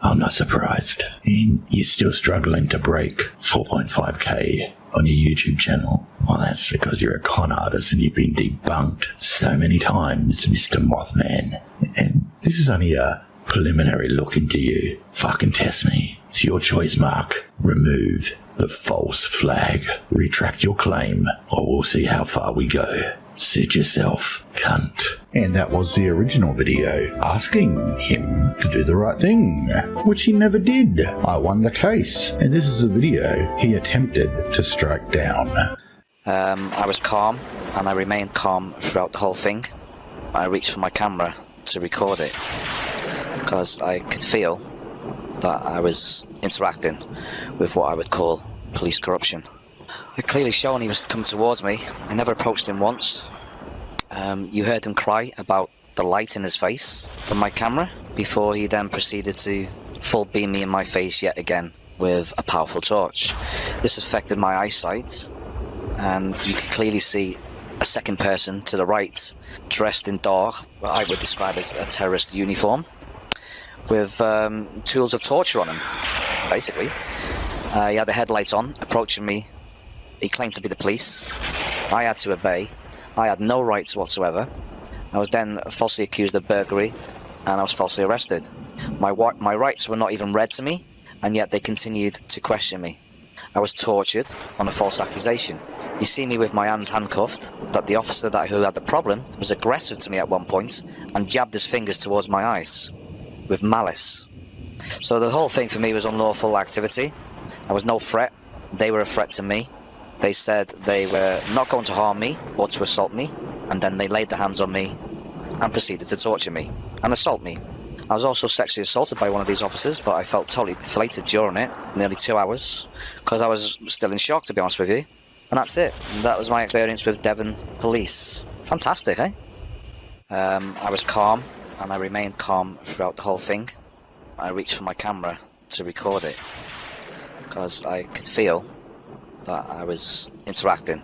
I'm not surprised. And you're still struggling to break 4.5k on your YouTube channel. Well, that's because you're a con artist and you've been debunked so many times, Mr. Mothman. And this is only a preliminary look into you. Fucking test me. It's your choice, Mark. Remove the false flag. Retract your claim, or we'll see how far we go. Suit yourself, cunt. And that was the original video, asking him to do the right thing, which he never did. I won the case, and this is the video he attempted to strike down. I was calm, and I remained calm throughout the whole thing. I reached for my camera to record it, because I could feel that I was interacting with what I would call police corruption. I clearly shown he was coming towards me. I never approached him once. You heard him cry about the light in his face from my camera before he then proceeded to full beam me in my face yet again with a powerful torch. This affected my eyesight, and you could clearly see a second person to the right, dressed in dark, what I would describe as a terrorist uniform, with tools of torture on him, basically. He had the headlights on, approaching me. He claimed to be the police. I had to obey. I had no rights whatsoever. I was then falsely accused of burglary, and I was falsely arrested. My rights were not even read to me, and yet they continued to question me. I was tortured on a false accusation. You see me with my hands handcuffed, that the officer who had the problem was aggressive to me at one point, and jabbed his fingers towards my eyes, with malice. So the whole thing for me was unlawful activity. I was no threat. They were a threat to me. They said they were not going to harm me or to assault me, and then they laid their hands on me and proceeded to torture me and assault me. I was also sexually assaulted by one of these officers, but I felt totally deflated during it, nearly 2 hours, because I was still in shock, to be honest with you. And that's it. And that was my experience with Devon Police. Fantastic, eh? I was calm, and I remained calm throughout the whole thing. I reached for my camera to record it, because I could feel that I was interacting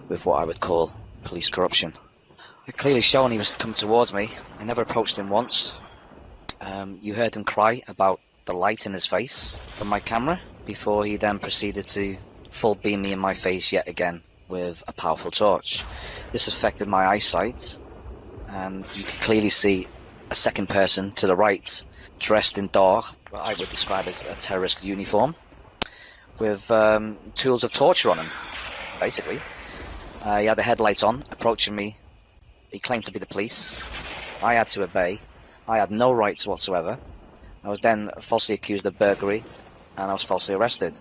with what I would call police corruption. I clearly shown he was coming towards me. I never approached him once. You heard him cry about the light in his face from my camera before he then proceeded to full beam me in my face yet again with a powerful torch. This affected my eyesight, and you could clearly see a second person to the right, dressed in dark, what I would describe as a terrorist uniform, with tools of torture on him, basically. He had the headlights on, approaching me. He claimed to be the police. I had to obey. I had no rights whatsoever. I was then falsely accused of burglary, and I was falsely arrested.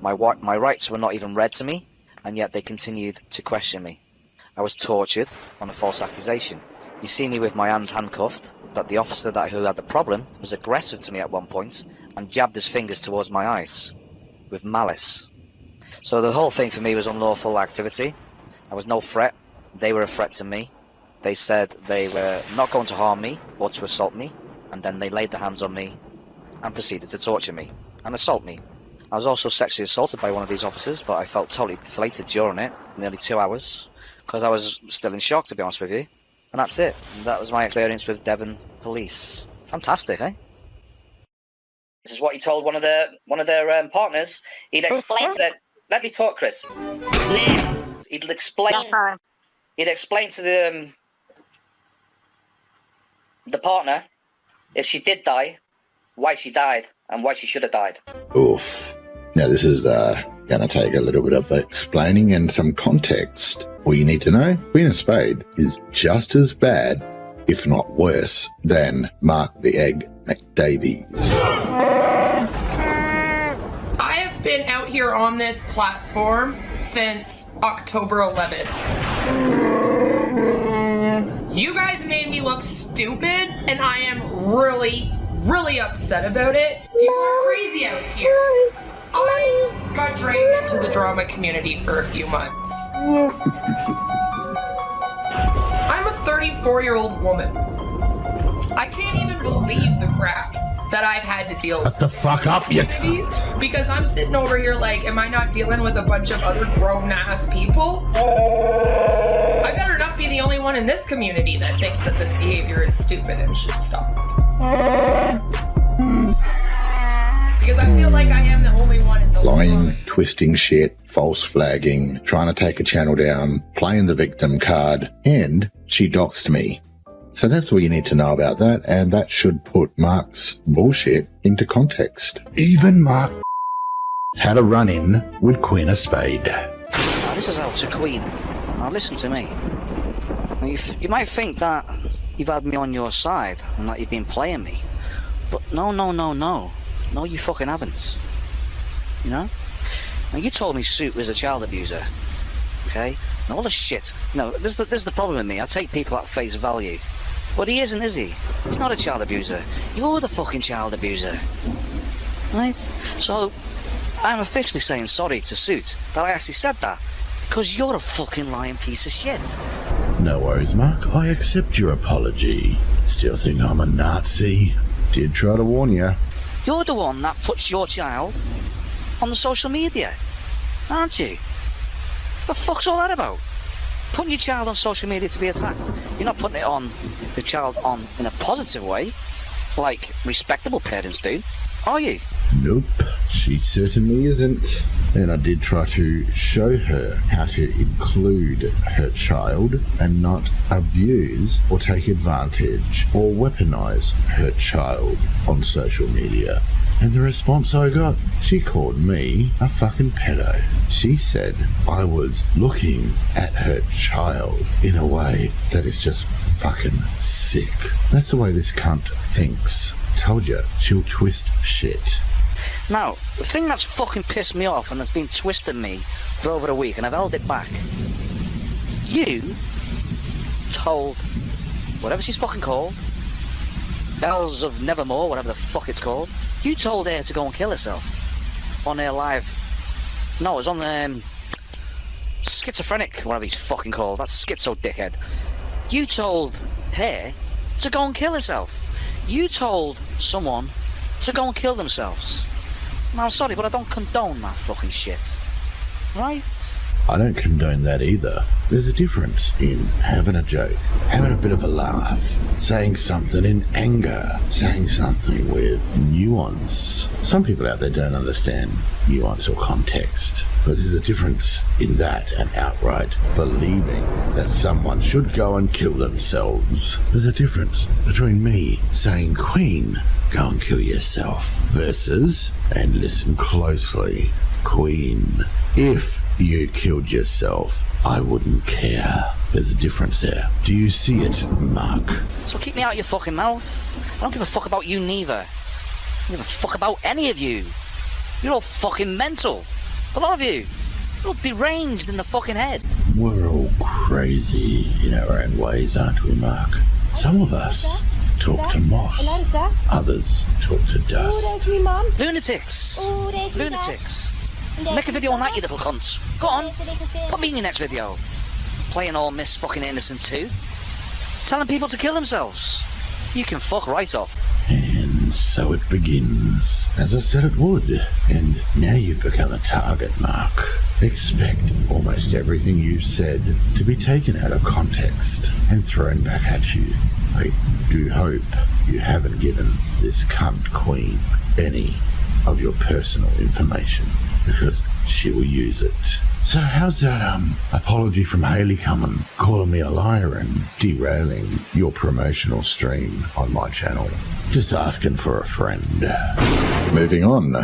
My rights were not even read to me, and yet they continued to question me. I was tortured on a false accusation. You see me with my hands handcuffed, that the officer who had the problem was aggressive to me at one point, and jabbed his fingers towards my eyes, with malice. So the whole thing for me was unlawful activity. I was no threat. They were a threat to me. They said they were not going to harm me or to assault me, and then they laid their hands on me and proceeded to torture me and assault me. I was also sexually assaulted by one of these officers, but I felt totally deflated during it, nearly 2 hours, because I was still in shock, to be honest with you. And that's it. And that was my experience with Devon Police. Fantastic, eh? This is what he told one of their partners. He'd explain that. Let me talk, Chris. He'd explain. He'd explain to the partner, if she did die, why she died and why she should have died. Oof. Now this is going to take a little bit of explaining and some context. All you need to know, being a spade is just as bad, if not worse, than Mark the Egg McDavies. I have been out here on this platform since October 11th. You guys made me look stupid, and I am really upset about it. People are crazy out here. I got dragged into the drama community for a few months. I'm a 34-year-old woman. I can't even believe the crap that I've had to deal with. Shut the fuck up, you... Because I'm sitting over here like, am I not dealing with a bunch of other grown-ass people? I better not be the only one in this community that thinks that this behavior is stupid and should stop. Because I feel like I am the only one in the lying, twisting shit, false flagging, trying to take a channel down, playing the victim card, and she doxed me. So that's all you need to know about that, and that should put Mark's bullshit into context. Even Mark had a run-in with Queen of Spade. Now, this is out to Queen. Now listen to me. You might think that you've had me on your side and that you've been playing me. But no. No, you fucking haven't. You know? Now, you told me Sᴜᴜ was a child abuser. Okay? And all the shit. No, this is the problem with me. I take people at face value. But he isn't, is he? He's not a child abuser. You're the fucking child abuser. Right? So, I'm officially saying sorry to Sᴜᴜ that I actually said that. Because you're a fucking lying piece of shit. No worries, Mark. I accept your apology. Still think I'm a Nazi. Did try to warn you. You're the one that puts your child on the social media, aren't you? The fuck's all that about? Putting your child on social media to be attacked. You're not putting the child on in a positive way, like respectable parents do, are you? Nope, she certainly isn't. And I did try to show her how to include her child and not abuse or take advantage or weaponize her child on social media. And the response I got, she called me a fucking pedo. She said I was looking at her child in a way that is just fucking sick. That's the way this cunt thinks. Told you, she'll twist shit. Now, the thing that's fucking pissed me off and that's been twisting me for over a week, and I've held it back. You told whatever she's fucking called, Bells of Nevermore, whatever the fuck it's called, you told her to go and kill herself on her live. No, it was on the schizophrenic, whatever he's fucking called. That's schizo dickhead. You told her to go and kill herself. You told someone to go and kill themselves. Now, I'm sorry, but I don't condone that fucking shit. Right? I don't condone that either. There's a difference in having a joke, having a bit of a laugh, saying something in anger, saying something with nuance. Some people out there don't understand nuance or context, but there's a difference in that and outright believing that someone should go and kill themselves. There's a difference between me saying, Queen, go and kill yourself, versus, and listen closely, Queen, if you killed yourself, I wouldn't care. There's a difference there. Do you see it, Mark? So keep me out of your fucking mouth. I don't give a fuck about you neither. I don't give a fuck about any of you. You're all fucking mental. A lot of you. You're all deranged in the fucking head. We're all crazy in our own ways, aren't we, Mark? Some of us talk to moss. Others talk to dust. Lunatics. Lunatics. Make a video on that, you little cunts. Go on. Put me in your next video. Playing all Miss fucking Innocent too. Telling people to kill themselves. You can fuck right off. And so it begins. As I said it would. And now you've become a target, Mark. Expect almost everything you've said to be taken out of context and thrown back at you. I do hope you haven't given this cunt Queen any of your personal information, because she will use it. So how's that apology from Hayley coming, calling me a liar and derailing your promotional stream on my channel? Just asking for a friend. Moving on.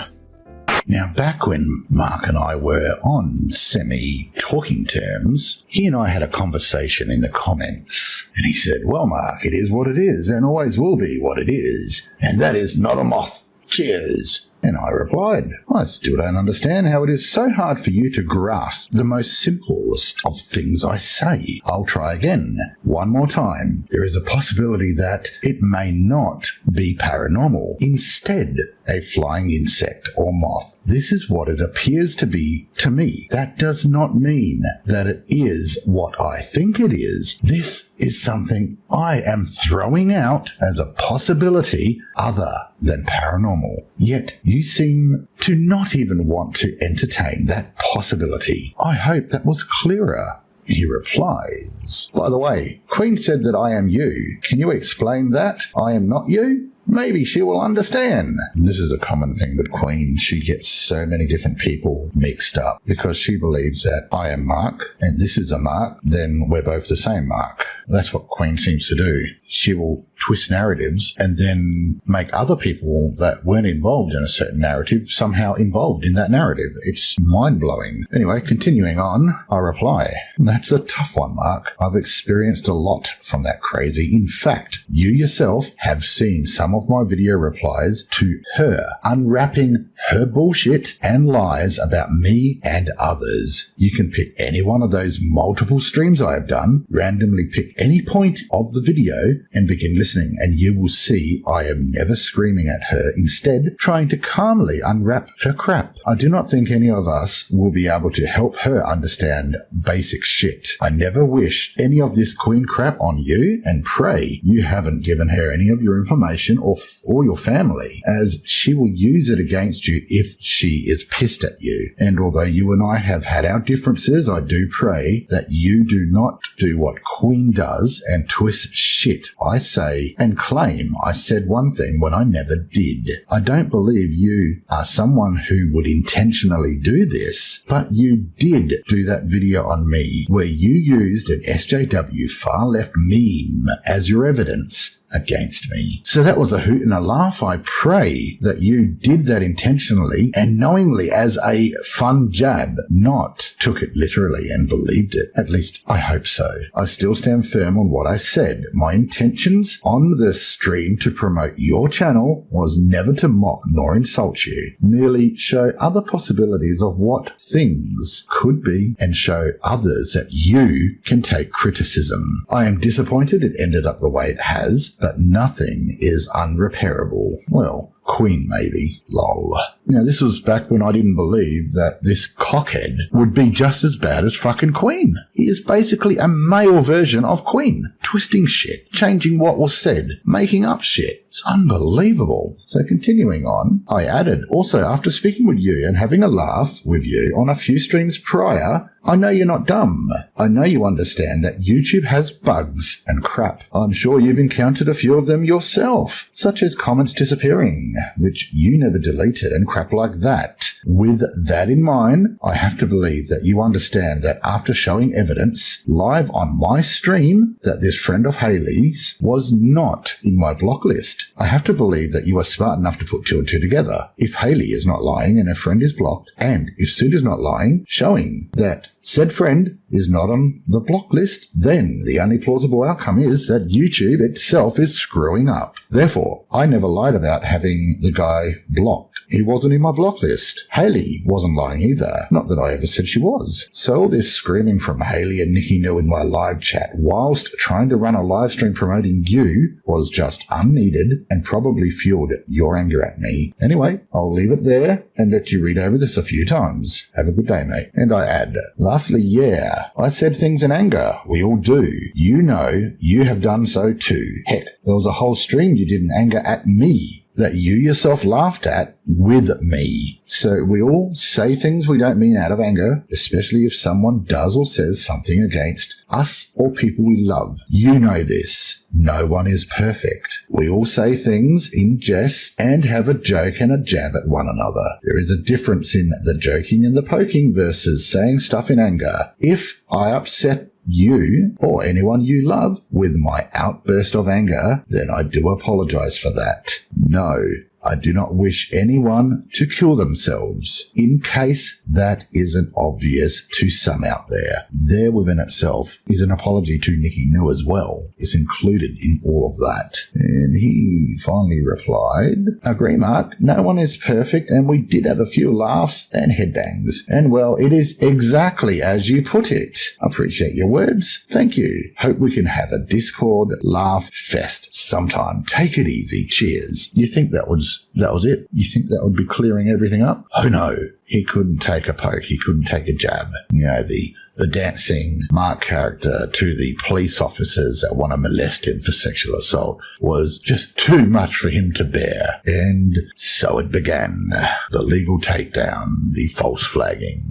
Now, back when Mark and I were on semi-talking terms, he and I had a conversation in the comments. And he said, well, Mark, it is what it is and always will be what it is. And that is not a moth. Cheers. And I replied, I still don't understand how it is so hard for you to grasp the most simplest of things I say. I'll try again. One more time. There is a possibility that it may not be paranormal. Instead, a flying insect or moth. This is what it appears to be to me. That does not mean that it is what I think it is. This is something I am throwing out as a possibility other than paranormal. Yet you seem to not even want to entertain that possibility. I hope that was clearer. He replies, by the way, Queen said that I am you. Can you explain that? I am not you? Maybe she will understand. This is a common thing with Queen. She gets so many different people mixed up because she believes that I am Mark and this is a Mark, then we're both the same Mark. That's what Queen seems to do. She will twist narratives and then make other people that weren't involved in a certain narrative somehow involved in that narrative. It's mind-blowing. Anyway, continuing on, I reply, that's a tough one, Mark. I've experienced a lot from that crazy. In fact, you yourself have seen some of my video replies to her, unwrapping her bullshit and lies about me and others. You can pick any one of those multiple streams I have done, randomly pick any point of the video and begin listening, and you will see I am never screaming at her, instead trying to calmly unwrap her crap. I do not think any of us will be able to help her understand basic shit. I never wish any of this Queen crap on you, and pray you haven't given her any of your information or your family, as she will use it against you if she is pissed at you. And although you and I have had our differences, I do pray that you do not do what Queen does and twist shit I say and claim I said one thing when I never did. I don't believe you are someone who would intentionally do this, but you did do that video on me where you used an SJW far left meme as your evidence against me. So that was a hoot and a laugh. I pray that you did that intentionally and knowingly as a fun jab, not took it literally and believed it. At least I hope so. I still stand firm on what I said. My intentions on this stream to promote your channel was never to mock nor insult you, merely show other possibilities of what things could be and show others that you can take criticism. I am disappointed it ended up the way it has, but nothing is unrepairable. Well, Queen maybe. Lol. Now, this was back when I didn't believe that this cockhead would be just as bad as fucking Queen. He is basically a male version of Queen. Twisting shit, changing what was said, making up shit. It's unbelievable. So continuing on, I added, also after speaking with you and having a laugh with you on a few streams prior, I know you're not dumb. I know you understand that YouTube has bugs and crap. I'm sure you've encountered a few of them yourself, such as comments disappearing, which you never deleted and crap like that. With that in mind, I have to believe that you understand that after showing evidence live on my stream that this friend of Hayley's was not in my block list, I have to believe that you are smart enough to put two and two together. If Hayley is not lying and her friend is blocked, and if Sid is not lying, showing that said friend is not on the block list, then the only plausible outcome is that YouTube itself is screwing up. Therefore, I never lied about having the guy blocked. He wasn't in my block list. Hayley wasn't lying either. Not that I ever said she was. So all this screaming from Hayley and Nikki New in my live chat whilst trying to run a live stream promoting you was just unneeded and probably fueled your anger at me. Anyway, I'll leave it there and let you read over this a few times. Have a good day, mate. And I add, lastly, yeah, I said things in anger. We all do. You know you have done so too. Heck, there was a whole stream you did in anger at me that you yourself laughed at with me. So we all say things we don't mean out of anger, especially if someone does or says something against us or people we love. You know this. No one is perfect. We all say things in jest and have a joke and a jab at one another. There is a difference in the joking and the poking versus saying stuff in anger. If I upset you or anyone you love with my outburst of anger, then I do apologize for that. No, I do not wish anyone to kill themselves, in case that isn't obvious to some out there. There within itself is an apology to Nicky New as well. It's included in all of that. And he finally replied, agree, Mark, no one is perfect, and we did have a few laughs and headbangs. And well, it is exactly as you put it. Appreciate your words. Thank you. Hope we can have a Discord laugh fest sometime. Take it easy. Cheers. You think that was it? You think that would be clearing everything up? Oh no, he couldn't take a poke, he couldn't take a jab. You know, the dancing Mark character to the police officers that want to molest him for sexual assault was just too much for him to bear. And so it began. The legal takedown, the false flagging.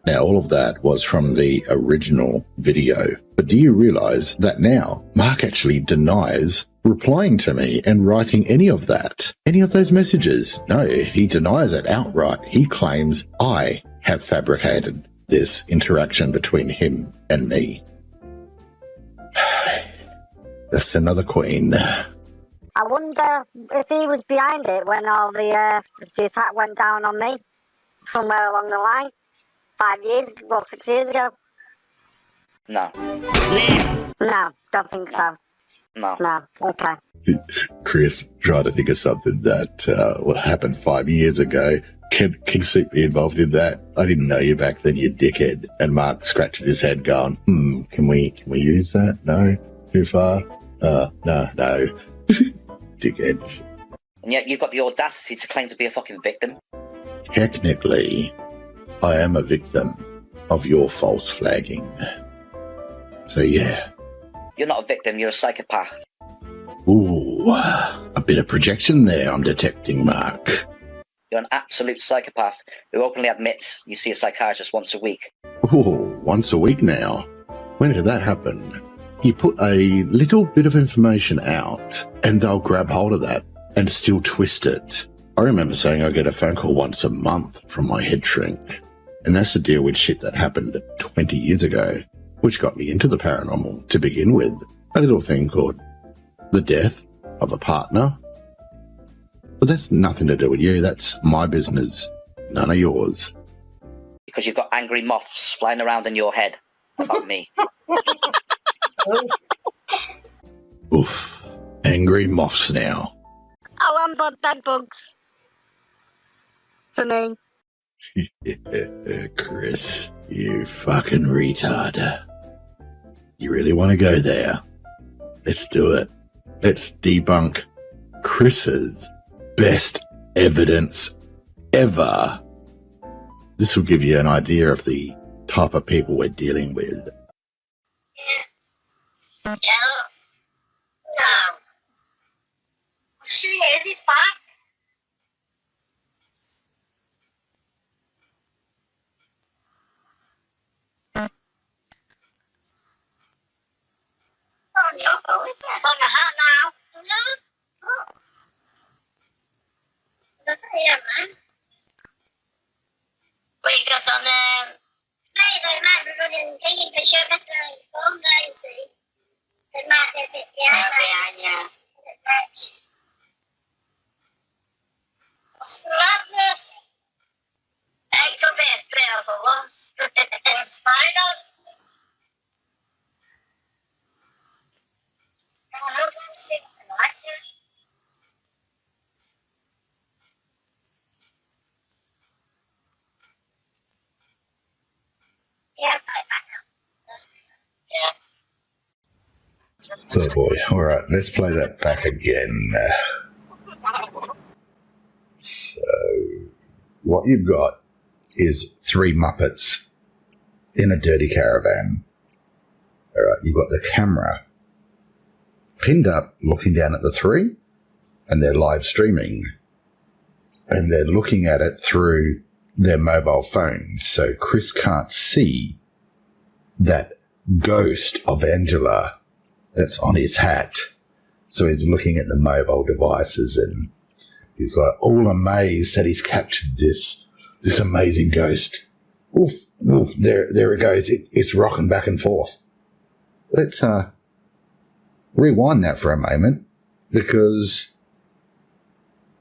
Now, all of that was from the original video. But do you realize that now Mark actually denies replying to me and writing any of that, any of those messages? No, he denies it outright. He claims I have fabricated this interaction between him and me. That's another queen. I wonder if he was behind it when all the attack went down on me, somewhere along the line. 5 years ago, well, 6 years ago. No. No, don't think so. No. No, okay. Chris, trying to think of something that happened 5 years ago. Can Sᴟ be involved in that? I didn't know you back then, you dickhead. And Mark scratching his head going, can we use that? No? Too far? No. Dickheads. And yet you've got the audacity to claim to be a fucking victim. Technically, I am a victim of your false flagging. So yeah. You're not a victim, you're a psychopath. Ooh, a bit of projection there I'm detecting, Mark. You're an absolute psychopath who openly admits you see a psychiatrist once a week. Ooh, once a week now? When did that happen? You put a little bit of information out and they'll grab hold of that and still twist it. I remember saying I get a phone call once a month from my head shrink. And that's to deal with shit that happened 20 years ago, which got me into the paranormal to begin with. A little thing called the death of a partner. But that's nothing to do with you. That's my business. None of yours. Because you've got angry moths flying around in your head about me. Oof. Angry moths now. I want bed bugs. For me. Chris, you fucking retard. You really want to go there? Let's do it. Let's debunk Chris's best evidence ever. This will give you an idea of the type of people we're dealing with. No. She is, he's back. Oh, no, it's on the hat now. No. Oh. That's here, man. We got on Maybe might be running thingy for sure. That's the phone guy, see. It might be a bit behind. Yeah. What's the madness? It could be a spell for once. It's fine on. I don't see like that. Yeah, Oh boy. Alright, let's play that back again. So, what you've got is three Muppets in a dirty caravan. Alright, you've got the camera pinned up looking down at the three, and they're live streaming. And they're looking at it through their mobile phones, so Chris can't see that ghost of Angela that's on his hat. So he's looking at the mobile devices and he's like all amazed that he's captured this amazing ghost. Oof, oof, there it goes. It's rocking back and forth. Let's rewind that for a moment, because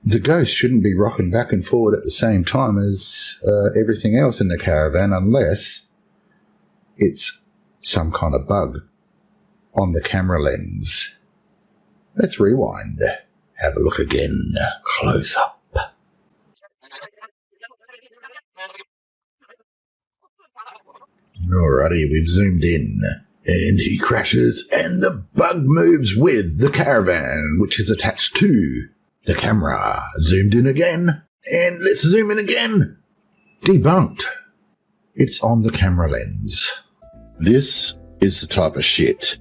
the ghost shouldn't be rocking back and forward at the same time as everything else in the caravan unless it's some kind of bug on the camera lens. Let's rewind. Have a look again. Close up. Alrighty, we've zoomed in. And he crashes, and the bug moves with the caravan, which is attached to the camera. Zoomed in again, and let's zoom in again. Debunked. It's on the camera lens. This is the type of shit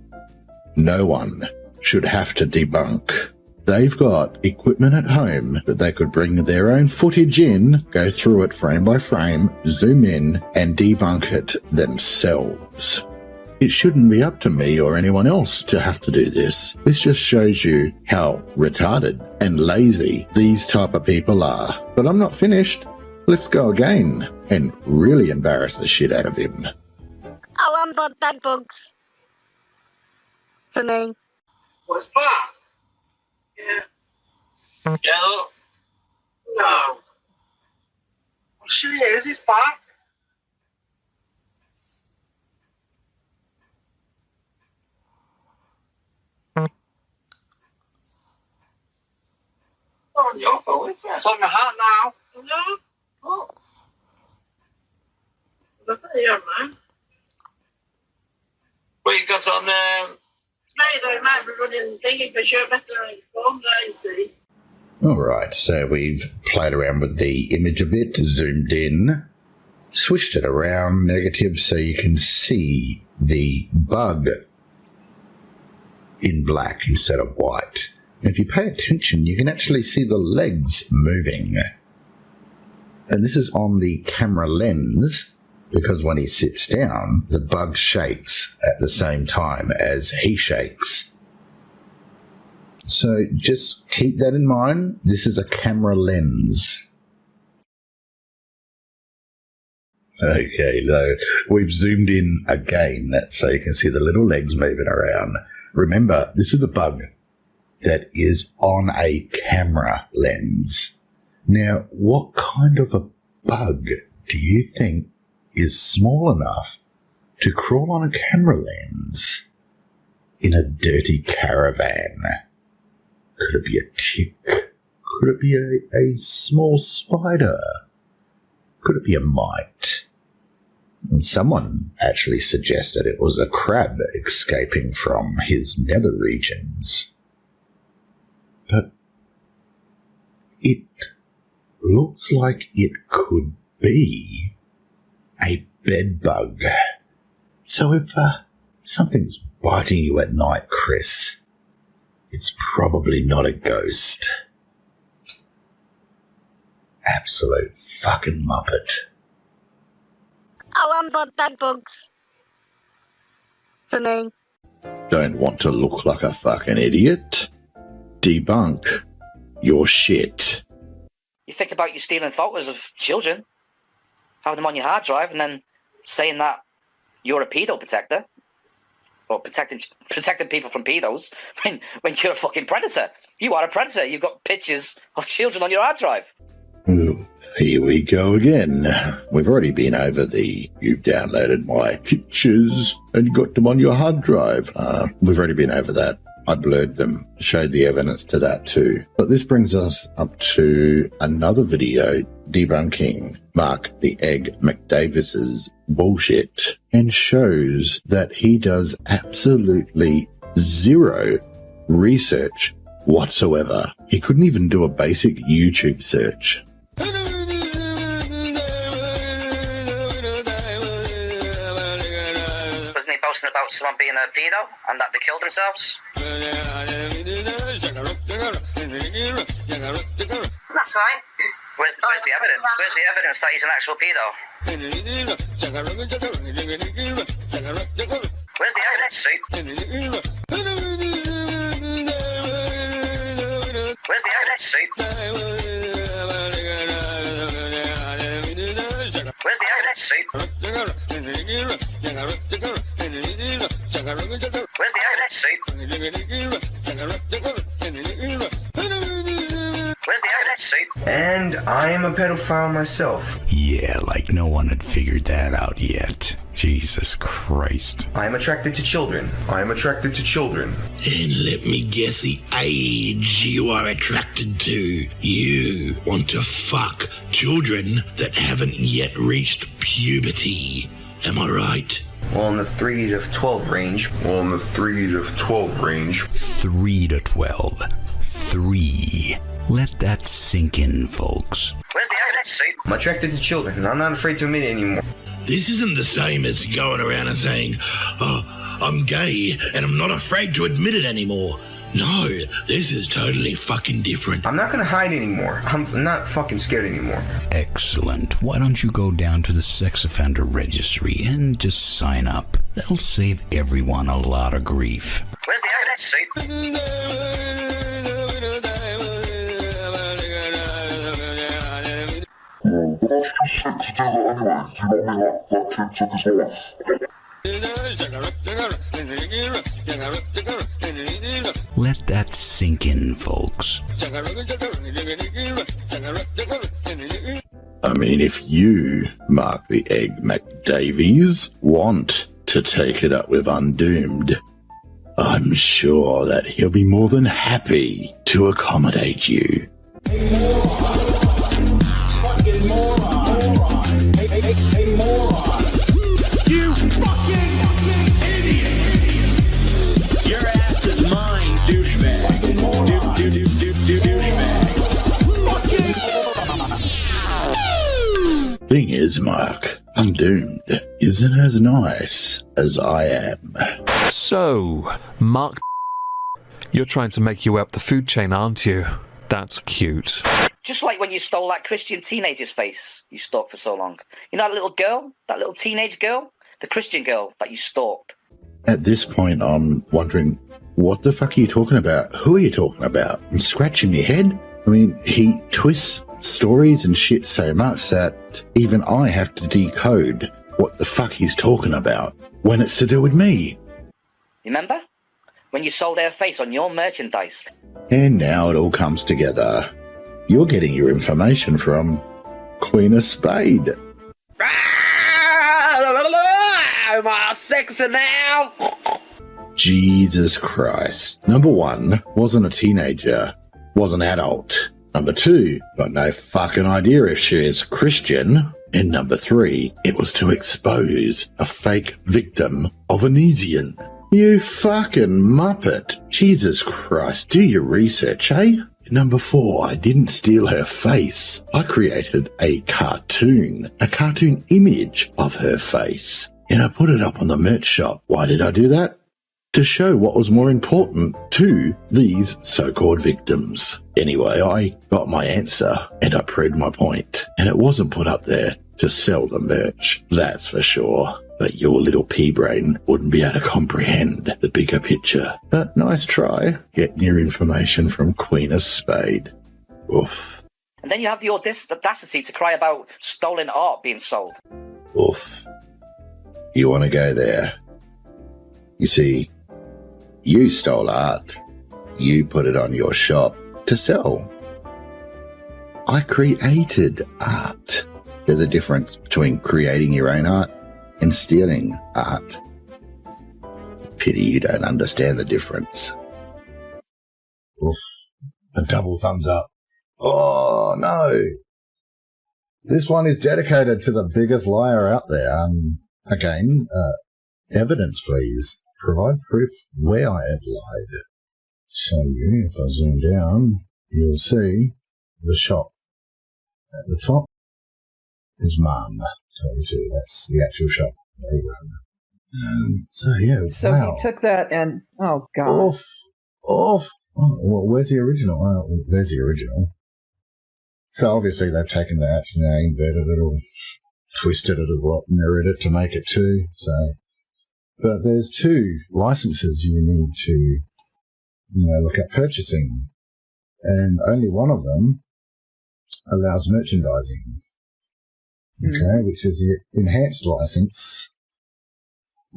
no one should have to debunk. They've got equipment at home that they could bring their own footage in, go through it frame by frame, zoom in, and debunk it themselves. It shouldn't be up to me or anyone else to have to do this. This just shows you how retarded and lazy these type of people are. But I'm not finished. Let's go again and really embarrass the shit out of him. I want the bed bugs. For me. What's that? Yeah. Yeah. No. Well, she is. He's back. On your phone, is it? It's on my hat now. No. Oh. Is that here, man? What you got on there? I might be running thingy for sure. Better phone there, you see. Alright, so we've played around with the image a bit, zoomed in, switched it around negative so you can see the bug in black instead of white. If you pay attention, you can actually see the legs moving. And this is on the camera lens, because when he sits down, the bug shakes at the same time as he shakes. So just keep that in mind. This is a camera lens. Okay, so we've zoomed in again, so you can see the little legs moving around. Remember, this is a bug that is on a camera lens. Now, what kind of a bug do you think is small enough to crawl on a camera lens in a dirty caravan? Could it be a tick? Could it be a small spider? Could it be a mite? And someone actually suggested it was a crab escaping from his nether regions. But it looks like it could be a bed bug. So if something's biting you at night, Chris, it's probably not a ghost. Absolute fucking muppet. I want the bed bugs. For me. Don't want to look like a fucking idiot? Debunk your shit. You think about you stealing photos of children, having them on your hard drive, and then saying that you're a pedo protector, or protecting people from pedos, when you're a fucking predator. You are a predator. You've got pictures of children on your hard drive. Ooh, here we go again. We've already been over you've downloaded my pictures and got them on your hard drive. We've already been over that. I blurred them, showed the evidence to that too. But this brings us up to another video debunking Mark the Egg McDavis's bullshit, and shows that he does absolutely zero research whatsoever. He couldn't even do a basic YouTube search. Wasn't he boasting about someone being a pedo and that they killed themselves? That's right. Where's the evidence? Where's the evidence that he's an actual pedo? Where's the evidence, Sue? Where's the evidence, Sue? Where's the evidence, Sue? Where's the evidence, Sue? Where's the evidence, And I am a pedophile myself. Yeah, like no one had figured that out yet. Jesus Christ. I am attracted to children. I am attracted to children. And let me guess the age you are attracted to. You want to fuck children that haven't yet reached puberty. Am I right? Well, in the 3 to 12 range. 3 to 12. 3. Let that sink in, folks. Where's the evidence, I'm attracted to children, and I'm not afraid to admit it anymore. This isn't the same as going around and saying, oh, I'm gay and I'm not afraid to admit it anymore. No, this is totally fucking different. I'm not gonna hide anymore. I'm not fucking scared anymore. Excellent. Why don't you go down to the sex offender registry and just sign up? That'll save everyone a lot of grief. Where's the evidence, Let that sink in, folks. I mean, if you, Mark the Egg McDavies, want to take it up with Undoomed, I'm sure that he'll be more than happy to accommodate you. Fucking moron. Hey, moron. You fucking idiot. Your ass is mine, douchebag. Douchebag. Thing is, Mark, Undoomed isn't as nice as I am. So, Mark, you're trying to make your way up the food chain, aren't you? That's cute. Just like when you stole that Christian teenager's face you stalked for so long. You know that little girl? That little teenage girl? The Christian girl that you stalked. At this point, I'm wondering, what the fuck are you talking about? Who are you talking about? I'm scratching your head? I mean, he twists stories and shit so much that even I have to decode what the fuck he's talking about when it's to do with me. Remember? When you sold her face on your merchandise. And now it all comes together. You're getting your information from Queen of Spade. Am I sexy now? Jesus Christ. Number 1, wasn't a teenager, was an adult. Number 2, got no fucking idea if she is Christian. And number 3, it was to expose a fake victim of Anesian. You fucking muppet. Jesus Christ, do your research, eh? Number 4, I didn't steal her face. I created a cartoon image of her face. And I put it up on the merch shop. Why did I do that? To show what was more important to these so-called victims. Anyway, I got my answer and I proved my point. And it wasn't put up there to sell the merch, that's for sure. But your little pea-brain wouldn't be able to comprehend the bigger picture. But nice try, getting your information from Queen of Spade. Oof. And then you have the audacity to cry about stolen art being sold. Oof. You want to go there? You see, you stole art. You put it on your shop to sell. I created art. There's a difference between creating your own art and stealing art. Pity you don't understand the difference. Oof. A double thumbs up. Oh, no. This one is dedicated to the biggest liar out there. Again, evidence, please. Provide proof where I have lied. So if I zoom down, you'll see the shop. At the top is Mum. 22, that's the actual shop they run. So wow. he took that and, oh, God. Off. Oh, well, where's the original? Well, there's the original. So obviously they've taken that, inverted it or twisted it or mirrored it to make it 2. So, but there's 2 licenses you need to, look at purchasing. And only one of them allows merchandising. Okay, which is the enhanced license.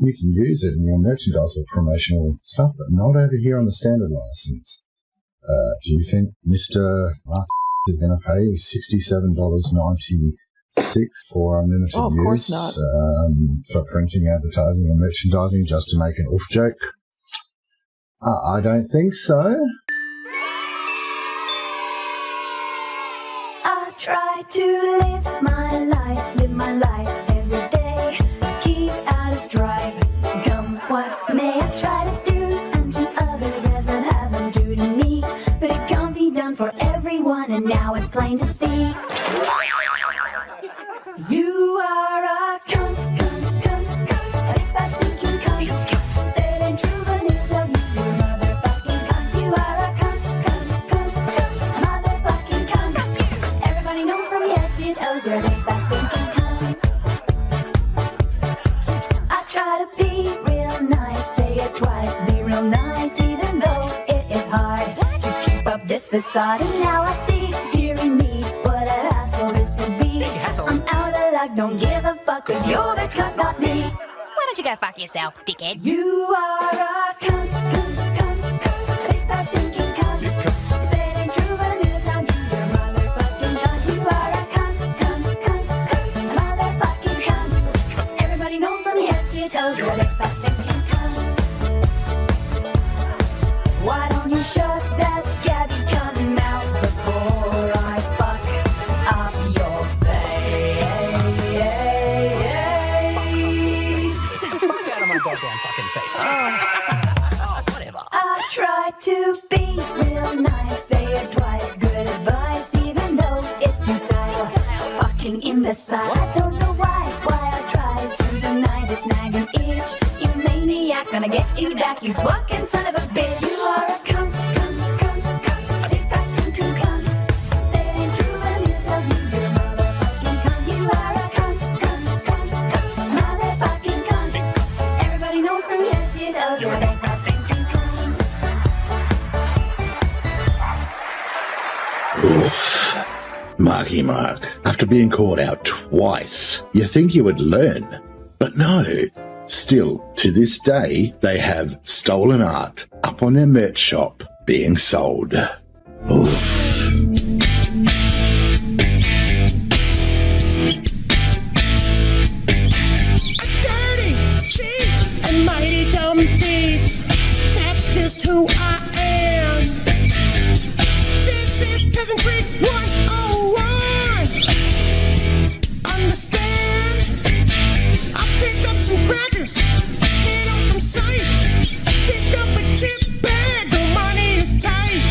You can use it in your merchandise or promotional stuff, but not over here on the standard license. Do you think Mr. Mark He's going to pay you $67.96 for unlimited Oh, of use course not. for printing, advertising and merchandising just to make an oof joke. I don't think so. I try to live my life every day. Keep out of strife, come what may. I try to do unto others as I'd have them do to me. But it can't be done for everyone, and now it's plain to see. You are a cunt, a big fat stinking cunt. Said ain't true, but it tell you you're a motherfucking cunt. You are a cunt, motherfucking cunt. Everybody knows from your head to your toes you're a big fat stinking cunt. I try to be real nice, say it twice, be real nice, even though it is hard to keep up this facade. And now I see, dearie me, what an asshole this would be. I'm out of luck, don't give a fuck, cause you're the cunt, not me. Why don't you go fuck yourself, dickhead? You are a cunt, a big fat stinking cunt. Say it ain't true, but I'm gonna tell you you're a motherfucking cunt. You are a cunt, a motherfucking cunt. Everybody knows from your head to your toes you're a big fat stinking cunt. Why don't you shut that scabby cunt mouth before I fuck up your face? Fuck out of my goddamn fucking face. Whatever. I try to be real nice, say it twice, good advice, even though it's futile. Fucking imbecile. I don't know why I try to deny this nagging itch. You maniac, gonna get you back, you fucking son of a bitch. You are a cunt, a big fat stinking cunt. Say it ain't true, but I'm gonna tell you you're a motherfucking cunt. You are a cunt, motherfucking cunt. Everybody knows from your head to your toes you're a big fat stinking cunt. Oof. Marky Mark, after being called out twice, you think you would learn. But no. Still, to this day, they have stolen art up on their merch shop being sold. Oof. Dirty, cheap, and mighty dumb thief. That's just who I am. This is peasantry 101. Understand? I picked up some crackers, hit up from sight. Picked up a chip bag, the money is tight.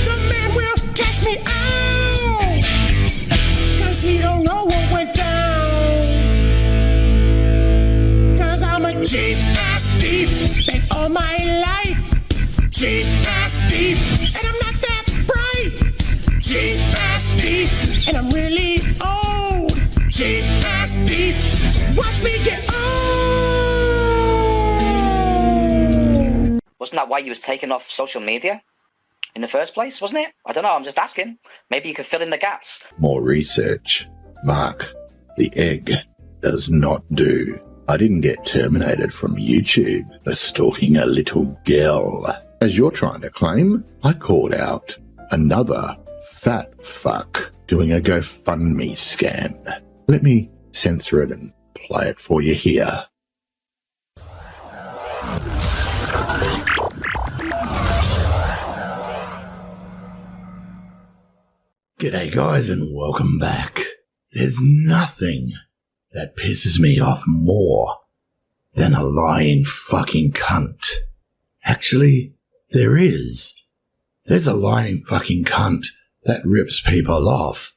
The man will cash me out, cause he don't know what went down. Cause I'm a cheap ass thief, been all my life. Cheap ass thief, and I'm not that bright. Cheap ass thief, and I'm really old. Cheap ass thief, watch me get old. Wasn't that why you was taken off social media in the first place, wasn't it? I don't know, I'm just asking. Maybe you could fill in the gaps. More research. Mark, the egg does not do. I didn't get terminated from YouTube for stalking a little girl. As you're trying to claim, I called out another fat fuck doing a GoFundMe scam. Let me censor it and play it for you here. G'day guys and welcome back. There's nothing that pisses me off more than a lying fucking cunt. Actually, there is. There's a lying fucking cunt that rips people off.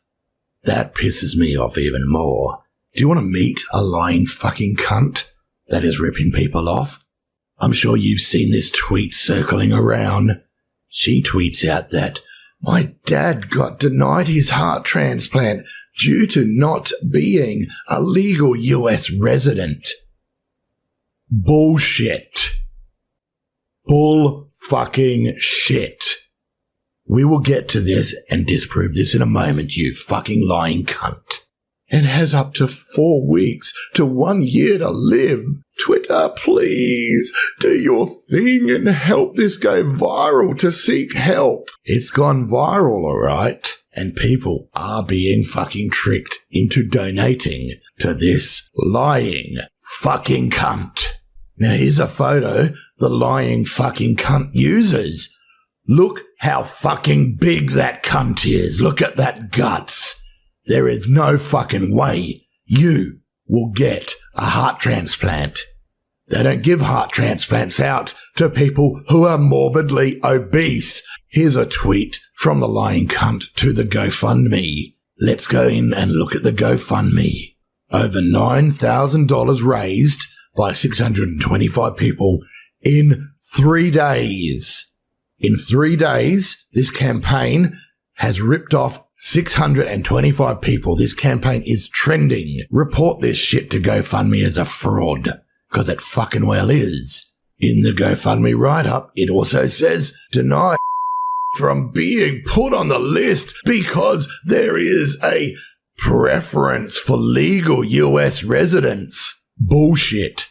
That pisses me off even more. Do you want to meet a lying fucking cunt that is ripping people off? I'm sure you've seen this tweet circling around. She tweets out that my dad got denied his heart transplant due to not being a legal US resident. Bullshit. Bull fucking shit. We will get to this and disprove this in a moment, you fucking lying cunt. And has up to 4 weeks to 1 year to live. Twitter, please do your thing and help this go viral to seek help. It's gone viral, alright? And people are being fucking tricked into donating to this lying fucking cunt. Now here's a photo the lying fucking cunt uses. Look how fucking big that cunt is. Look at that guts. There is no fucking way you will get a heart transplant. They don't give heart transplants out to people who are morbidly obese. Here's a tweet from the lying cunt to the GoFundMe. Let's go in and look at the GoFundMe. Over $9,000 raised by 625 people in 3 days. In 3 days, this campaign has ripped off 625 people. This campaign is trending. Report this shit to GoFundMe as a fraud, because it fucking well is. In the GoFundMe write-up, it also says, deny from being put on the list because there is a preference for legal US residents. Bullshit.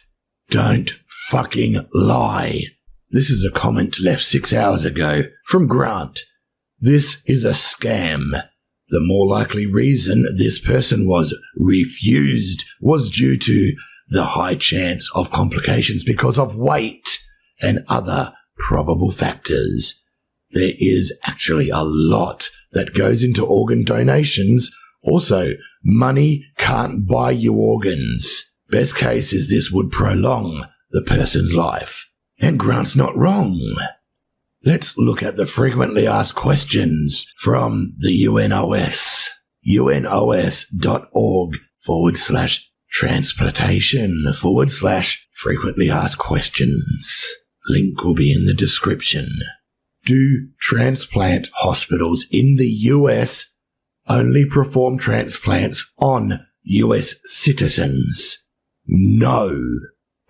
Don't fucking lie. This is a comment left 6 hours ago from Grant. This is a scam. The more likely reason this person was refused was due to the high chance of complications because of weight and other probable factors. There is actually a lot that goes into organ donations. Also, money can't buy you organs. Best case is this would prolong the person's life. And Grant's not wrong. Let's look at the frequently asked questions from the UNOS. unos.org/transplantation/frequently asked questions. Link will be in the description. Do transplant hospitals in the US only perform transplants on US citizens? No.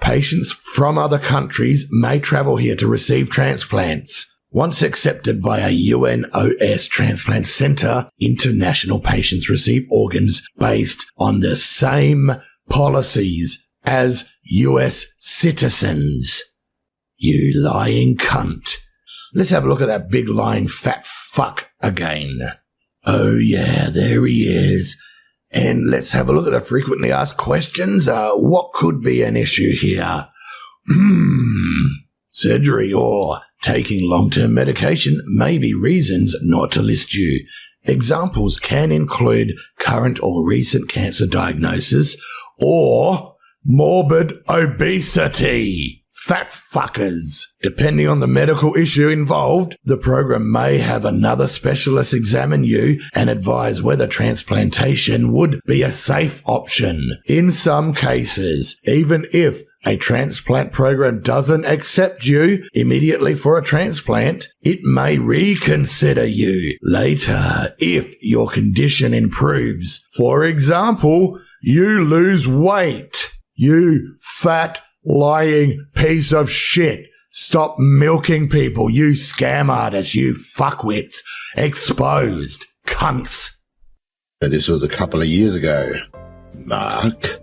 Patients from other countries may travel here to receive transplants. Once accepted by a UNOS transplant center, international patients receive organs based on the same policies as US citizens. You lying cunt. Let's have a look at that big lying fat fuck again. Oh yeah, there he is. And let's have a look at the frequently asked questions. What could be an issue here? Surgery or taking long-term medication may be reasons not to list you. Examples can include current or recent cancer diagnosis or morbid obesity. Fat fuckers. Depending on the medical issue involved, the program may have another specialist examine you and advise whether transplantation would be a safe option. In some cases, even if a transplant program doesn't accept you immediately for a transplant, it may reconsider you later if your condition improves. For example, you lose weight. You fat lying piece of shit. Stop milking people, you scam artists, you fuckwits. Exposed. Cunts. But this was a couple of years ago, Mark,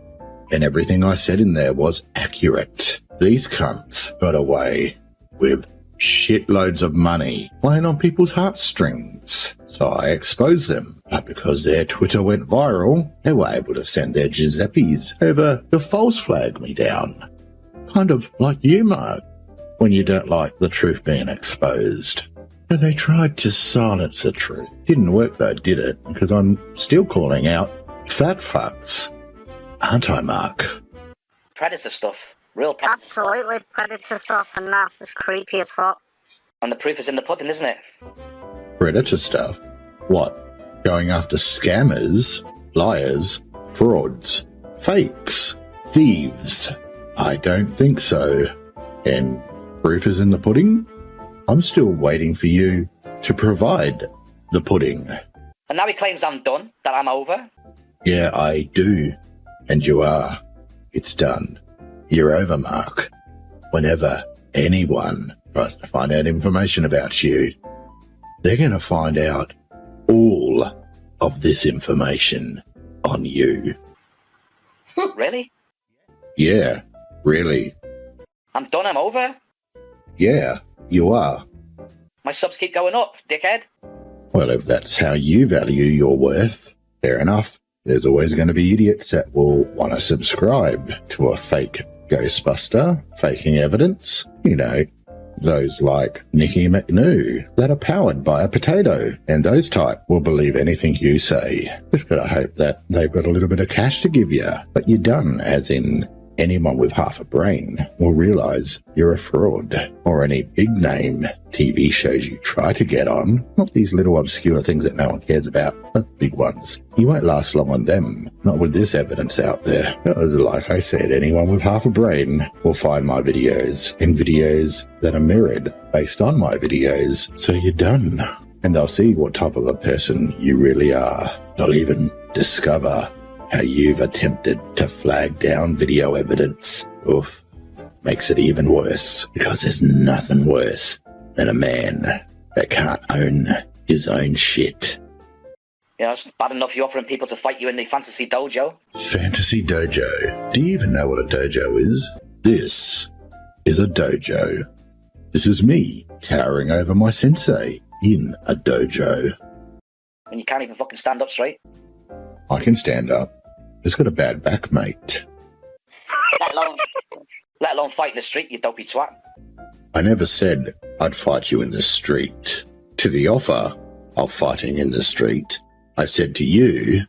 and everything I said in there was accurate. These cunts got away with shitloads of money playing on people's heartstrings. So I exposed them. But because their Twitter went viral, they were able to send their Giuseppes over to false flag me down. Kind of like you, Mark, when you don't like the truth being exposed. But they tried to silence the truth. Didn't work though, did it? Because I'm still calling out fat fucks. Aren't I, Mark? Predator stuff. Real predator. Absolutely predator stuff, and that's just creepy as fuck. And the proof is in the pudding, isn't it? Predator stuff? What? Going after scammers, liars, frauds, fakes, thieves? I don't think so. And proof is in the pudding? I'm still waiting for you to provide the pudding. And now he claims I'm done, that I'm over. Yeah, I do. And you are. It's done. You're over, Mark. Whenever anyone tries to find out information about you, they're going to find out all of this information on you. Really? Yeah, really. I'm done, I'm over? Yeah, you are. My subs keep going up, dickhead. Well, if that's how you value your worth, fair enough. There's always going to be idiots that will want to subscribe to a fake Ghostbuster, faking evidence. You know, those like Nicky McNoo that are powered by a potato, and those type will believe anything you say. Just gotta hope that they've got a little bit of cash to give you, but you're done, as in anyone with half a brain will realise you're a fraud. Or any big name TV shows you try to get on, not these little obscure things that no one cares about, but big ones. You won't last long on them, not with this evidence out there. Like I said, anyone with half a brain will find my videos and videos that are mirrored based on my videos, so you're done. And they'll see what type of a person you really are. They'll even discover how you've attempted to flag down video evidence. Oof. Makes it even worse, because there's nothing worse than a man that can't own his own shit. You know, it's bad enough you're offering people to fight you in the fantasy dojo. Fantasy dojo. Do you even know what a dojo is? This is a dojo. This is me towering over my sensei in a dojo. And you can't even fucking stand up straight. I can stand up. Just got a bad back, mate. Let alone fight in the street, you dopey twat. I never said I'd fight you in the street. To the offer of fighting in the street, I said to you,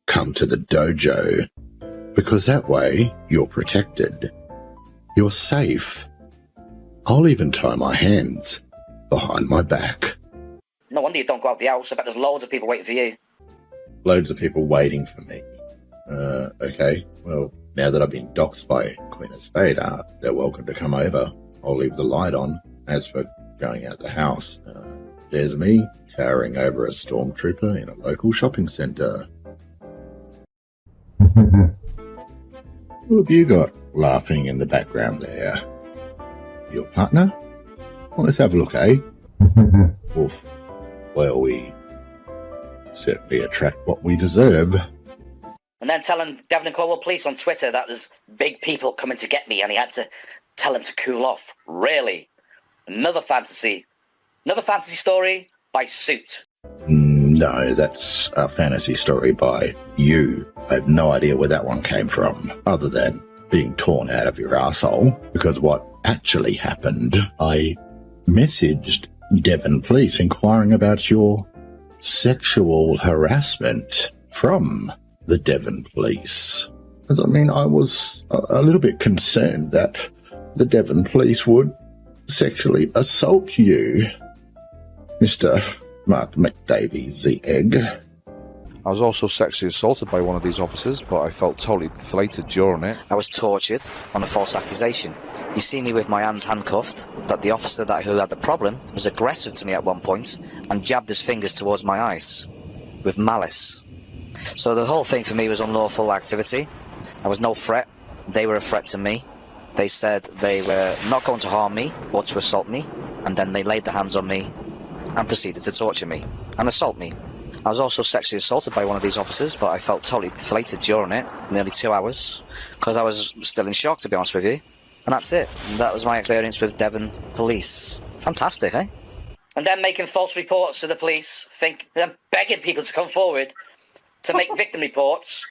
come to the dojo, because that way you're protected. You're safe. I'll even tie my hands behind my back. No wonder you don't go out the house. I bet there's loads of people waiting for you. Loads of people waiting for me. Okay, well, now that I've been doxed by Queen of Spades, they're welcome to come over. I'll leave the light on. As for going out the house, there's me towering over a stormtrooper in a local shopping centre. Who have you got laughing in the background there? Your partner? Well, let's have a look, eh? Oof. Well, we certainly attract what we deserve. And then telling Devon and Cornwall police on Twitter that there's big people coming to get me and he had to tell him to cool off. Really? Another fantasy story by Suit. No, that's a fantasy story by you. I have no idea where that one came from, other than being torn out of your arsehole. Because what actually happened, I messaged Devon Police inquiring about your sexual harassment from the Devon Police. I mean, I was a little bit concerned that the Devon Police would sexually assault you, Mr. Mark McDavies, the egg. I was also sexually assaulted by one of these officers, but I felt totally deflated during it. I was tortured on a false accusation. You see me with my hands handcuffed, that the officer who had the problem was aggressive to me at one point and jabbed his fingers towards my eyes with malice. So the whole thing for me was unlawful activity. I was no threat. They were a threat to me. They said they were not going to harm me or to assault me, and then they laid their hands on me and proceeded to torture me and assault me. I was also sexually assaulted by one of these officers, but I felt totally deflated during it, nearly 2 hours, because I was still in shock, to be honest with you. And that's it. And that was my experience with Devon Police. Fantastic, eh? And then making false reports to the police, then begging people to come forward to make victim reports.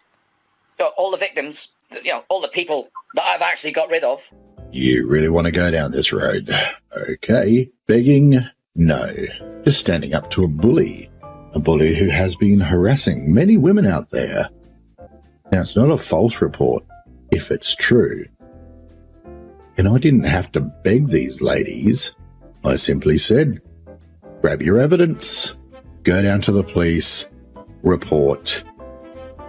All the victims, all the people that I've actually got rid of. You really want to go down this road? Okay. Begging? No. Just standing up to a bully. A bully who has been harassing many women out there. Now, it's not a false report if it's true. And I didn't have to beg these ladies. I simply said, grab your evidence, go down to the police, report,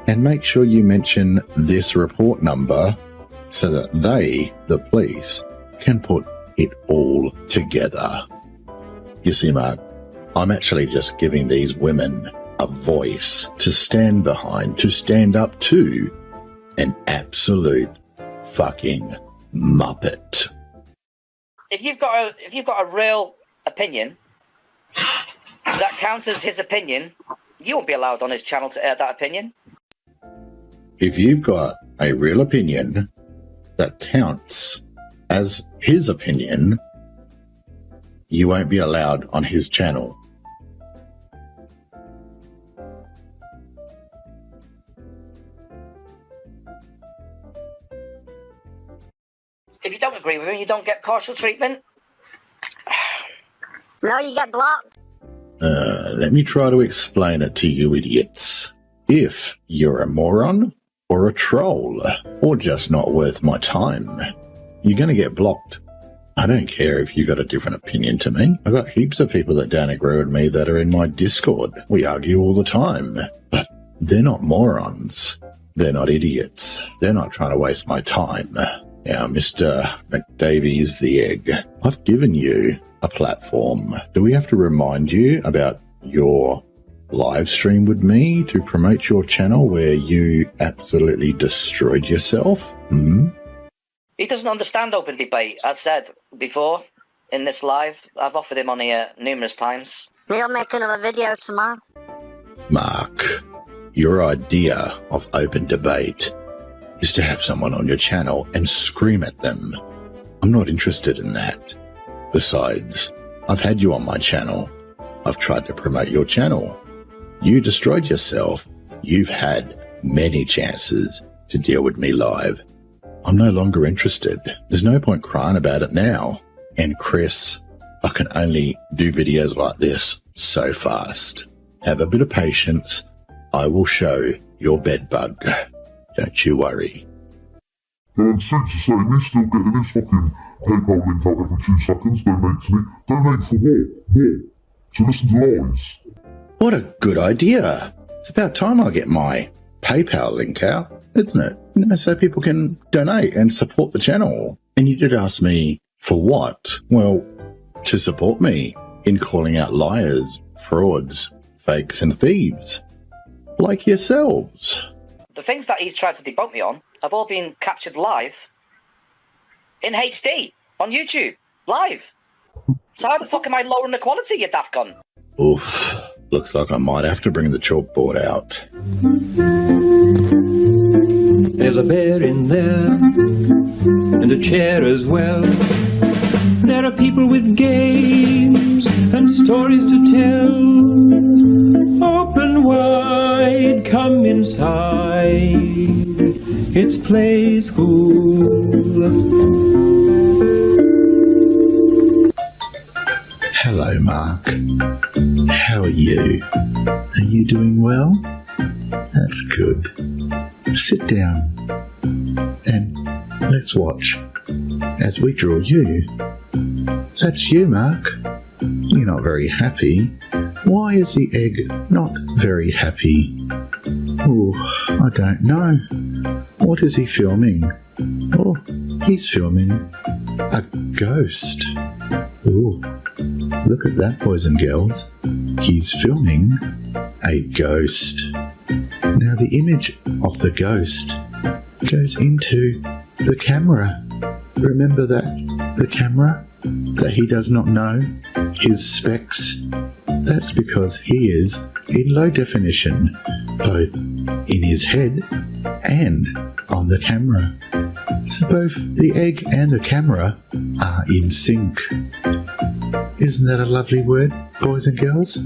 and make sure you mention this report number so that they, the police, can put it all together. You see, Mark, I'm actually just giving these women a voice to stand behind, to stand up to an absolute fucking muppet. If you've got a real opinion that counts as his opinion, you won't be allowed on his channel to air that opinion. If you've got a real opinion that counts as his opinion, you won't be allowed on his channel. if you don't agree with him, you don't get partial treatment. No, you get blocked. Let me try to explain it to you idiots. If you're a moron, or a troll, or just not worth my time, you're going to get blocked. I don't care if you got a different opinion to me. I've got heaps of people that don't agree with me that are in my Discord. We argue all the time. But they're not morons. They're not idiots. They're not trying to waste my time. Now, Mr. McDavies the Egg, I've given you a platform. Do we have to remind you about your live stream with me to promote your channel where you absolutely destroyed yourself? He doesn't understand open debate. As said before in this live, I've offered him on here numerous times. He'll make another video tomorrow. Mark, your idea of open debate is to have someone on your channel and scream at them. I'm not interested in that. Besides, I've had you on my channel. I've tried to promote your channel. You destroyed yourself. You've had many chances to deal with me live. I'm no longer interested. There's no point crying about it now. And Chris, I can only do videos like this so fast. Have a bit of patience. I will show your bed bug. Don't you worry. And Suits are saying he's still getting his fucking PayPal link out every 2 seconds. Donate to me. Donate for what? What? To listen to lies. What a good idea. It's about time I get my PayPal link out, isn't it? You know, so people can donate and support the channel. And you did ask me for what? Well, to support me in calling out liars, frauds, fakes and thieves. Like yourselves. The things that he's tried to debunk me on have all been captured live in HD on YouTube. Live. So how the fuck am I lowering the quality, you daft gun? Oof. Looks like I might have to bring the chalkboard out. There's a bear in there, and a chair as well. There are people with games and stories to tell. Open wide, come inside. It's Play School. Hello, Mark. How are you? Are you doing well? That's good. Sit down and let's watch as we draw you. That's you, Mark. You're not very happy. Why is the egg not very happy? Oh, I don't know. What is he filming? Oh, he's filming a ghost. Oh, look at that, boys and girls. He's filming a ghost. Now the image of the ghost goes into the camera. Remember that? The camera? That he does not know? His specs? That's because he is in low definition, both in his head and on the camera. So both the egg and the camera are in sync. Isn't that a lovely word, boys and girls?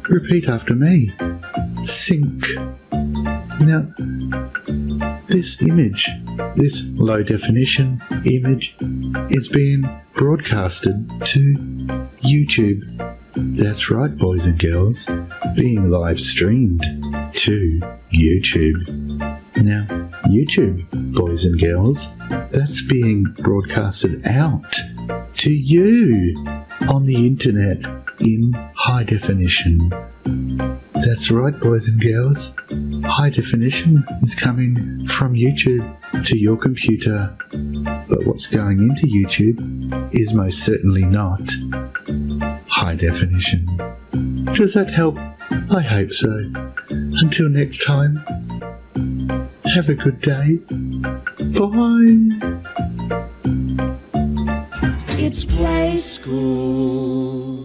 Repeat after me. Sync. Now, this image, this low definition image, is being broadcasted to YouTube. That's right, boys and girls, being live streamed to YouTube. Now, YouTube, boys and girls, that's being broadcasted out to you on the internet in high definition. That's right, boys and girls. High definition is coming from YouTube to your computer. But what's going into YouTube is most certainly not high definition. Does that help? I hope so. Until next time, have a good day. Bye. It's Play School.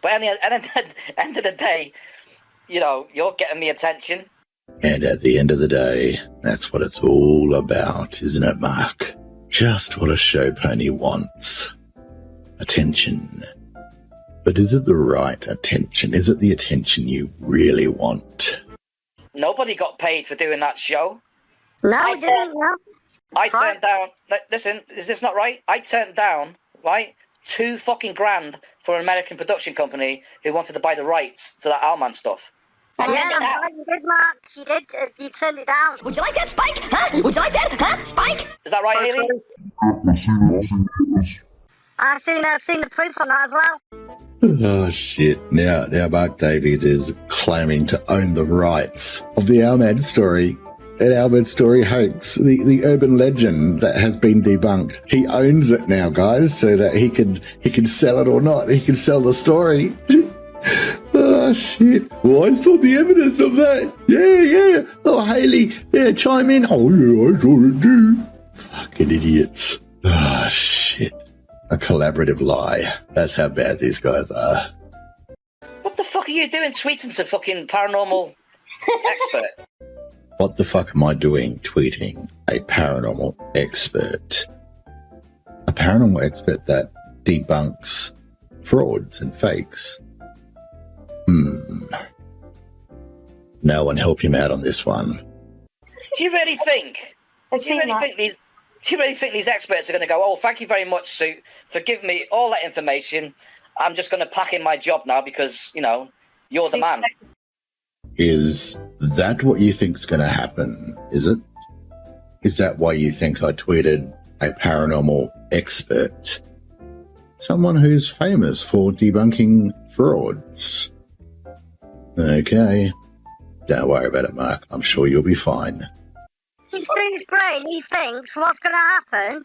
But at the end of the day, you know, you're getting me attention. And at the end of the day, that's what it's all about, isn't it, Mark? Just what a show pony wants. Attention. But is it the right attention? Is it the attention you really want? Nobody got paid for doing that show. No, I didn't. No. I turned down. Listen, is this not right? I turned down, right, $2 fucking grand for an American production company who wanted to buy the rights to that Owlman stuff. Yeah, that's right, you did, Mark. You did. You turned it down. Would you like that, Spike? Huh? Would you like that? Huh, Spike? Is that right, Haley? I've seen the proof on that as well. Oh shit! Now Mark Davies is claiming to own the rights of the Owlman story. An Owlman story hoax, the urban legend that has been debunked. He owns it now, guys, so that he can sell it or not. He can sell the story. Oh shit! Well, I saw the evidence of that. Yeah. Oh, Haley, yeah, chime in. Oh yeah, I saw it too. Fucking idiots. Oh shit! A collaborative lie. That's how bad these guys are. What the fuck are you doing tweeting to fucking paranormal expert? What the fuck am I doing tweeting a paranormal expert? A paranormal expert that debunks frauds and fakes. No one help him out on this one. Do you really think these experts are going to go, oh, thank you very much, Sue, for giving me all that information. I'm just going to pack in my job now because, you know, you're the man. Is that what you think's going to happen? Is it? Is that why you think I tweeted a paranormal expert? Someone who's famous for debunking frauds. Okay. Don't worry about it, Mark. I'm sure you'll be fine. He's in his brain, he thinks what's going to happen.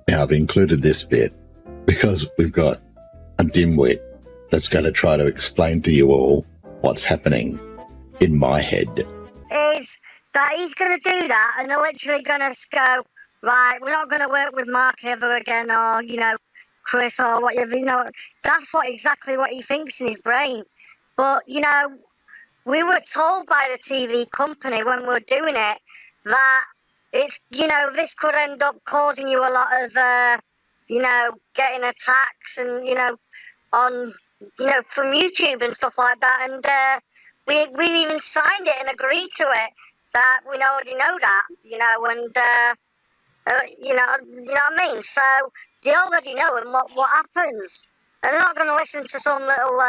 Now, I've included this bit because we've got a dimwit that's going to try to explain to you all what's happening in my head. Is that he's going to do that and they're literally going to go, right, we're not going to work with Mark ever again, or, you know, Chris or whatever, you know. That's exactly what he thinks in his brain. But, you know, we were told by the TV company when we were doing it that it's, you know, this could end up causing you a lot of, you know, getting attacks and, you know, on, you know, from YouTube and stuff like that. And we even signed it and agreed to it that we already know that, you know, and, you know what I mean? So they already know what happens. And they're not going to listen to some little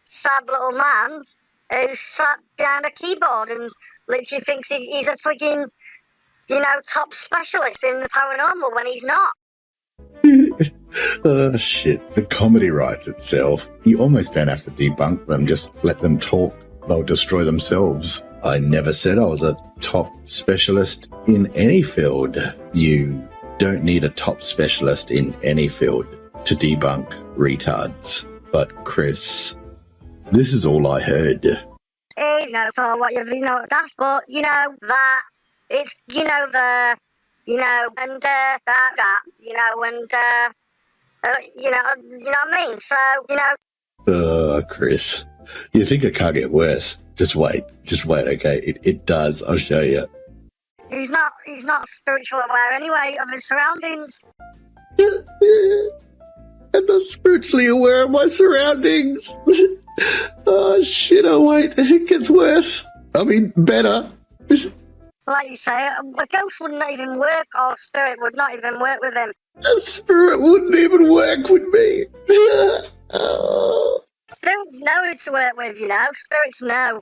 sad little man who's sat behind a keyboard and literally thinks he's a frigging, you know, top specialist in the paranormal when he's not. Oh, shit. The comedy writes itself. You almost don't have to debunk them. Just let them talk. They'll destroy themselves. I never said I was a top specialist in any field. You don't need a top specialist in any field to debunk retards. But, Chris, this is all I heard. You know, so whatever, you know, that's, but, you know, that, it's, you know, the, you know, and, that, you know, and, you know what I mean? So, you know. Chris, you think it can't get worse? Just wait, okay? It does, I'll show you. He's not spiritual aware anyway of his surroundings. I'm not spiritually aware of my surroundings. Oh, shit, oh, wait, it gets worse. I mean, better. Like you say, a ghost wouldn't even work, or a spirit would not even work with him. A spirit wouldn't even work with me. Oh. Spirits know who to work with, you know. Spirits know.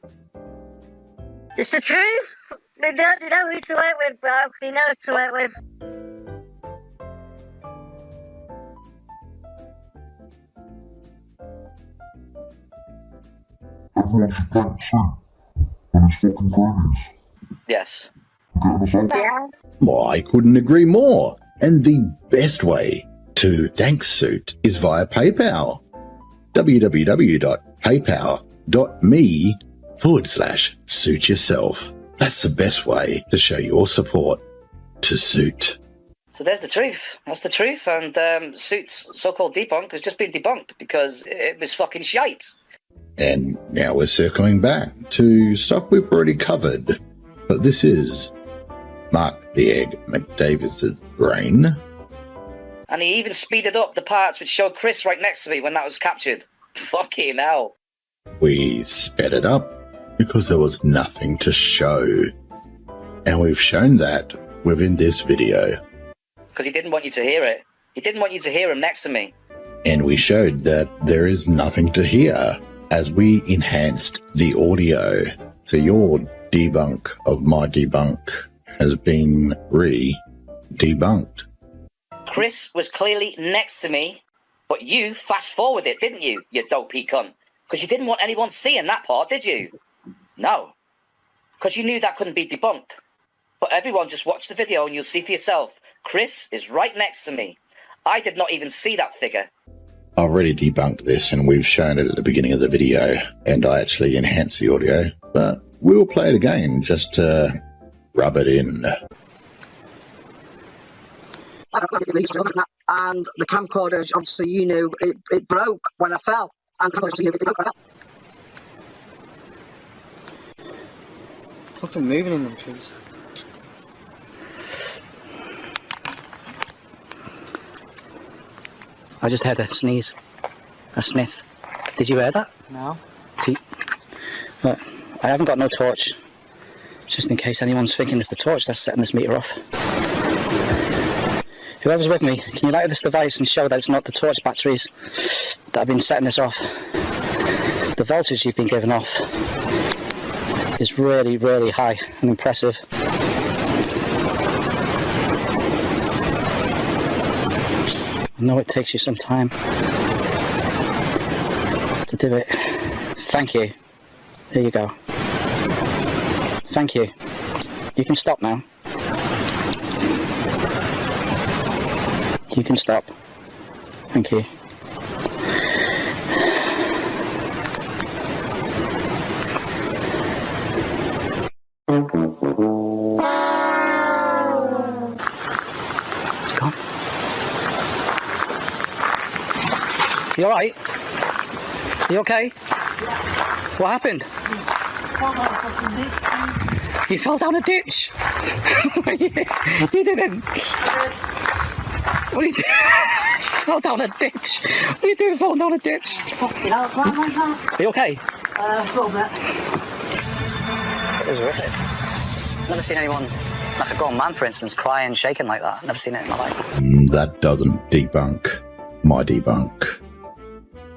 It's the truth. They know who to work with, bro. They know who to work with. Everyone should thank Sue and his fucking cronies. Yes. Yeah. Well, I couldn't agree more. And the best way to thank Suit is via PayPal. www.paypal.me/suityourself. That's the best way to show your support to Suit. So there's the truth. That's the truth. And Suit's so-called debunk has just been debunked because it was fucking shite. And now we're circling back to stuff we've already covered. But this is Mark the Egg McDavis' brain. And he even speeded up the parts which showed Chris right next to me when that was captured. Fucking hell. We sped it up because there was nothing to show. And we've shown that within this video. Because he didn't want you to hear it. He didn't want you to hear him next to me. And we showed that there is nothing to hear as we enhanced the audio. So your debunk of my debunk has been debunked. Chris was clearly next to me, but you fast-forwarded it, didn't you, you dopey cunt? Because you didn't want anyone seeing that part, did you? No. Because you knew that couldn't be debunked. But everyone just watch the video and you'll see for yourself. Chris is right next to me. I did not even see that figure. I've already debunked this and we've shown it at the beginning of the video, and I actually enhanced the audio, but we'll play it again just to rub it in. And the camcorder, obviously, you knew it broke when I fell. And obviously, it broke when I fell. Something moving in them trees. I just heard a sneeze, a sniff. Did you hear that? No. See, look, I haven't got no torch, just in case anyone's thinking it's the torch that's setting this meter off. Whoever's with me, can you light this device and show that it's not the torch batteries that have been setting this off? The voltage you've been giving off is really, really high and impressive. I know it takes you some time to do it. Thank you. Here you go. Thank you. You can stop now. You can stop. Thank you. It's gone. You alright? You okay? What happened? You fell down a ditch. You didn't. What are you doing? Fell down a ditch. What are you doing falling down a ditch? Are you okay? A little bit. It was horrific. Never seen anyone, like a grown man, for instance, crying, shaking like that. Never seen it in my life. That doesn't debunk my debunk.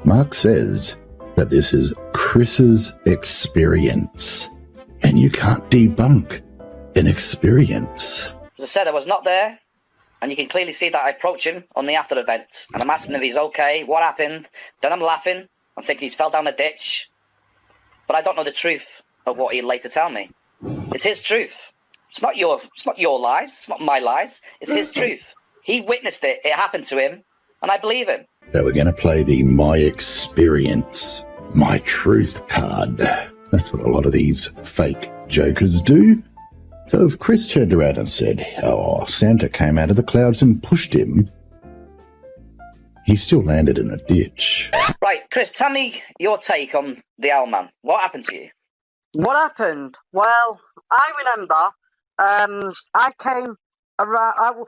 Mark says that this is Chris's experience, and you can't debunk an experience. As I said, I was not there, and you can clearly see that I approach him on the after event, and I'm asking if he's okay, what happened, then I'm laughing, I'm thinking he's fell down a ditch, but I don't know the truth of what he'll later tell me. It's his truth. It's not your lies, it's not my lies, it's his truth. He witnessed it, it happened to him, and I believe him. So we're going to play the My Experience, My Truth card. That's what a lot of these fake jokers do. So if Chris turned around and said, oh, Santa came out of the clouds and pushed him, he still landed in a ditch. Right, Chris, tell me your take on the Owl Man. What happened to you? What happened? Well, I remember, I came around,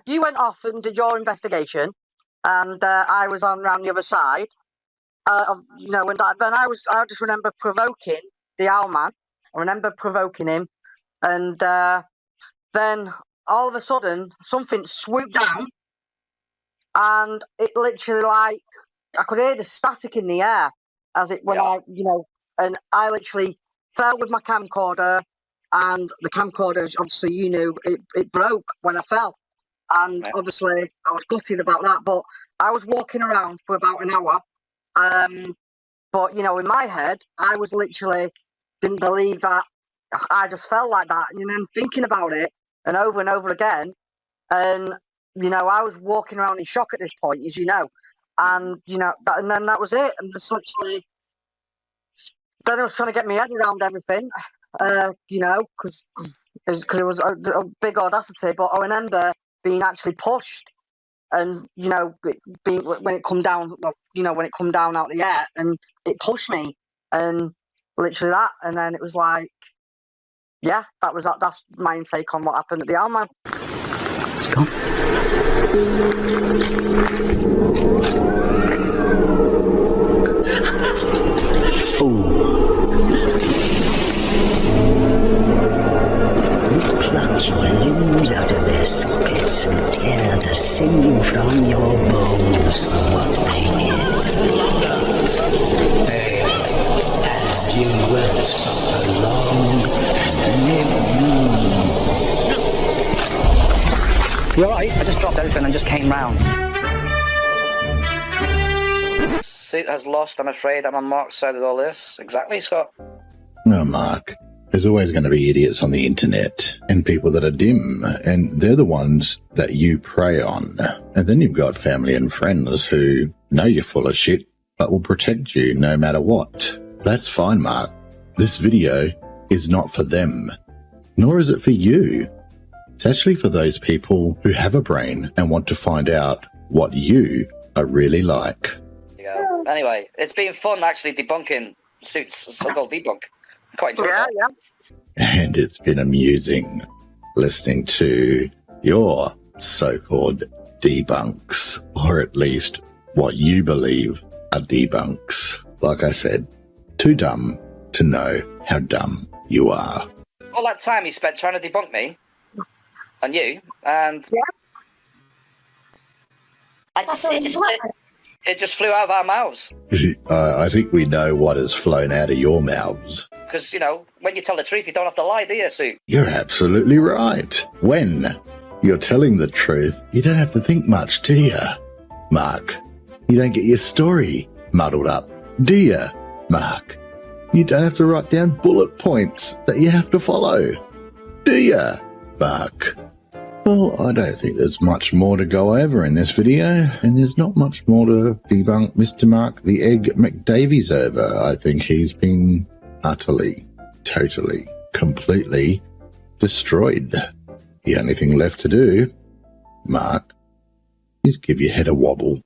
you went off and did your investigation, and I was on around the other side. And I just remember provoking the Owl Man. I remember provoking him, and then all of a sudden something swooped down, and it literally, like, I could hear the static in the air as it and I literally fell with my camcorder, and the camcorder, obviously, you knew it broke when I fell. And obviously, I was gutted about that, but I was walking around for about an hour. But, in my head, I was literally didn't believe that I just felt like that, and then thinking about it and over again. And, I was walking around in shock at this point, as you know. And, and then that was it. And just literally, then I was trying to get my head around everything, because it was a big audacity. But I remember being actually pushed, and when it come down, when it come down out of the air, and it pushed me, and literally that, and then it was like, yeah, that's my intake on what happened at the Owl Man. It's gone. will suffer long and live. You alright? I just dropped everything and just came round. Suit has lost, I'm afraid. I'm on Mark's side of all this. Exactly, Scott. No, Mark. There's always going to be idiots on the internet and people that are dim, and they're the ones that you prey on. And then you've got family and friends who know you're full of shit, but will protect you no matter what. That's fine, Mark. This video is not for them, nor is it for you. It's actually for those people who have a brain and want to find out what you are really like. Yeah. Anyway, it's been fun actually debunking Suit's so-called debunk. Quite enjoyed that. Yeah. And it's been amusing listening to your so-called debunks, or at least what you believe are debunks. Like I said, too dumb to know how dumb you are. All that time he spent trying to debunk me and you, and it just flew out of our mouths. I think we know what has flown out of your mouths. Because, you know, when you tell the truth, you don't have to lie, do you, Sue? You're absolutely right. When you're telling the truth, you don't have to think much, do you, Mark? You don't get your story muddled up, do you, Mark? You don't have to write down bullet points that you have to follow, do you, Mark? Well, I don't think there's much more to go over in this video, and there's not much more to debunk Mr. Mark the Egg McDavies over. I think he's been utterly, totally, completely destroyed. The only thing left to do, Mark, is give your head a wobble.